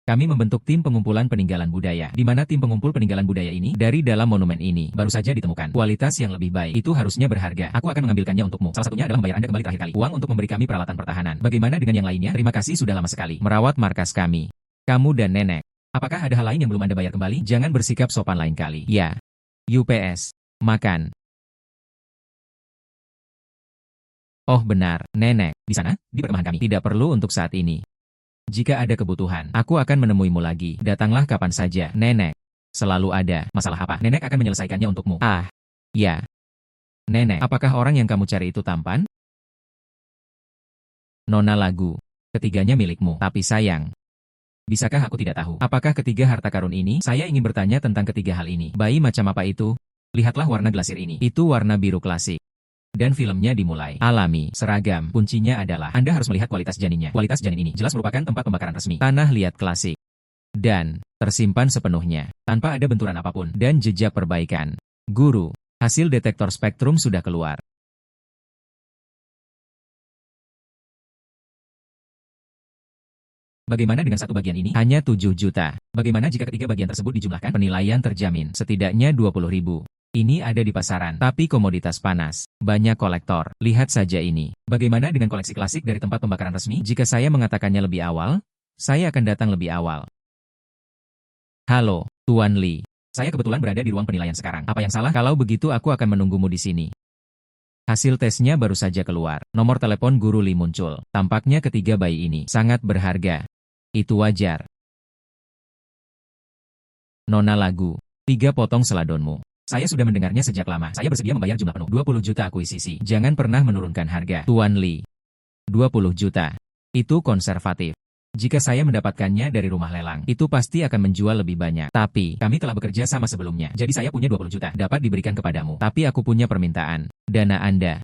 Kami membentuk tim pengumpulan peninggalan budaya. Di mana tim pengumpul peninggalan budaya ini, dari dalam monumen ini, baru saja ditemukan. Kualitas yang lebih baik, itu harusnya berharga. Aku akan mengambilkannya untukmu. Salah satunya adalah membayar Anda kembali terakhir kali. Uang untuk memberi kami peralatan pertahanan. Bagaimana dengan yang lainnya? Terima kasih sudah lama sekali merawat markas kami. Kamu dan nenek. Apakah ada hal lain yang belum Anda bayar kembali? Jangan bersikap sopan lain kali. Ya. UPS. Makan. Oh benar, nenek. Di sana, di perkemahan kami. Tidak perlu untuk saat ini. Jika ada kebutuhan, aku akan menemuimu lagi. Datanglah kapan saja, nenek. Selalu ada. Masalah apa? Nenek akan menyelesaikannya untukmu. Ah, ya. Nenek, apakah orang yang kamu cari itu tampan? Nona lagu. Ketiganya milikmu. Tapi sayang. Bisakah aku tidak tahu? Apakah ketiga harta karun ini? Saya ingin bertanya tentang ketiga hal ini. Bayi macam apa itu? Lihatlah warna glasir ini. Itu warna biru klasik. Dan filmnya dimulai. Alami, seragam. Kuncinya adalah, Anda harus melihat kualitas janinnya. Kualitas janin ini jelas merupakan tempat pembakaran resmi. Tanah liat klasik. Dan, tersimpan sepenuhnya. Tanpa ada benturan apapun. Dan jejak perbaikan. Guru, hasil detektor spektrum sudah keluar. Bagaimana dengan satu bagian ini? Hanya 7 juta. Bagaimana jika ketiga bagian tersebut dijumlahkan? Penilaian terjamin. Setidaknya 20.000. Ini ada di pasaran, tapi komoditas panas. Banyak kolektor. Lihat saja ini. Bagaimana dengan koleksi klasik dari tempat pembakaran resmi? Jika saya mengatakannya lebih awal, saya akan datang lebih awal. Halo, Tuan Lee. Saya kebetulan berada di ruang penilaian sekarang. Apa yang salah? Kalau begitu aku akan menunggumu di sini. Hasil tesnya baru saja keluar. Nomor telepon Guru Lee muncul. Tampaknya ketiga bayi ini sangat berharga. Itu wajar. Nona lagu. 3 potong seladonmu. Saya sudah mendengarnya sejak lama. Saya bersedia membayar jumlah penuh. 20 juta akuisisi. Jangan pernah menurunkan harga. Tuan Lee. 20 juta. Itu konservatif. Jika saya mendapatkannya dari rumah lelang, itu pasti akan menjual lebih banyak. Tapi, kami telah bekerja sama sebelumnya. Jadi saya punya 20 juta. Dapat diberikan kepadamu. Tapi aku punya permintaan. Dana Anda.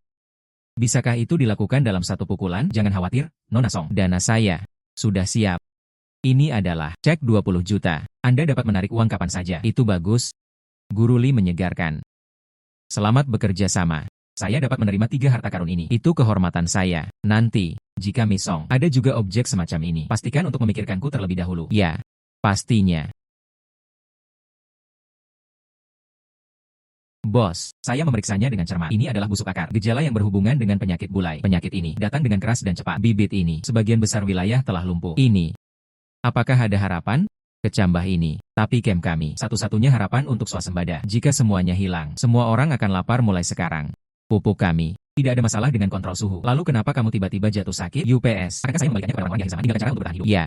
Bisakah itu dilakukan dalam satu pukulan? Jangan khawatir, Nona Song. Dana saya sudah siap. Ini adalah cek 20 juta. Anda dapat menarik uang kapan saja. Itu bagus. Guru Li menyegarkan. Selamat bekerja sama. Saya dapat menerima 3 harta karun ini. Itu kehormatan saya. Nanti, jika Miss Song ada juga objek semacam ini, pastikan untuk memikirkanku terlebih dahulu. Ya, pastinya. Bos, saya memeriksanya dengan cermat. Ini adalah busuk akar. Gejala yang berhubungan dengan penyakit bulai. Penyakit ini datang dengan keras dan cepat. Bibit ini, sebagian besar wilayah telah lumpuh. Ini. Apakah ada harapan? Kecambah ini. Tapi kem kami, satu-satunya harapan untuk swasembada. Jika semuanya hilang, semua orang akan lapar mulai sekarang. Pupuk kami. Tidak ada masalah dengan kontrol suhu. Lalu kenapa kamu tiba-tiba jatuh sakit? UPS. Karena saya membalikannya kepada orang-orang yang sama. Tinggalkan cara untuk bertahan hidup. Ya.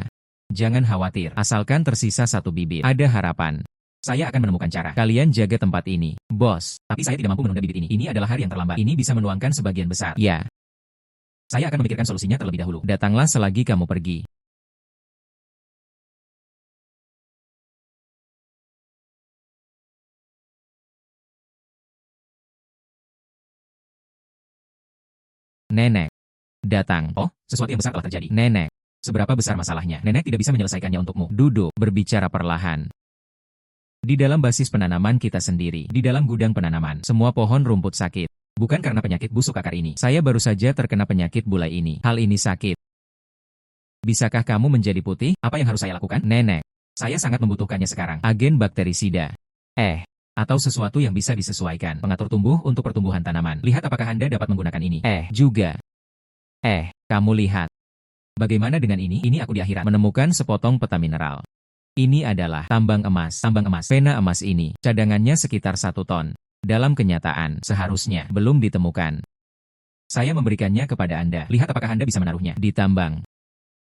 Jangan khawatir. Asalkan tersisa 1 bibit. Ada harapan. Saya akan menemukan cara. Kalian jaga tempat ini. Bos, tapi saya tidak mampu menunda bibit ini. Ini adalah hari yang terlambat. Ini bisa menuangkan sebagian besar. Ya. Saya akan memikirkan solusinya terlebih dahulu. Datanglah selagi kamu pergi. Nenek. Datang. Oh, sesuatu yang besar telah terjadi. Nenek. Seberapa besar masalahnya? Nenek tidak bisa menyelesaikannya untukmu. Duduk, berbicara perlahan. Di dalam basis penanaman kita sendiri, di dalam gudang penanaman, semua pohon rumput sakit. Bukan karena penyakit busuk akar ini. Saya baru saja terkena penyakit bulai ini. Hal ini sakit. Bisakah kamu menjadi putih? Apa yang harus saya lakukan? Nenek. Saya sangat membutuhkannya sekarang. Agen bakterisida. Atau sesuatu yang bisa disesuaikan. Pengatur tumbuh untuk pertumbuhan tanaman. Lihat apakah Anda dapat menggunakan ini. Juga. Kamu lihat. Bagaimana dengan ini? Ini aku di akhirat menemukan sepotong peta mineral. Ini adalah tambang emas. Pena emas ini, cadangannya sekitar 1 ton. Dalam kenyataan, seharusnya belum ditemukan. Saya memberikannya kepada Anda. Lihat apakah Anda bisa menaruhnya di tambang.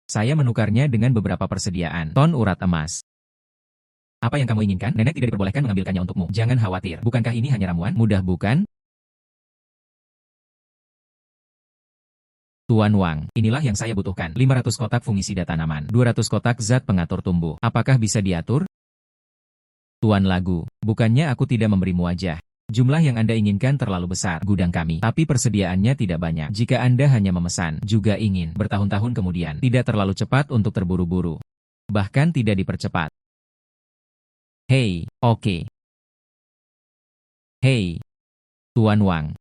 Saya menukarnya dengan beberapa persediaan ton urat emas. Apa yang kamu inginkan? Nenek tidak diperbolehkan mengambilkannya untukmu. Jangan khawatir. Bukankah ini hanya ramuan? Mudah bukan? Tuan Wang, inilah yang saya butuhkan. 500 kotak fungisida tanaman, 200 kotak zat pengatur tumbuh. Apakah bisa diatur? Tuan Lagu, bukannya aku tidak memberimu wajah. Jumlah yang Anda inginkan terlalu besar, gudang kami. Tapi persediaannya tidak banyak. Jika Anda hanya memesan, juga ingin, bertahun-tahun kemudian, tidak terlalu cepat untuk terburu-buru. Bahkan tidak dipercepat. Hei, oke. Hei, Tuan Wang.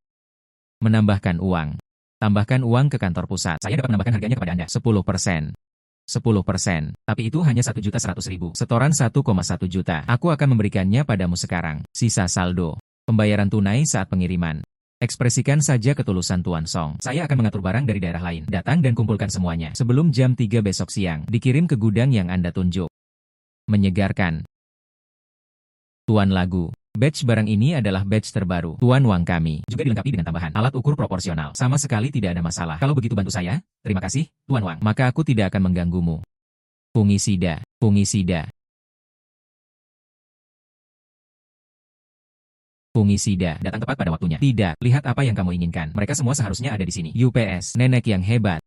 Menambahkan uang. Tambahkan uang ke kantor pusat. Saya dapat menambahkan harganya kepada Anda. 10%. 10%. Tapi itu hanya 1.100.000. Setoran 1,1 juta. Aku akan memberikannya padamu sekarang. Sisa saldo. Pembayaran tunai saat pengiriman. Ekspresikan saja ketulusan Tuan Song. Saya akan mengatur barang dari daerah lain. Datang dan kumpulkan semuanya. Sebelum jam 3 besok siang. Dikirim ke gudang yang Anda tunjuk. Menyegarkan. Tuan Lagu. Batch barang ini adalah batch terbaru. Tuan Wang kami. Juga dilengkapi dengan tambahan alat ukur proporsional. Sama sekali tidak ada masalah. Kalau begitu bantu saya. Terima kasih, Tuan Wang. Maka aku tidak akan mengganggumu. Fungisida. Fungisida. Fungisida. Datang tepat pada waktunya. Tidak. Lihat apa yang kamu inginkan. Mereka semua seharusnya ada di sini. UPS. Nenek yang hebat.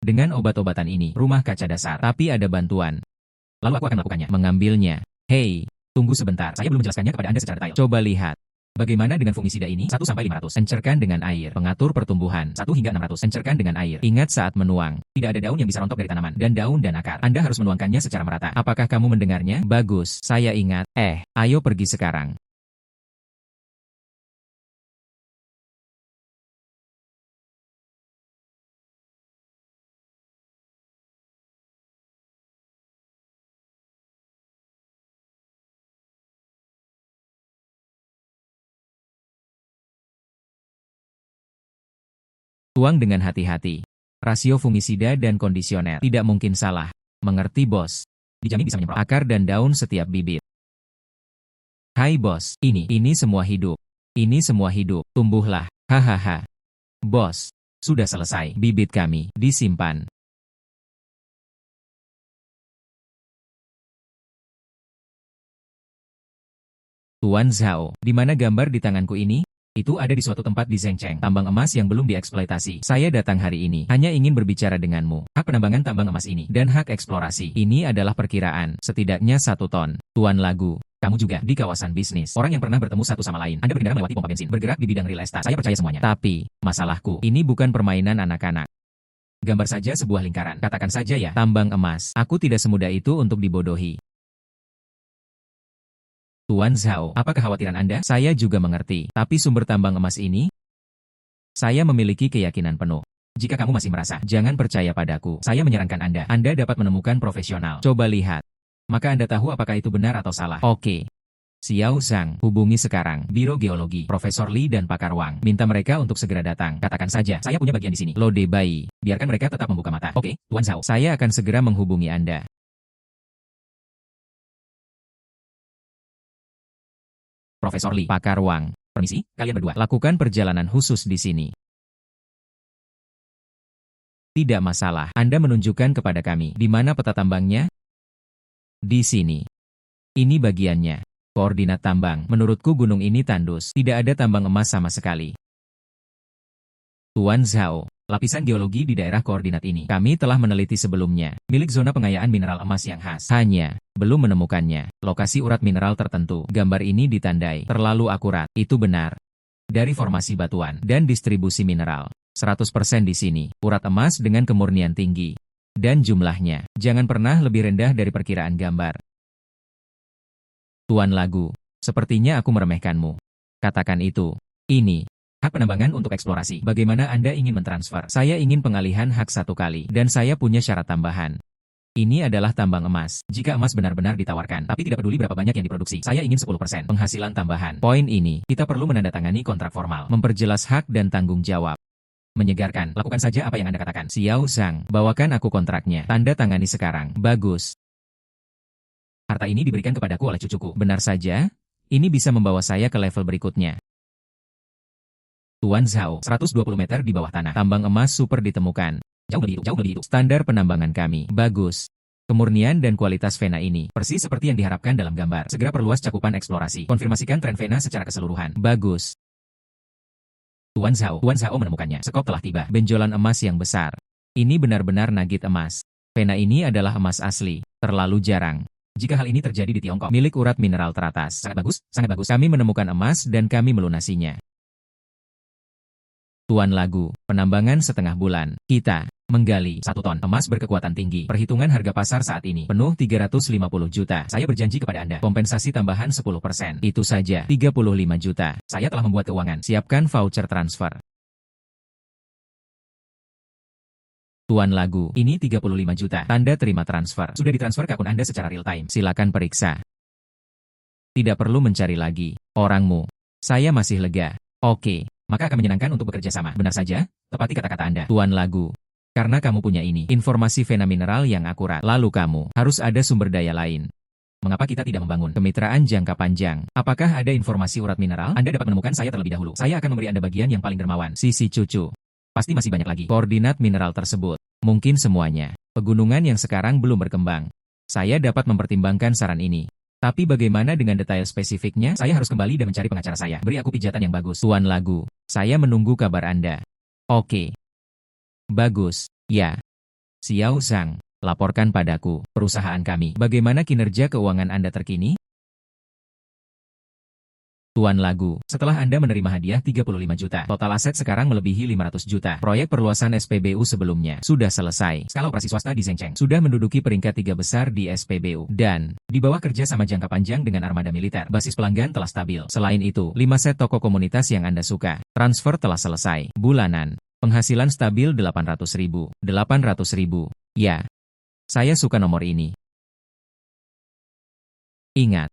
Dengan obat-obatan ini, rumah kaca dasar. Tapi ada bantuan. Lalu aku akan melakukannya. Mengambilnya. Hei. Tunggu sebentar, saya belum menjelaskannya kepada Anda secara detail. Coba lihat. Bagaimana dengan fungisida ini? 1-500. Encerkan dengan air. Pengatur pertumbuhan. 1 hingga 600. Encerkan dengan air. Ingat saat menuang. Tidak ada daun yang bisa rontok dari tanaman. Dan daun dan akar. Anda harus menuangkannya secara merata. Apakah kamu mendengarnya? Bagus. Saya ingat. Ayo pergi sekarang. Tuang dengan hati-hati. Rasio fungisida dan kondisioner tidak mungkin salah. Mengerti, bos? Dijamin bisa menyemprot akar dan daun setiap bibit. Hai bos, ini semua hidup. Ini semua hidup. Tumbuhlah. Hahaha. Bos, sudah selesai. Bibit kami disimpan. Tuan Zhao, di mana gambar di tanganku ini? Itu ada di suatu tempat di Zhengcheng, tambang emas yang belum dieksploitasi. Saya datang hari ini, hanya ingin berbicara denganmu. Hak penambangan tambang emas ini, dan hak eksplorasi. Ini adalah perkiraan, setidaknya 1 ton. Tuan Lagu, Kamu juga di kawasan bisnis. Orang yang pernah bertemu satu sama lain. Anda berkendara melewati pompa bensin, bergerak di bidang real estate. Saya percaya semuanya. Tapi, masalahku, ini bukan permainan anak-anak. Gambar saja sebuah lingkaran. Katakan saja ya, tambang emas. Aku tidak semudah itu untuk dibodohi. Tuan Zhao, apa kekhawatiran Anda? Saya juga mengerti. Tapi sumber tambang emas ini, saya memiliki keyakinan penuh. Jika kamu masih merasa, jangan percaya padaku. Saya menyarankan Anda dapat menemukan profesional. Coba lihat. Maka Anda tahu apakah itu benar atau salah. Oke. Xiao Zhang, hubungi sekarang Biro Geologi, Profesor Li dan Pakar Wang. Minta mereka untuk segera datang. Katakan saja, saya punya bagian di sini. Lode bayi. Biarkan mereka tetap membuka mata. Oke, Tuan Zhao. Saya akan segera menghubungi Anda. Profesor Li, Pakar Wang. Permisi, kalian berdua. Lakukan perjalanan khusus di sini. Tidak masalah. Anda menunjukkan kepada kami di mana peta tambangnya? Di sini. Ini bagiannya. Koordinat tambang. Menurutku gunung ini tandus. Tidak ada tambang emas sama sekali. Tuan Zhao, lapisan geologi di daerah koordinat ini. Kami telah meneliti sebelumnya. Milik zona pengayaan mineral emas yang khas. Hanya, belum menemukannya. Lokasi urat mineral tertentu. Gambar ini ditandai. Terlalu akurat. Itu benar. Dari formasi batuan dan distribusi mineral. 100% di sini. Urat emas dengan kemurnian tinggi. Dan jumlahnya, jangan pernah lebih rendah dari perkiraan gambar. Tuan Lagu, sepertinya aku meremehkanmu. Katakan itu. Ini, hak penambangan untuk eksplorasi. Bagaimana Anda ingin mentransfer? Saya ingin pengalihan hak 1 kali, dan saya punya syarat tambahan. Ini adalah tambang emas. Jika emas benar-benar ditawarkan, tapi tidak peduli berapa banyak yang diproduksi, saya ingin 10% penghasilan tambahan. Poin ini, kita perlu menandatangani kontrak formal, memperjelas hak dan tanggung jawab. Menyegarkan, lakukan saja apa yang Anda katakan. Xiao Zhang, bawakan aku kontraknya. Tanda tangani sekarang. Bagus. Harta ini diberikan kepadaku oleh cucuku. Benar saja, ini bisa membawa saya ke level berikutnya. Tuan Zhao, 120 meter di bawah tanah. Tambang emas super ditemukan. Jauh lebih itu. Standar penambangan kami. Bagus. Kemurnian dan kualitas vena ini, persis seperti yang diharapkan dalam gambar. Segera perluas cakupan eksplorasi. Konfirmasikan tren vena secara keseluruhan. Bagus. Tuan Zhao menemukannya. Skop telah tiba. Benjolan emas yang besar. Ini benar-benar nugget emas. Vena ini adalah emas asli. Terlalu jarang. Jika hal ini terjadi di Tiongkok, milik urat mineral teratas. Sangat bagus, sangat bagus. Kami menemukan emas dan kami melunasinya. Tuan Lagu, penambangan setengah bulan. Kita menggali 1 ton emas berkekuatan tinggi. Perhitungan harga pasar saat ini penuh 350 juta. Saya berjanji kepada Anda, kompensasi tambahan 10%. Itu saja, 35 juta. Saya telah membuat keuangan. Siapkan voucher transfer. Tuan Lagu, ini 35 juta. Tanda terima transfer. Sudah ditransfer ke akun Anda secara real time. Silakan periksa. Tidak perlu mencari lagi. Orangmu. Saya masih lega. Oke, maka akan menyenangkan untuk bekerja sama. Benar saja, tepati kata-kata Anda. Tuan Lagu. Karena kamu punya ini, informasi vena mineral yang akurat. Lalu kamu, harus ada sumber daya lain. Mengapa kita tidak membangun kemitraan jangka panjang? Apakah ada informasi urat mineral? Anda dapat menemukan saya terlebih dahulu. Saya akan memberi Anda bagian yang paling dermawan. Sisi cucu. Pasti masih banyak lagi. Koordinat mineral tersebut. Mungkin semuanya. Pegunungan yang sekarang belum berkembang. Saya dapat mempertimbangkan saran ini. Tapi bagaimana dengan detail spesifiknya? Saya harus kembali dan mencari pengacara saya. Beri aku pijatan yang bagus. Tuan Lagu, saya menunggu kabar Anda. Oke. Bagus. Ya. Xiao Zhang, laporkan padaku, perusahaan kami. Bagaimana kinerja keuangan Anda terkini? Tuan Lagu, setelah Anda menerima hadiah 35 juta, total aset sekarang melebihi 500 juta. Proyek perluasan SPBU sebelumnya sudah selesai. Skala operasi swasta di Zhengcheng sudah menduduki peringkat 3 besar di SPBU. Dan, di bawah kerja sama jangka panjang dengan armada militer, basis pelanggan telah stabil. Selain itu, 5 set toko komunitas yang Anda suka. Transfer telah selesai. Bulanan, penghasilan stabil 800.000. 800.000. Ya. Saya suka nomor ini. Ingat.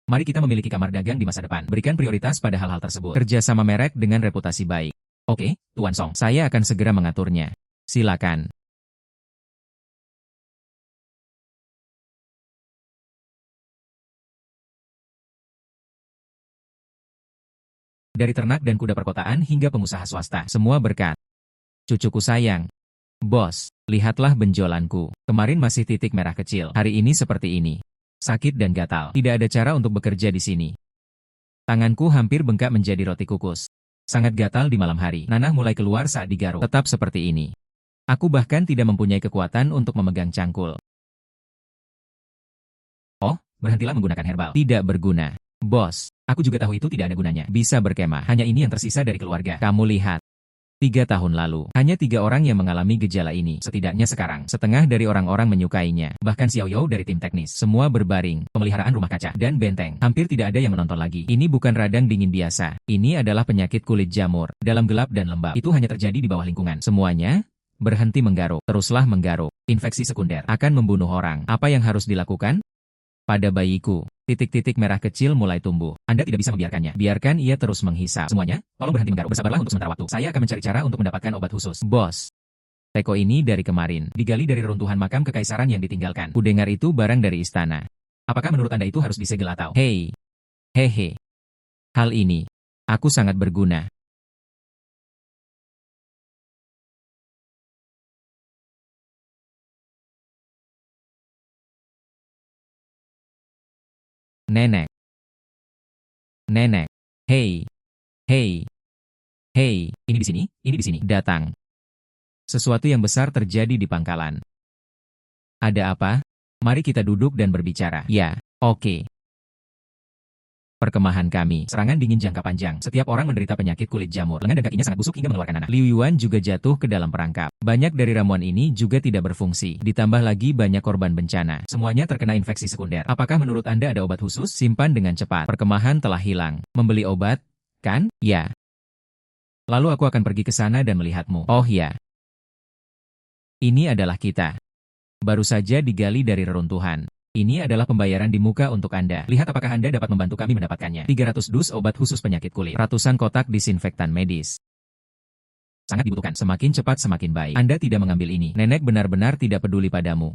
Mari kita memiliki kamar dagang di masa depan. Berikan prioritas pada hal-hal tersebut. Kerja sama merek dengan reputasi baik. Oke, Tuan Song. Saya akan segera mengaturnya. Silakan. Dari ternak dan kuda perkotaan hingga pengusaha swasta, semua berkat. Cucuku sayang. Bos, lihatlah benjolanku. Kemarin masih titik merah kecil. Hari ini seperti ini. Sakit dan gatal. Tidak ada cara untuk bekerja di sini. Tanganku hampir bengkak menjadi roti kukus. Sangat gatal di malam hari. Nanah mulai keluar saat digaruk. Tetap seperti ini. Aku bahkan tidak mempunyai kekuatan untuk memegang cangkul. Oh, Berhentilah menggunakan herbal. Tidak berguna. Bos, aku juga tahu itu tidak ada gunanya. Bisa berkemah. Hanya ini yang tersisa dari keluarga. Kamu lihat. 3 tahun lalu, hanya 3 orang yang mengalami gejala ini. Setidaknya sekarang, setengah dari orang-orang menyukainya. Bahkan Xiao Yao dari tim teknis. Semua berbaring, pemeliharaan rumah kaca, dan benteng. Hampir tidak ada yang menonton lagi. Ini bukan radang dingin biasa. Ini adalah penyakit kulit jamur. Dalam gelap dan lembab. Itu hanya terjadi di bawah lingkungan. Semuanya berhenti menggaruk. Teruslah menggaruk. Infeksi sekunder akan membunuh orang. Apa yang harus dilakukan? Pada bayiku, titik-titik merah kecil mulai tumbuh. Anda tidak bisa membiarkannya. Biarkan ia terus menghisap. Semuanya, tolong berhenti menggaruk. Bersabarlah untuk sementara waktu. Saya akan mencari cara untuk mendapatkan obat khusus. Bos. Teko ini dari kemarin. Digali dari reruntuhan makam kekaisaran yang ditinggalkan. Kudengar itu barang dari istana. Apakah menurut Anda itu harus disegel atau? Hei. Hehe. Hal ini. Aku sangat berguna. Nenek. Nenek. Hei. Hei. Hei. Ini di sini. Ini di sini. Datang. Sesuatu yang besar terjadi di pangkalan. Ada apa? Mari kita duduk dan berbicara. Ya, oke. Perkemahan kami, serangan dingin jangka panjang. Setiap orang menderita penyakit kulit jamur. Lengan dan kakinya sangat busuk hingga mengeluarkan nanah. Liu Yuan juga jatuh ke dalam perangkap. Banyak dari ramuan ini juga tidak berfungsi. Ditambah lagi banyak korban bencana. Semuanya terkena infeksi sekunder. Apakah menurut Anda ada obat khusus? Simpan dengan cepat. Perkemahan telah hilang. Membeli obat? Kan? Ya. Lalu aku akan pergi ke sana dan melihatmu. Oh ya. Ini adalah kita. Baru saja digali dari reruntuhan. Ini adalah pembayaran di muka untuk Anda. Lihat apakah Anda dapat membantu kami mendapatkannya. 300 dus obat khusus penyakit kulit. Ratusan kotak disinfektan medis. Sangat dibutuhkan. Semakin cepat semakin baik. Anda tidak mengambil ini. Nenek benar-benar tidak peduli padamu.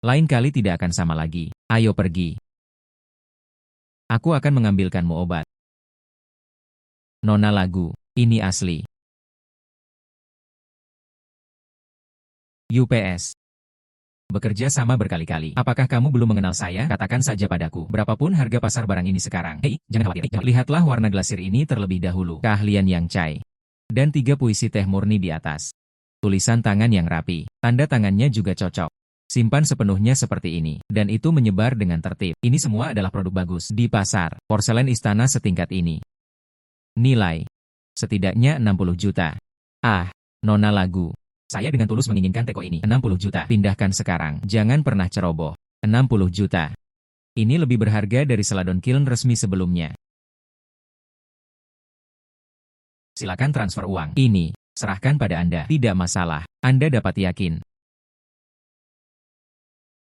Lain kali tidak akan sama lagi. Ayo pergi. Aku akan mengambilkanmu obat. Nona lagu. Ini asli. UPS. Bekerja sama berkali-kali. Apakah kamu belum mengenal saya? Katakan saja padaku. Berapapun harga pasar barang ini sekarang. Hei, jangan khawatir. Lihatlah warna glasir ini terlebih dahulu. Keahlian yang cai. Dan 3 puisi teh murni di atas. Tulisan tangan yang rapi. Tanda tangannya juga cocok. Simpan sepenuhnya seperti ini. Dan itu menyebar dengan tertib. Ini semua adalah produk bagus. Di pasar, porselen istana setingkat ini. Nilai. Setidaknya 60 juta. Ah, Nona lagu. Saya dengan tulus menginginkan teko ini. 60 juta. Pindahkan sekarang. Jangan pernah ceroboh. 60 juta. Ini lebih berharga dari Celadon Kiln resmi sebelumnya. Silakan transfer uang. Ini. Serahkan pada Anda. Tidak masalah. Anda dapat yakin.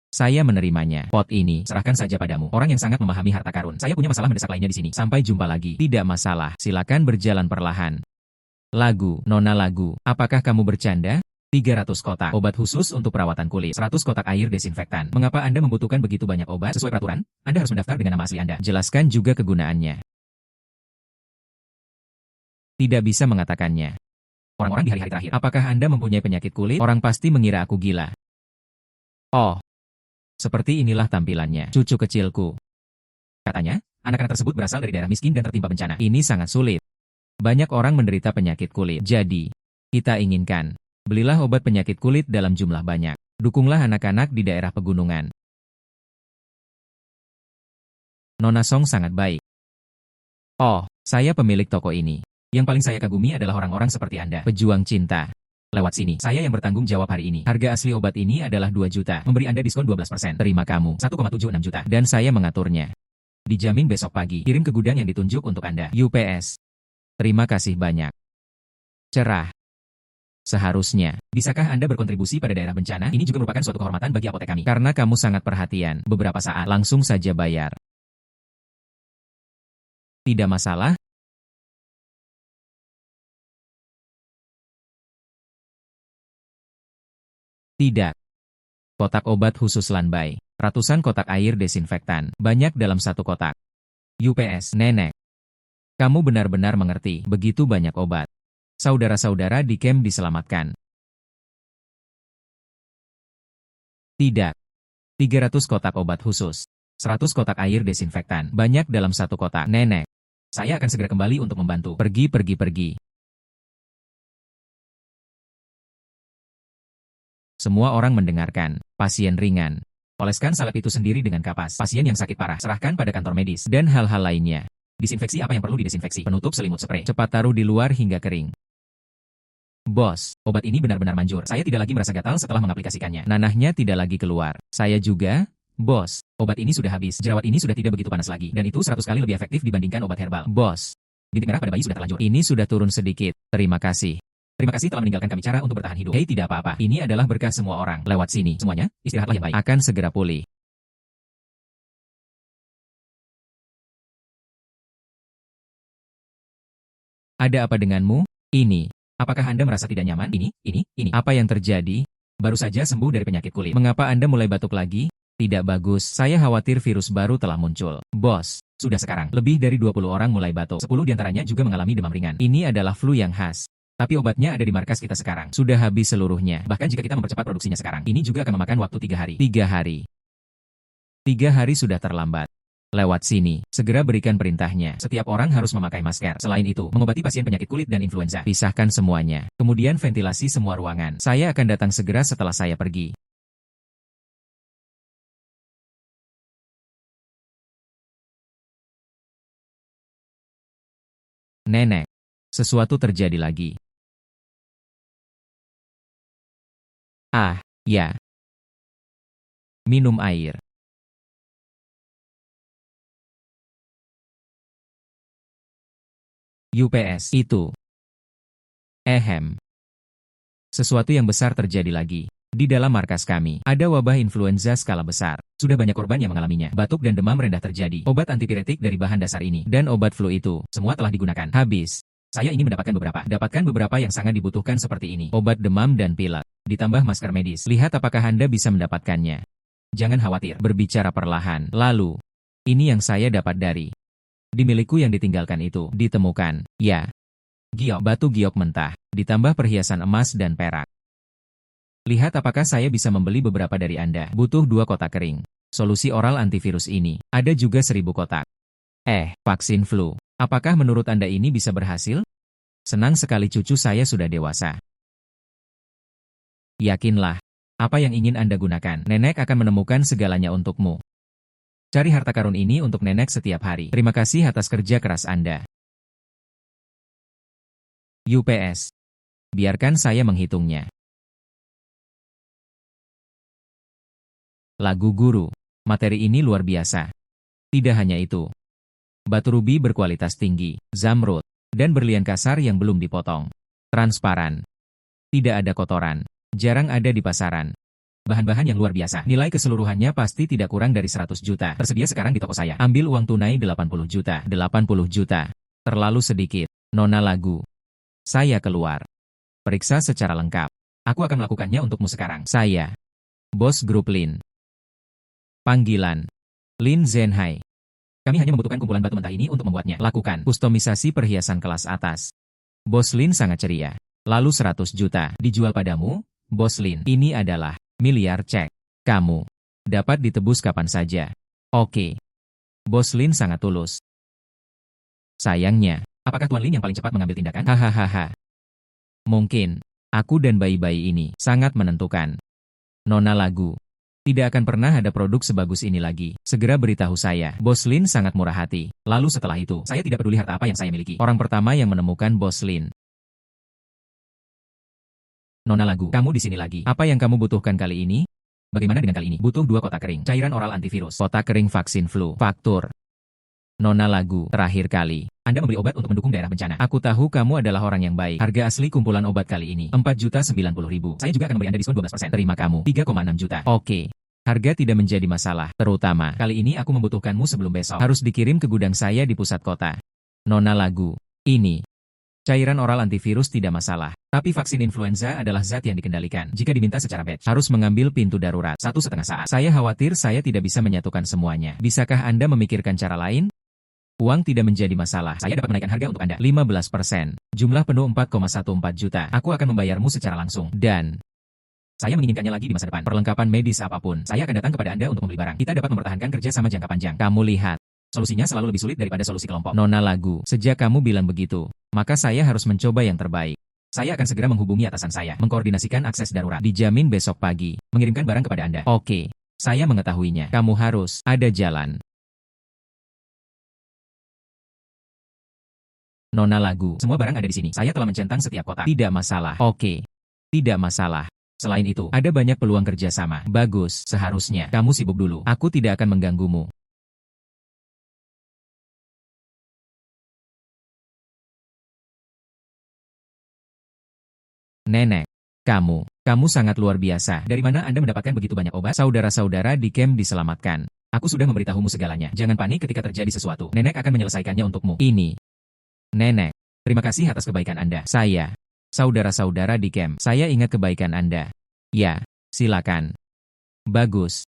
Saya menerimanya. Pot ini. Serahkan saja padamu. Orang yang sangat memahami harta karun. Saya punya masalah mendesak lainnya di sini. Sampai jumpa lagi. Tidak masalah. Silakan berjalan perlahan. Lagu, Nona lagu, apakah kamu bercanda? 300 kotak obat khusus untuk perawatan kulit, 100 kotak air desinfektan. Mengapa Anda membutuhkan begitu banyak obat? Sesuai peraturan, Anda harus mendaftar dengan nama asli Anda. Jelaskan juga kegunaannya. Tidak bisa mengatakannya. Orang-orang di hari-hari terakhir, apakah Anda mempunyai penyakit kulit? Orang pasti mengira aku gila. Oh, seperti inilah tampilannya, cucu kecilku. Katanya, anak-anak tersebut berasal dari daerah miskin dan tertimpa bencana. Ini sangat sulit. Banyak orang menderita penyakit kulit. Jadi, kita inginkan, belilah obat penyakit kulit dalam jumlah banyak. Dukunglah anak-anak di daerah pegunungan. Nona Song sangat baik. Oh, saya pemilik toko ini. Yang paling saya kagumi adalah orang-orang seperti Anda, pejuang cinta. Lewat sini, saya yang bertanggung jawab hari ini. Harga asli obat ini adalah 2 juta. Memberi Anda diskon 12%. Terima kamu, 1,76 juta. Dan saya mengaturnya. Dijamin besok pagi, kirim ke gudang yang ditunjuk untuk Anda. UPS. Terima kasih banyak. Cerah. Seharusnya, bisakah Anda berkontribusi pada daerah bencana? Ini juga merupakan suatu kehormatan bagi apotek kami. Karena kamu sangat perhatian, beberapa saat langsung saja bayar. Tidak masalah? Tidak. Kotak obat khusus landai. Ratusan kotak air desinfektan. Banyak dalam satu kotak. UPS, Nenek. Kamu benar-benar mengerti, begitu banyak obat. Saudara-saudara di camp diselamatkan. Tidak. 300 kotak obat khusus. 100 kotak air desinfektan. Banyak dalam satu kotak. Nenek. Saya akan segera kembali untuk membantu. Pergi. Semua orang mendengarkan. Pasien ringan. Oleskan salep itu sendiri dengan kapas. Pasien yang sakit parah, serahkan pada kantor medis. Dan hal-hal lainnya. Disinfeksi apa yang perlu didesinfeksi. Penutup selimut spray. Cepat taruh di luar hingga kering. Bos, obat ini benar-benar manjur. Saya tidak lagi merasa gatal setelah mengaplikasikannya. Nanahnya tidak lagi keluar. Saya juga. Bos, obat ini sudah habis. Jerawat ini sudah tidak begitu panas lagi. Dan itu 100 kali lebih efektif dibandingkan obat herbal. Bos, bintik merah pada bayi sudah terlanjur. Ini sudah turun sedikit. Terima kasih. Terima kasih telah meninggalkan kami cara untuk bertahan hidup. Hei, tidak apa-apa. Ini adalah berkah semua orang. Lewat sini. Semuanya, istirahatlah yang baik. Akan segera pulih. Ada apa denganmu? Ini. Apakah Anda merasa tidak nyaman? Ini. Apa yang terjadi? Baru saja sembuh dari penyakit kulit. Mengapa Anda mulai batuk lagi? Tidak bagus. Saya khawatir virus baru telah muncul. Bos, sudah sekarang. Lebih dari 20 orang mulai batuk. 10 diantaranya juga mengalami demam ringan. Ini adalah flu yang khas. Tapi obatnya ada di markas kita sekarang. Sudah habis seluruhnya. Bahkan jika kita mempercepat produksinya sekarang. Ini juga akan memakan waktu 3 hari. 3 hari. 3 hari sudah terlambat. Lewat sini, segera berikan perintahnya. Setiap orang harus memakai masker. Selain itu, mengobati pasien penyakit kulit dan influenza. Pisahkan semuanya. Kemudian ventilasi semua ruangan. Saya akan datang segera setelah saya pergi. Nenek, sesuatu terjadi lagi. Ah, ya. Minum air. UPS itu. Sesuatu yang besar terjadi lagi. Di dalam markas kami, ada wabah influenza skala besar. Sudah banyak korban yang mengalaminya. Batuk dan demam rendah terjadi. Obat antipiretik dari bahan dasar ini. Dan obat flu itu, semua telah digunakan. Habis. Saya ingin mendapatkan beberapa. Dapatkan beberapa yang sangat dibutuhkan seperti ini. Obat demam dan pilek. Ditambah masker medis. Lihat apakah Anda bisa mendapatkannya. Jangan khawatir. Berbicara perlahan. Lalu, ini yang saya dapat dari di milikku yang ditinggalkan itu. Ditemukan. Ya. Giok. Batu giok mentah. Ditambah perhiasan emas dan perak. Lihat apakah saya bisa membeli beberapa dari Anda. Butuh 2 kotak kering. Solusi oral antivirus ini. Ada juga 1000 kotak. Vaksin flu. Apakah menurut Anda ini bisa berhasil? Senang sekali cucu saya sudah dewasa. Yakinlah. Apa yang ingin Anda gunakan? Nenek akan menemukan segalanya untukmu. Cari harta karun ini untuk nenek setiap hari. Terima kasih atas kerja keras Anda. UPS. Biarkan saya menghitungnya. Lagu guru. Materi ini luar biasa. Tidak hanya itu. Batu rubi berkualitas tinggi, zamrud, dan berlian kasar yang belum dipotong. Transparan. Tidak ada kotoran. Jarang ada di pasaran. Bahan-bahan yang luar biasa. Nilai keseluruhannya pasti tidak kurang dari 100 juta. Tersedia sekarang di toko saya. Ambil uang tunai 80 juta. 80 juta. Terlalu sedikit. Nona lagu. Saya keluar. Periksa secara lengkap. Aku akan melakukannya untukmu sekarang. Saya. Bos Grup Lin. Panggilan. Lin Zhenhai. Kami hanya membutuhkan kumpulan batu mentah ini untuk membuatnya. Lakukan kustomisasi perhiasan kelas atas. Bos Lin sangat ceria. Lalu 100 juta dijual padamu, Bos Lin. Ini adalah miliar cek. Kamu dapat ditebus kapan saja. Oke. Bos Lin sangat tulus. Sayangnya, apakah Tuan Lin yang paling cepat mengambil tindakan? Hahaha. Mungkin, aku dan bayi-bayi ini sangat menentukan. Nona lagu. Tidak akan pernah ada produk sebagus ini lagi. Segera beritahu saya. Bos Lin sangat murah hati. Lalu setelah itu, saya tidak peduli harta apa yang saya miliki. Orang pertama yang menemukan Bos Lin. Nona lagu, kamu di sini lagi. Apa yang kamu butuhkan kali ini? Bagaimana dengan kali ini? Butuh 2 kotak kering. Cairan oral antivirus. Kotak kering vaksin flu. Faktur. Nona lagu, terakhir kali. Anda membeli obat untuk mendukung daerah bencana. Aku tahu kamu adalah orang yang baik. Harga asli kumpulan obat kali ini, 4.090.000. Saya juga akan memberi Anda diskon 12%. Terima kamu, 3,6 juta. Oke. Harga tidak menjadi masalah, terutama kali ini aku membutuhkanmu sebelum besok. Harus dikirim ke gudang saya di pusat kota. Nona lagu, ini. Cairan oral antivirus tidak masalah, tapi vaksin influenza adalah zat yang dikendalikan. Jika diminta secara batch, harus mengambil pintu darurat 1,5 saat. Saya khawatir saya tidak bisa menyatukan semuanya. Bisakah Anda memikirkan cara lain? Uang tidak menjadi masalah. Saya dapat menaikkan harga untuk Anda 15%. Jumlah penuh 4,14 juta. Aku akan membayarmu secara langsung. Dan saya menginginkannya lagi di masa depan. Perlengkapan medis apapun, saya akan datang kepada Anda untuk membeli barang. Kita dapat mempertahankan kerja sama jangka panjang. Kamu lihat, solusinya selalu lebih sulit daripada solusi kelompok. Nona lagu, sejak kamu bilang begitu, maka saya harus mencoba yang terbaik. Saya akan segera menghubungi atasan saya, mengkoordinasikan akses darurat. Dijamin besok pagi, mengirimkan barang kepada Anda. Oke. Saya mengetahuinya. Kamu harus ada jalan. Nona lagu. Semua barang ada di sini. Saya telah mencentang setiap kotak. Tidak masalah. Oke. Tidak masalah. Selain itu, ada banyak peluang kerjasama. Bagus. Seharusnya kamu sibuk dulu. Aku tidak akan mengganggumu. Nenek. Kamu sangat luar biasa. Dari mana Anda mendapatkan begitu banyak obat? Saudara-saudara di camp diselamatkan. Aku sudah memberitahumu segalanya. Jangan panik ketika terjadi sesuatu. Nenek akan menyelesaikannya untukmu. Ini. Nenek. Terima kasih atas kebaikan Anda. Saudara-saudara di camp, saya ingat kebaikan Anda. Ya, silakan. Bagus.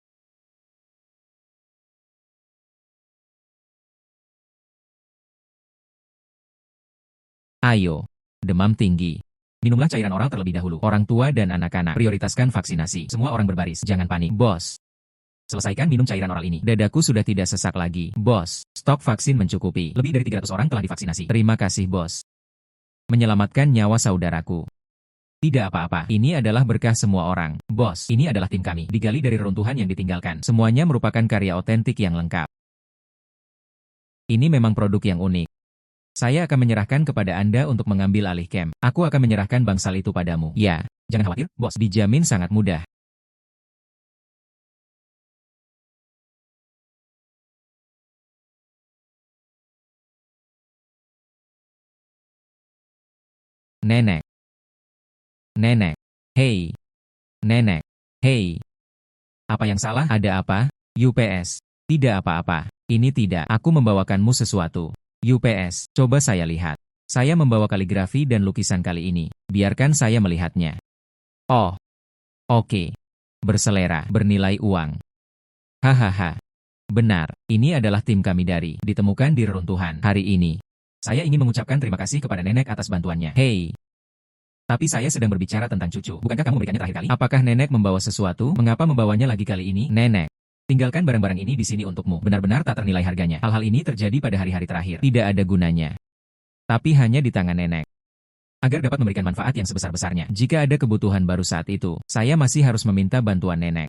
Ayo. Demam tinggi. Minumlah cairan oral terlebih dahulu. Orang tua dan anak-anak, prioritaskan vaksinasi. Semua orang berbaris. Jangan panik. Bos. Selesaikan minum cairan oral ini. Dadaku sudah tidak sesak lagi. Bos, stok vaksin mencukupi. Lebih dari 300 orang telah divaksinasi. Terima kasih, bos. Menyelamatkan nyawa saudaraku. Tidak apa-apa. Ini adalah berkah semua orang. Bos, ini adalah tim kami. Digali dari reruntuhan yang ditinggalkan. Semuanya merupakan karya otentik yang lengkap. Ini memang produk yang unik. Saya akan menyerahkan kepada Anda untuk mengambil alih camp. Aku akan menyerahkan bangsal itu padamu. Ya, jangan khawatir, bos. Dijamin sangat mudah. Nenek. Nenek. Hei. Nenek. Hei. Apa yang salah? Ada apa? UPS. Tidak apa-apa. Ini tidak. Aku membawakanmu sesuatu. UPS. Coba saya lihat. Saya membawa kaligrafi dan lukisan kali ini. Biarkan saya melihatnya. Oh. Oke. Berselera. Bernilai uang. Hahaha. Benar. Ini adalah tim kami dari ditemukan di reruntuhan hari ini. Saya ingin mengucapkan terima kasih kepada nenek atas bantuannya. Hei. Tapi saya sedang berbicara tentang cucu. Bukankah kamu memberikannya terakhir kali? Apakah nenek membawa sesuatu? Mengapa membawanya lagi kali ini? Nenek. Tinggalkan barang-barang ini di sini untukmu. Benar-benar tak ternilai harganya. Hal-hal ini terjadi pada hari-hari terakhir. Tidak ada gunanya. Tapi hanya di tangan nenek. Agar dapat memberikan manfaat yang sebesar-besarnya. Jika ada kebutuhan baru saat itu, saya masih harus meminta bantuan nenek.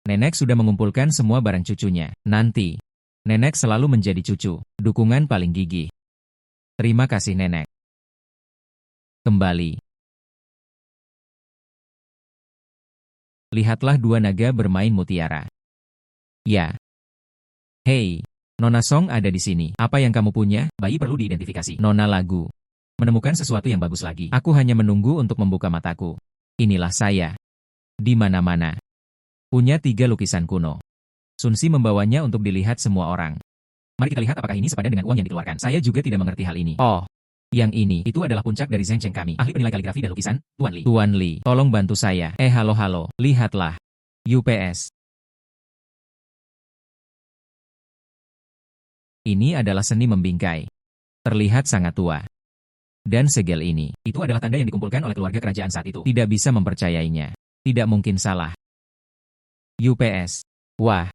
Nenek sudah mengumpulkan semua barang cucunya. Nanti, nenek selalu menjadi cucu. Dukungan paling gigih. Terima kasih nenek. Kembali. Lihatlah dua naga bermain mutiara. Ya. Hei, Nona Song ada di sini. Apa yang kamu punya? Bayi perlu diidentifikasi. Nona lagu. Menemukan sesuatu yang bagus lagi. Aku hanya menunggu untuk membuka mataku. Inilah saya. Di mana-mana. Punya 3 lukisan kuno. Sunsi membawanya untuk dilihat semua orang. Mari kita lihat apakah ini sepadan dengan uang yang dikeluarkan. Saya juga tidak mengerti hal ini. Oh. Yang ini, itu adalah puncak dari Zheng Cheng kami. Ahli penilai kaligrafi dan lukisan, Tuan Li. Tuan Li, tolong bantu saya. Halo. Lihatlah. UPS. Ini adalah seni membingkai. Terlihat sangat tua. Dan segel ini, itu adalah tanda yang dikumpulkan oleh keluarga kerajaan saat itu. Tidak bisa mempercayainya. Tidak mungkin salah. UPS. Wah.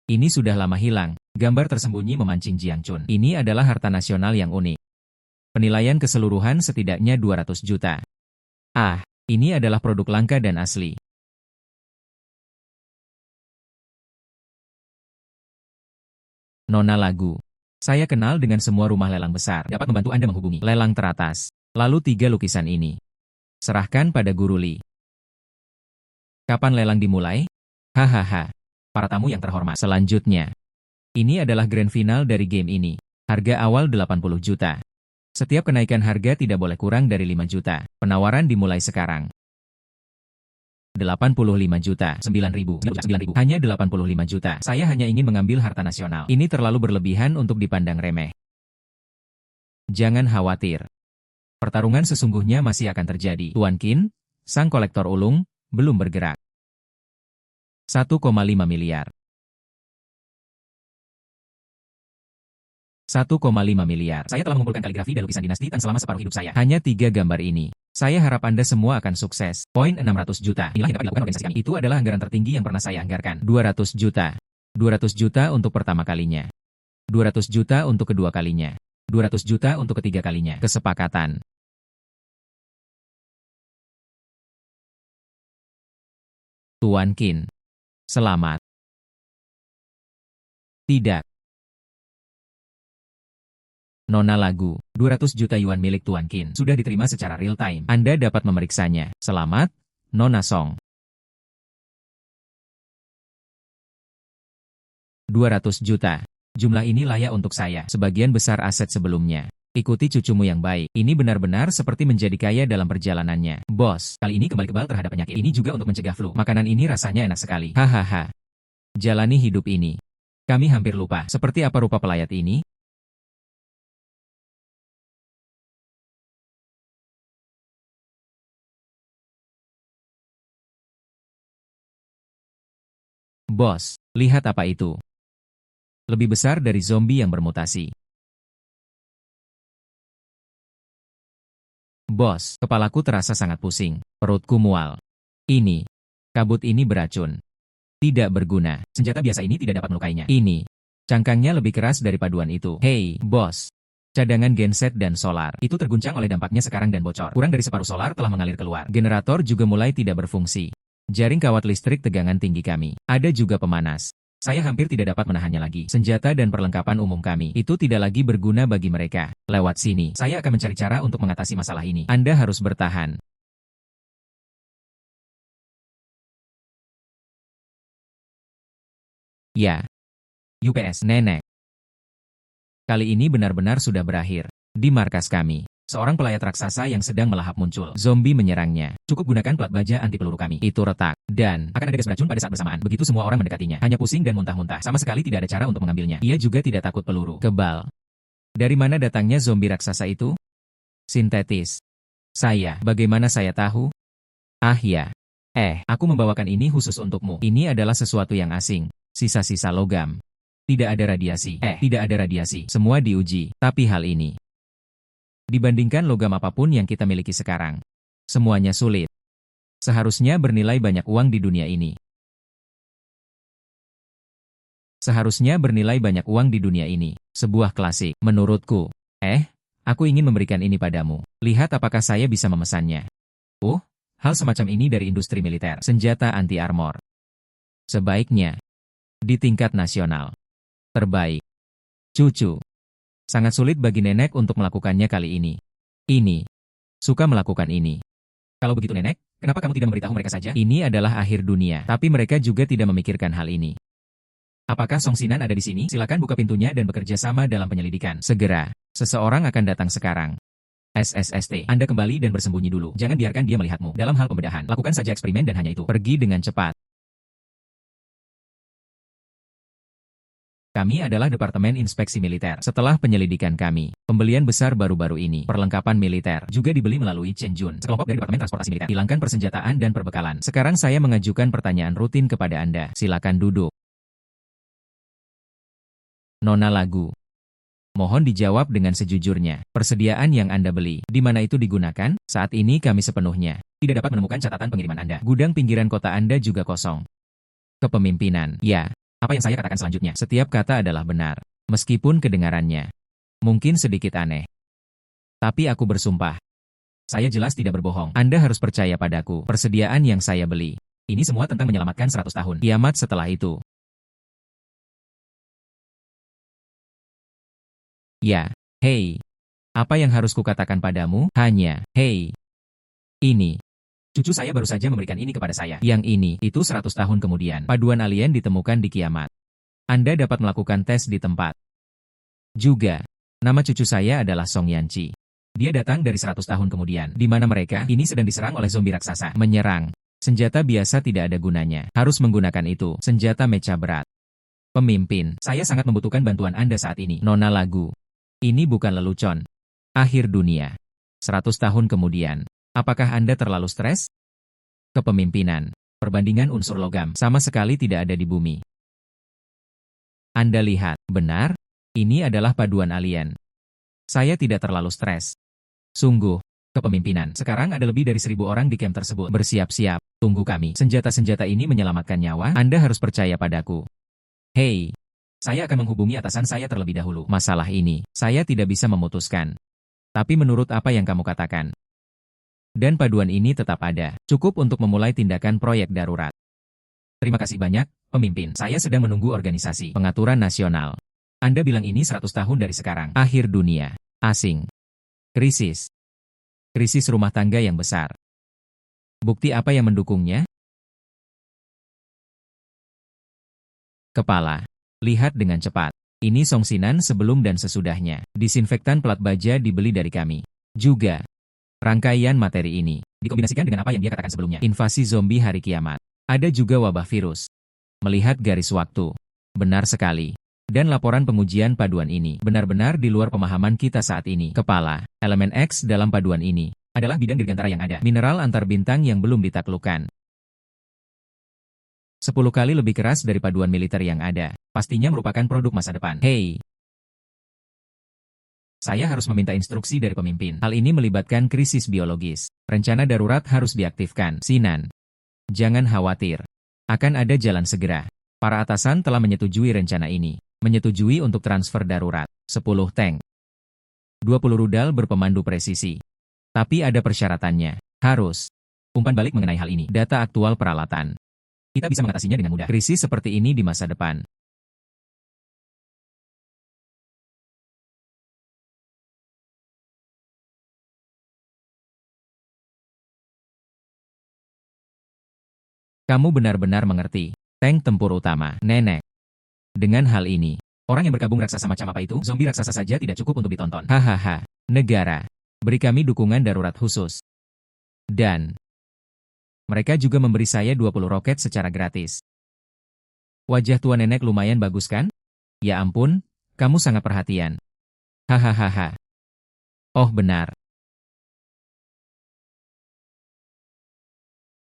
Ini sudah lama hilang. Gambar tersembunyi memancing Jiang Chun. Ini adalah harta nasional yang unik. Penilaian keseluruhan setidaknya 200 juta. Ah, ini adalah produk langka dan asli. Nona lagu. Saya kenal dengan semua rumah lelang besar. Dapat membantu Anda menghubungi lelang teratas. Lalu 3 lukisan ini. Serahkan pada Guru Li. Kapan lelang dimulai? Hahaha. Para tamu yang terhormat. Selanjutnya. Ini adalah grand final dari game ini. Harga awal 80 juta. Setiap kenaikan harga tidak boleh kurang dari 5 juta. Penawaran dimulai sekarang. 85 juta, 9.000, hanya 85 juta. Saya hanya ingin mengambil harta nasional. Ini terlalu berlebihan untuk dipandang remeh. Jangan khawatir. Pertarungan sesungguhnya masih akan terjadi. Tuan Qin, sang kolektor ulung, belum bergerak. 1,5 miliar. 1,5 miliar. Saya telah mengumpulkan kaligrafi dan lukisan dinasti Tang selama separuh hidup saya. Hanya 3 gambar ini. Saya harap Anda semua akan sukses. Poin 600 juta. Inilah yang dapat dilakukan organisasi kami. Itu adalah anggaran tertinggi yang pernah saya anggarkan. 200 juta. 200 juta untuk pertama kalinya. 200 juta untuk kedua kalinya. 200 juta untuk ketiga kalinya. Kesepakatan. Tuan Qin. Selamat. Tidak. Nona lagu, 200 juta yuan milik Tuan Qin sudah diterima secara real time. Anda dapat memeriksanya. Selamat, Nona Song. 200 juta. Jumlah ini layak untuk saya. Sebagian besar aset sebelumnya. Ikuti cucumu yang baik. Ini benar-benar seperti menjadi kaya dalam perjalanannya. Bos, kali ini kembali kebal terhadap penyakit. Ini juga untuk mencegah flu. Makanan ini rasanya enak sekali. Hahaha. Jalani hidup ini. Kami hampir lupa. Seperti apa rupa pelayat ini? Bos, lihat apa itu. Lebih besar dari zombie yang bermutasi. Bos, kepalaku terasa sangat pusing. Perutku mual. Ini. Kabut ini beracun. Tidak berguna. Senjata biasa ini tidak dapat melukainya. Ini. Cangkangnya lebih keras dari paduan itu. Hei, bos. Cadangan genset dan solar. Itu terguncang oleh dampaknya sekarang dan bocor. Kurang dari separuh solar telah mengalir keluar. Generator juga mulai tidak berfungsi. Jaring kawat listrik tegangan tinggi kami. Ada juga pemanas. Saya hampir tidak dapat menahannya lagi. Senjata dan perlengkapan umum kami. Itu tidak lagi berguna bagi mereka. Lewat sini. Saya akan mencari cara untuk mengatasi masalah ini. Anda harus bertahan. Ya. UPS, nenek. Kali ini benar-benar sudah berakhir. Di markas kami. Seorang pelayat raksasa yang sedang melahap muncul. Zombie menyerangnya. Cukup gunakan plat baja anti peluru kami. Itu retak. Dan akan ada gas beracun pada saat bersamaan. Begitu semua orang mendekatinya. Hanya pusing dan muntah-muntah. Sama sekali tidak ada cara untuk mengambilnya. Ia juga tidak takut peluru. Kebal. Dari mana datangnya zombie raksasa itu? Sintetis. Saya. Bagaimana saya tahu? Ah ya. Aku membawakan ini khusus untukmu. Ini adalah sesuatu yang asing. Sisa-sisa logam. Tidak ada radiasi. Tidak ada radiasi. Semua diuji. Tapi hal ini. Dibandingkan logam apapun yang kita miliki sekarang. Semuanya sulit. Seharusnya bernilai banyak uang di dunia ini. Seharusnya bernilai banyak uang di dunia ini. Sebuah klasik, menurutku. Aku ingin memberikan ini padamu. Lihat apakah saya bisa memesannya. Hal semacam ini dari industri militer. Senjata anti-armor. Sebaiknya. Di tingkat nasional. Terbaik. Cucu. Sangat sulit bagi nenek untuk melakukannya kali ini. Ini. Suka melakukan ini. Kalau begitu nenek, kenapa kamu tidak memberitahu mereka saja? Ini adalah akhir dunia. Tapi mereka juga tidak memikirkan hal ini. Apakah Song Sinan ada di sini? Silakan buka pintunya dan bekerja sama dalam penyelidikan. Segera. Seseorang akan datang sekarang. SSST. Anda kembali dan bersembunyi dulu. Jangan biarkan dia melihatmu. Dalam hal pembedahan, lakukan saja eksperimen dan hanya itu. Pergi dengan cepat. Kami adalah Departemen Inspeksi Militer. Setelah penyelidikan kami, pembelian besar baru-baru ini, perlengkapan militer, juga dibeli melalui Chen Jun, sekelompok dari Departemen Transportasi Militer. Hilangkan persenjataan dan perbekalan. Sekarang saya mengajukan pertanyaan rutin kepada Anda. Silakan duduk. Nona lagu. Mohon dijawab dengan sejujurnya. Persediaan yang Anda beli, di mana itu digunakan? Saat ini kami sepenuhnya tidak dapat menemukan catatan pengiriman Anda. Gudang pinggiran kota Anda juga kosong. Kepemimpinan. Ya. Apa yang saya katakan selanjutnya, setiap kata adalah benar. Meskipun kedengarannya mungkin sedikit aneh. Tapi aku bersumpah. Saya jelas tidak berbohong. Anda harus percaya padaku. Persediaan yang saya beli. Ini semua tentang menyelamatkan 100 tahun. Kiamat setelah itu. Ya, hei. Apa yang harus kukatakan padamu? Hanya, hei. Ini. Cucu saya baru saja memberikan ini kepada saya. Yang ini, itu 100 tahun kemudian. Paduan alien ditemukan di kiamat. Anda dapat melakukan tes di tempat. Juga, nama cucu saya adalah Song Yanqi. Dia datang dari 100 tahun kemudian. Di mana mereka, ini sedang diserang oleh zombie raksasa. Menyerang. Senjata biasa tidak ada gunanya. Harus menggunakan itu. Senjata mecha berat. Pemimpin, saya sangat membutuhkan bantuan Anda saat ini. Nona lagu. Ini bukan lelucon. Akhir dunia. 100 tahun kemudian. Apakah Anda terlalu stres? Kepemimpinan. Perbandingan unsur logam sama sekali tidak ada di bumi. Anda lihat, benar? Ini adalah paduan alien. Saya tidak terlalu stres. Sungguh. Kepemimpinan. Sekarang ada lebih dari 1.000 orang di camp tersebut. Bersiap-siap. Tunggu kami. Senjata-senjata ini menyelamatkan nyawa. Anda harus percaya padaku. Hei. Saya akan menghubungi atasan saya terlebih dahulu. Masalah ini, saya tidak bisa memutuskan. Tapi menurut apa yang kamu katakan, dan paduan ini tetap ada, cukup untuk memulai tindakan proyek darurat. Terima kasih banyak, pemimpin. Saya sedang menunggu organisasi pengaturan nasional. Anda bilang ini 100 tahun dari sekarang. Akhir dunia. Asing. Krisis. Krisis rumah tangga yang besar. Bukti apa yang mendukungnya? Kepala. Lihat dengan cepat. Ini songsinan sebelum dan sesudahnya. Disinfektan pelat baja dibeli dari kami. Juga. Rangkaian materi ini dikombinasikan dengan apa yang dia katakan sebelumnya. Invasi zombie hari kiamat. Ada juga wabah virus. Melihat garis waktu. Benar sekali. Dan laporan pengujian paduan ini benar-benar di luar pemahaman kita saat ini. Kepala. Elemen X dalam paduan ini adalah bidang dirgantara yang ada. Mineral antar bintang yang belum ditaklukkan. 10 kali lebih keras dari paduan militer yang ada. Pastinya merupakan produk masa depan. Hei! Saya harus meminta instruksi dari pemimpin. Hal ini melibatkan krisis biologis. Rencana darurat harus diaktifkan. Sinan. Jangan khawatir. Akan ada jalan segera. Para atasan telah menyetujui rencana ini. Menyetujui untuk transfer darurat. 10 tank. 20 rudal berpemandu presisi. Tapi ada persyaratannya. Harus. Umpan balik mengenai hal ini. Data aktual peralatan. Kita bisa mengatasinya dengan mudah. Krisis seperti ini di masa depan. Kamu benar-benar mengerti. Tank tempur utama, nenek. Dengan hal ini, orang yang berkabung raksasa macam apa itu, zombie raksasa saja tidak cukup untuk ditonton. Hahaha. Negara, beri kami dukungan darurat khusus. Dan mereka juga memberi saya 20 roket secara gratis. Wajah tua nenek lumayan bagus kan? Ya ampun, kamu sangat perhatian. Hahaha. Oh benar.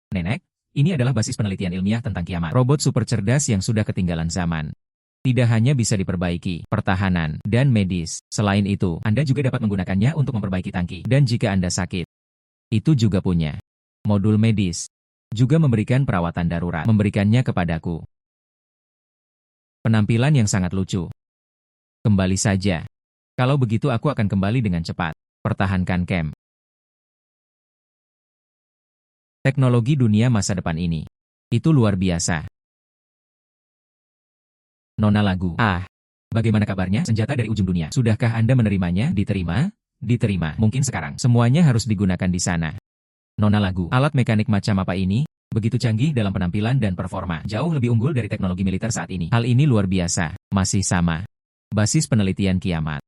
Nenek, ini adalah basis penelitian ilmiah tentang kiamat. Robot super cerdas yang sudah ketinggalan zaman. Tidak hanya bisa diperbaiki, pertahanan, dan medis. Selain itu, Anda juga dapat menggunakannya untuk memperbaiki tangki. Dan jika Anda sakit, itu juga punya modul medis. Juga memberikan perawatan darurat. Memberikannya kepadaku. Penampilan yang sangat lucu. Kembali saja. Kalau begitu aku akan kembali dengan cepat. Pertahankan camp. Teknologi dunia masa depan ini. Itu luar biasa. Nona lagu. Bagaimana kabarnya? Senjata dari ujung dunia. Sudahkah Anda menerimanya? Diterima? Diterima. Mungkin sekarang. Semuanya harus digunakan di sana. Nona lagu. Alat mekanik macam apa ini? Begitu canggih dalam penampilan dan performa. Jauh lebih unggul dari teknologi militer saat ini. Hal ini luar biasa. Masih sama. Basis penelitian kiamat.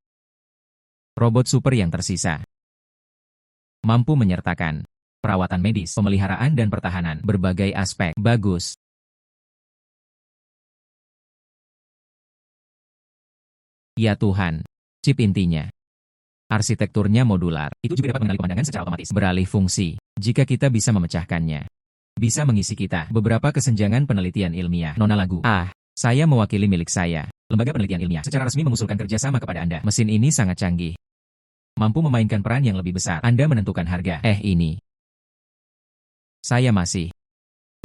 Robot super yang tersisa. Mampu menyertakan perawatan medis, pemeliharaan dan pertahanan. Berbagai aspek. Bagus. Ya Tuhan. Chip intinya. Arsitekturnya modular. Itu juga dapat mengenali pemandangan secara otomatis. Beralih fungsi. Jika kita bisa memecahkannya. Bisa mengisi kita. Beberapa kesenjangan penelitian ilmiah. Nona lagu. Saya mewakili milik saya. Lembaga penelitian ilmiah secara resmi mengusulkan kerjasama kepada Anda. Mesin ini sangat canggih. Mampu memainkan peran yang lebih besar. Anda menentukan harga. Ini. Saya masih.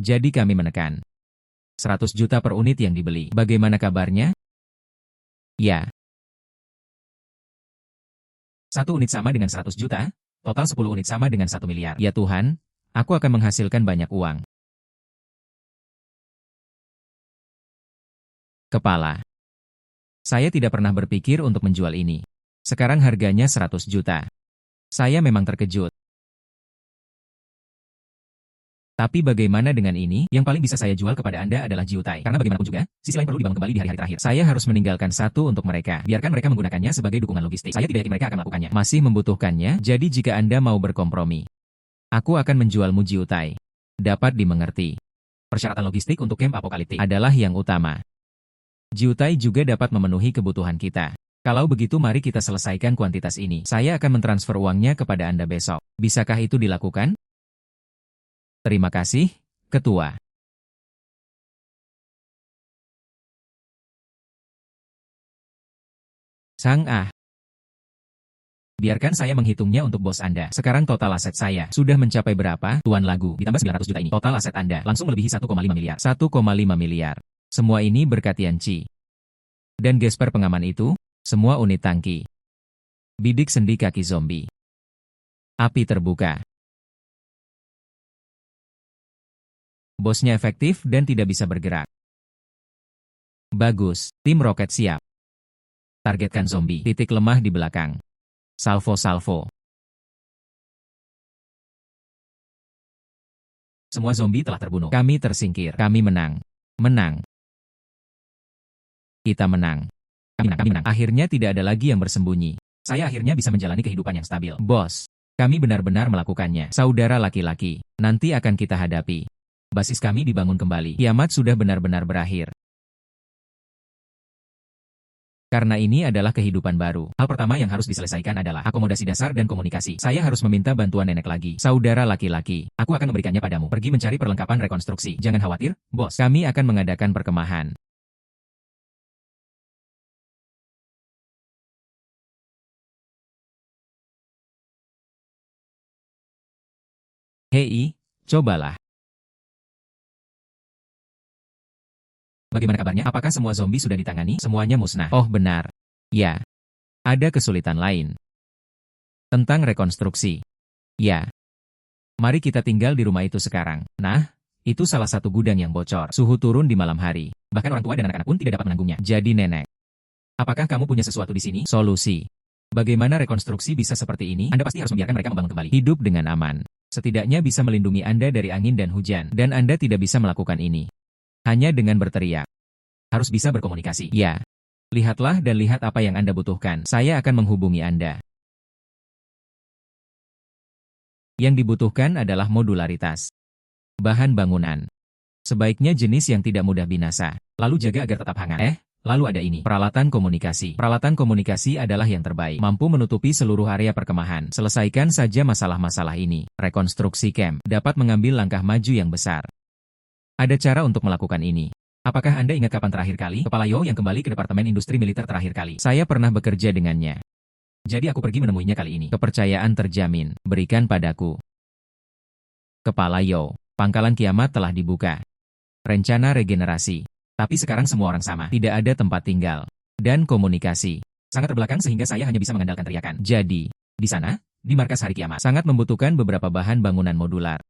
Jadi kami menekan. 100 juta per unit yang dibeli. Bagaimana kabarnya? Ya. 1 unit sama dengan 100 juta, total 10 unit sama dengan 1 miliar. Ya Tuhan, aku akan menghasilkan banyak uang. Kepala. Saya tidak pernah berpikir untuk menjual ini. Sekarang harganya 100 juta. Saya memang terkejut. Tapi bagaimana dengan ini? Yang paling bisa saya jual kepada Anda adalah Jiutai. Karena bagaimanapun juga, sisi lain perlu dibangun kembali di hari-hari terakhir. Saya harus meninggalkan satu untuk mereka. Biarkan mereka menggunakannya sebagai dukungan logistik. Saya tidak yakin mereka akan melakukannya. Masih membutuhkannya, jadi jika Anda mau berkompromi, aku akan menjualmu Jiutai. Dapat dimengerti. Persyaratan logistik untuk camp apokaliptik adalah yang utama. Jiutai juga dapat memenuhi kebutuhan kita. Kalau begitu mari kita selesaikan kuantitas ini. Saya akan mentransfer uangnya kepada Anda besok. Bisakah itu dilakukan? Terima kasih, Ketua. Biarkan saya menghitungnya untuk bos Anda. Sekarang total aset saya sudah mencapai berapa, Tuan Lagu? Ditambah 900 juta ini. Total aset Anda langsung melebihi 1,5 miliar. 1,5 miliar. Semua ini berkat Yanci. Dan Gesper pengaman itu, semua unit tangki. Bidik sendi kaki zombie. Api terbuka. Bosnya efektif dan tidak bisa bergerak. Bagus, tim roket siap. Targetkan zombie. Titik lemah di belakang. Salvo. Semua zombie telah terbunuh. Kami tersingkir. Kami menang. Menang. Kita menang. Kami menang. Akhirnya tidak ada lagi yang bersembunyi. Saya akhirnya bisa menjalani kehidupan yang stabil. Bos, kami benar-benar melakukannya. Saudara laki-laki, nanti akan kita hadapi. Basis kami dibangun kembali. Kiamat sudah benar-benar berakhir. Karena ini adalah kehidupan baru. Hal pertama yang harus diselesaikan adalah akomodasi dasar dan komunikasi. Saya harus meminta bantuan nenek lagi. Saudara laki-laki, aku akan memberikannya padamu. Pergi mencari perlengkapan rekonstruksi. Jangan khawatir, bos. Kami akan mengadakan perkemahan. Hei, cobalah. Bagaimana kabarnya? Apakah semua zombie sudah ditangani? Semuanya musnah. Oh benar. Ya. Ada kesulitan lain. Tentang rekonstruksi. Ya. Mari kita tinggal di rumah itu sekarang. Nah, itu salah satu gudang yang bocor. Suhu turun di malam hari. Bahkan orang tua dan anak-anak pun tidak dapat menanggungnya. Jadi nenek. Apakah kamu punya sesuatu di sini? Solusi. Bagaimana rekonstruksi bisa seperti ini? Anda pasti harus membiarkan mereka membangun kembali. Hidup dengan aman. Setidaknya bisa melindungi Anda dari angin dan hujan. Dan Anda tidak bisa melakukan ini hanya dengan berteriak. Harus bisa berkomunikasi. Ya. Lihatlah dan lihat apa yang Anda butuhkan. Saya akan menghubungi Anda. Yang dibutuhkan adalah modularitas. Bahan bangunan. Sebaiknya jenis yang tidak mudah binasa. Lalu jaga agar tetap hangat. Lalu ada ini. Peralatan komunikasi. Peralatan komunikasi adalah yang terbaik. Mampu menutupi seluruh area perkemahan. Selesaikan saja masalah-masalah ini. Rekonstruksi camp. Dapat mengambil langkah maju yang besar. Ada cara untuk melakukan ini. Apakah Anda ingat kapan terakhir kali Kepala Yo yang kembali ke Departemen Industri Militer terakhir kali? Saya pernah bekerja dengannya. Jadi aku pergi menemuinya kali ini. Kepercayaan terjamin. Berikan padaku. Kepala Yo, pangkalan kiamat telah dibuka. Rencana regenerasi. Tapi sekarang semua orang sama. Tidak ada tempat tinggal. Dan komunikasi. Sangat terbelakang sehingga saya hanya bisa mengandalkan teriakan. Jadi, di sana, di markas hari kiamat, sangat membutuhkan beberapa bahan bangunan modular.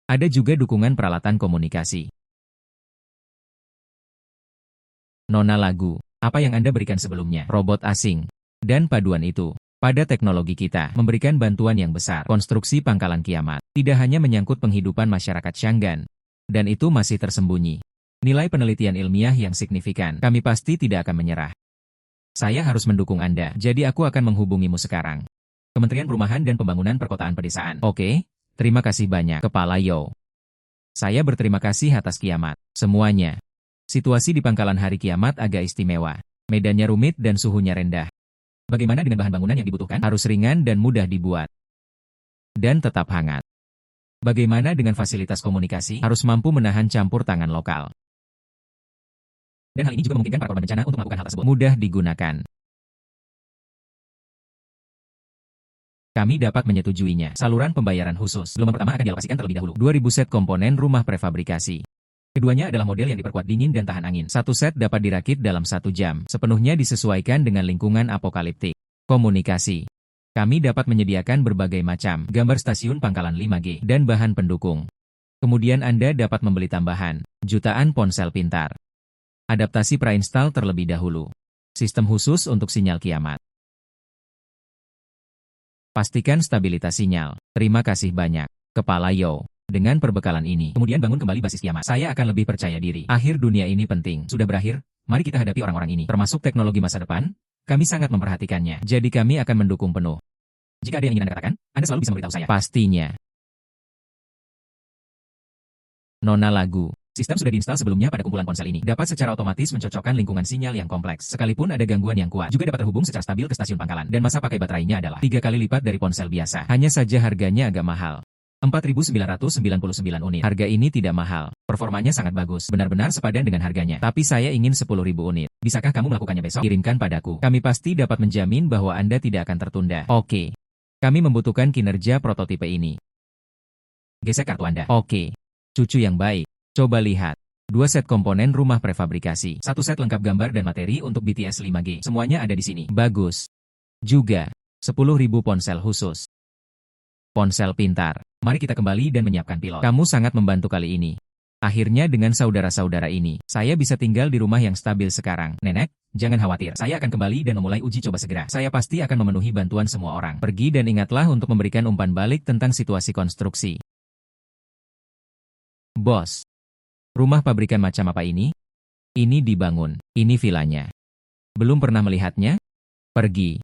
Ada juga dukungan peralatan komunikasi. Nona lagu, apa yang Anda berikan sebelumnya? Robot asing. Dan paduan itu, pada teknologi kita, memberikan bantuan yang besar. Konstruksi pangkalan kiamat, tidak hanya menyangkut penghidupan masyarakat Chang'an. Dan itu masih tersembunyi. Nilai penelitian ilmiah yang signifikan, kami pasti tidak akan menyerah. Saya harus mendukung Anda, jadi aku akan menghubungimu sekarang. Kementerian Perumahan dan Pembangunan Perkotaan Pedesaan. Oke, terima kasih banyak, Kepala Yo. Saya berterima kasih atas kiamat. Semuanya. Situasi di pangkalan hari kiamat agak istimewa. Medannya rumit dan suhunya rendah. Bagaimana dengan bahan bangunan yang dibutuhkan? Harus ringan dan mudah dibuat. Dan tetap hangat. Bagaimana dengan fasilitas komunikasi? Harus mampu menahan campur tangan lokal. Dan hal ini juga memungkinkan para korban bencana untuk melakukan hal tersebut. Mudah digunakan. Kami dapat menyetujuinya. Saluran pembayaran khusus. Gelombang pertama akan dialokasikan terlebih dahulu. 2000 set komponen rumah prefabrikasi. Keduanya adalah model yang diperkuat dingin dan tahan angin. Satu set dapat dirakit dalam 1 jam. Sepenuhnya disesuaikan dengan lingkungan apokaliptik. Komunikasi. Kami dapat menyediakan berbagai macam gambar stasiun pangkalan 5G dan bahan pendukung. Kemudian Anda dapat membeli tambahan jutaan ponsel pintar. Adaptasi pra-install terlebih dahulu. Sistem khusus untuk sinyal kiamat. Pastikan stabilitas sinyal. Terima kasih banyak, Kepala Yo. Dengan perbekalan ini, kemudian bangun kembali basis kiamat. Saya akan lebih percaya diri. Akhir dunia ini penting. Sudah berakhir, mari kita hadapi orang-orang ini. Termasuk teknologi masa depan, kami sangat memperhatikannya. Jadi kami akan mendukung penuh. Jika ada yang ingin Anda katakan, Anda selalu bisa memberitahu saya. Pastinya. Nona lagu. Sistem sudah diinstal sebelumnya pada kumpulan ponsel ini. Dapat secara otomatis mencocokkan lingkungan sinyal yang kompleks. Sekalipun ada gangguan yang kuat, juga dapat terhubung secara stabil ke stasiun pangkalan. Dan masa pakai baterainya adalah 3 kali lipat dari ponsel biasa. Hanya saja harganya agak mahal. 4.999 unit. Harga ini tidak mahal. Performanya sangat bagus. Benar-benar sepadan dengan harganya. Tapi saya ingin 10.000 unit. Bisakah kamu melakukannya besok? Kirimkan padaku. Kami pasti dapat menjamin bahwa Anda tidak akan tertunda. Oke. Kami membutuhkan kinerja prototipe ini. Gesek kartu Anda. Oke. Cucu yang baik. Coba lihat. 2 set komponen rumah prefabrikasi. 1 set lengkap gambar dan materi untuk BTS 5G. Semuanya ada di sini. Bagus. Juga. 10.000 ponsel khusus. Ponsel pintar. Mari kita kembali dan menyiapkan pilot. Kamu sangat membantu kali ini. Akhirnya dengan saudara-saudara ini, saya bisa tinggal di rumah yang stabil sekarang. Nenek, jangan khawatir. Saya akan kembali dan memulai uji coba segera. Saya pasti akan memenuhi bantuan semua orang. Pergi dan ingatlah untuk memberikan umpan balik tentang situasi konstruksi. Bos, rumah pabrikan macam apa ini? Ini dibangun. Ini vilanya. Belum pernah melihatnya? Pergi.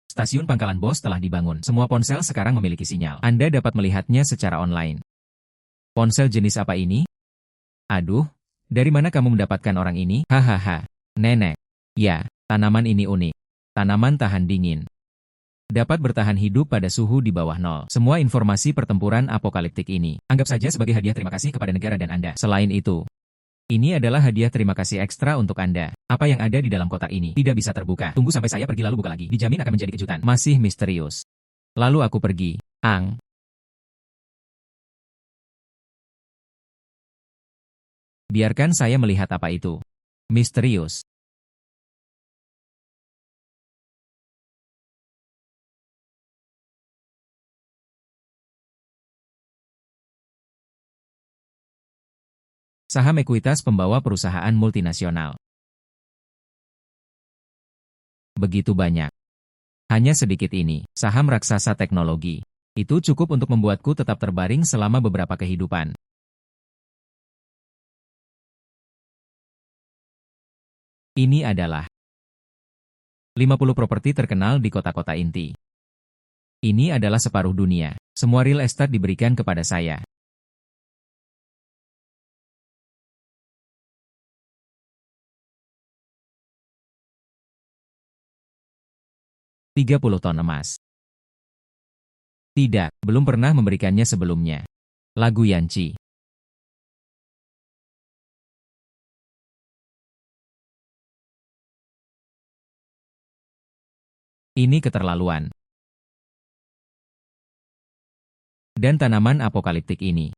Stasiun pangkalan bos telah dibangun. Semua ponsel sekarang memiliki sinyal. Anda dapat melihatnya secara online. Ponsel jenis apa ini? Aduh, dari mana kamu mendapatkan orang ini? Hahaha. Nenek. Ya, tanaman ini unik. Tanaman tahan dingin. Dapat bertahan hidup pada suhu di bawah nol. Semua informasi pertempuran apokaliptik ini, anggap saja sebagai hadiah terima kasih kepada negara dan Anda. Selain itu, ini adalah hadiah terima kasih ekstra untuk Anda. Apa yang ada di dalam kotak ini tidak bisa terbuka. Tunggu sampai saya pergi lalu buka lagi. Dijamin akan menjadi kejutan. Masih misterius. Lalu aku pergi. Ang. Biarkan saya melihat apa itu. Misterius. Saham ekuitas pembawa perusahaan multinasional. Begitu banyak. Hanya sedikit ini, saham raksasa teknologi. Itu cukup untuk membuatku tetap terbaring selama beberapa kehidupan. Ini adalah 50 properti terkenal di kota-kota inti. Ini adalah separuh dunia. Semua real estate diberikan kepada saya. 30 ton emas. Tidak, belum pernah memberikannya sebelumnya. Lagu Yanci. Ini keterlaluan. Dan tanaman apokaliptik ini.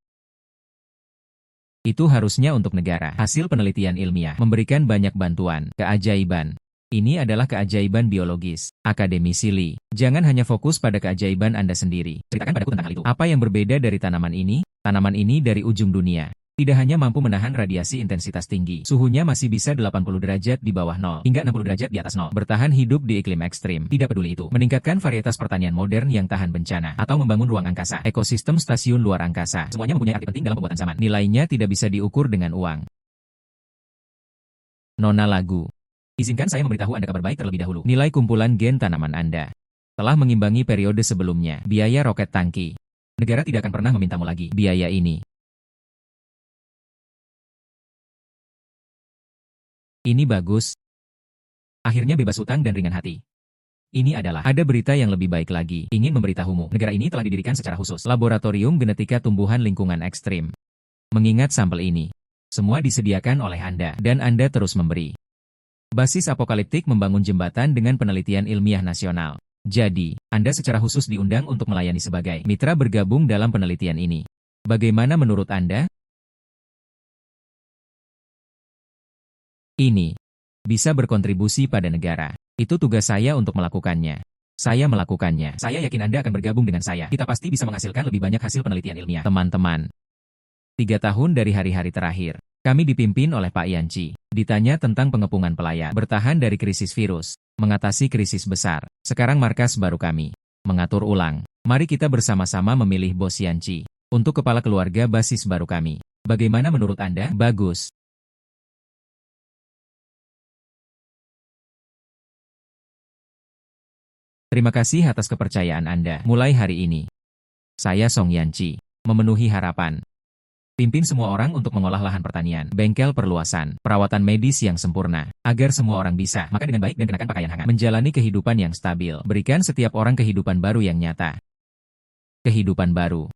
Itu harusnya untuk negara. Hasil penelitian ilmiah memberikan banyak bantuan, keajaiban. Ini adalah keajaiban biologis. Akademisi Lee, jangan hanya fokus pada keajaiban Anda sendiri. Ceritakan padaku tentang hal itu. Apa yang berbeda dari tanaman ini? Tanaman ini dari ujung dunia. Tidak hanya mampu menahan radiasi intensitas tinggi, suhunya masih bisa 80 derajat di bawah nol, hingga 60 derajat di atas nol. Bertahan hidup di iklim ekstrim, tidak peduli itu. Meningkatkan varietas pertanian modern yang tahan bencana, atau membangun ruang angkasa, ekosistem stasiun luar angkasa. Semuanya mempunyai arti penting dalam pembuatan zaman. Nilainya tidak bisa diukur dengan uang. Nona lagu. Izinkan saya memberitahu Anda kabar baik terlebih dahulu. Nilai kumpulan gen tanaman Anda telah mengimbangi periode sebelumnya. Biaya roket tangki. Negara tidak akan pernah memintamu lagi biaya ini. Ini bagus. Akhirnya bebas hutang dan ringan hati. Ini adalah ada berita yang lebih baik lagi. Ingin memberitahumu, negara ini telah didirikan secara khusus. Laboratorium Genetika Tumbuhan Lingkungan Ekstrim. Mengingat sampel ini, semua disediakan oleh Anda, dan Anda terus memberi. Basis apokaliptik membangun jembatan dengan penelitian ilmiah nasional. Jadi, Anda secara khusus diundang untuk melayani sebagai mitra bergabung dalam penelitian ini. Bagaimana menurut Anda? Ini bisa berkontribusi pada negara. Itu tugas saya untuk melakukannya. Saya melakukannya. Saya yakin Anda akan bergabung dengan saya. Kita pasti bisa menghasilkan lebih banyak hasil penelitian ilmiah. Teman-teman, 3 tahun dari hari-hari terakhir, kami dipimpin oleh Pak Yanci. Ditanya tentang pengepungan pelayar, bertahan dari krisis virus, mengatasi krisis besar. Sekarang markas baru kami mengatur ulang. Mari kita bersama-sama memilih Bos Yanci untuk kepala keluarga basis baru kami. Bagaimana menurut Anda? Bagus. Terima kasih atas kepercayaan Anda. Mulai hari ini, saya Song Yanci memenuhi harapan. Pimpin semua orang untuk mengolah lahan pertanian, bengkel perluasan, perawatan medis yang sempurna, agar semua orang bisa makan dengan baik dan kenakan pakaian hangat, menjalani kehidupan yang stabil, berikan setiap orang kehidupan baru yang nyata. Kehidupan baru.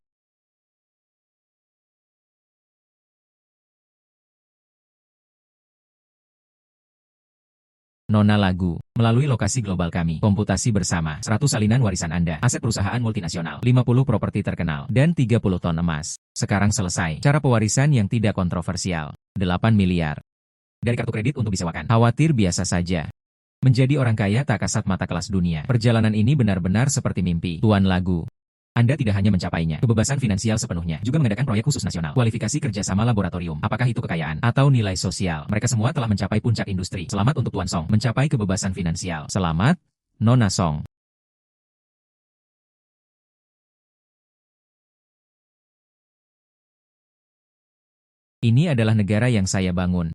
Nona lagu, melalui lokasi global kami, komputasi bersama, 100 salinan warisan Anda, aset perusahaan multinasional, 50 properti terkenal, dan 30 ton emas. Sekarang selesai. Cara pewarisan yang tidak kontroversial. 8 miliar. Dari kartu kredit untuk disewakan. Khawatir biasa saja. Menjadi orang kaya tak kasat mata kelas dunia. Perjalanan ini benar-benar seperti mimpi. Tuan lagu. Anda tidak hanya mencapainya, kebebasan finansial sepenuhnya, juga mengadakan proyek khusus nasional, kualifikasi kerjasama laboratorium, apakah itu kekayaan, atau nilai sosial. Mereka semua telah mencapai puncak industri. Selamat untuk Tuan Song, mencapai kebebasan finansial. Selamat, Nona Song. Ini adalah negara yang saya bangun.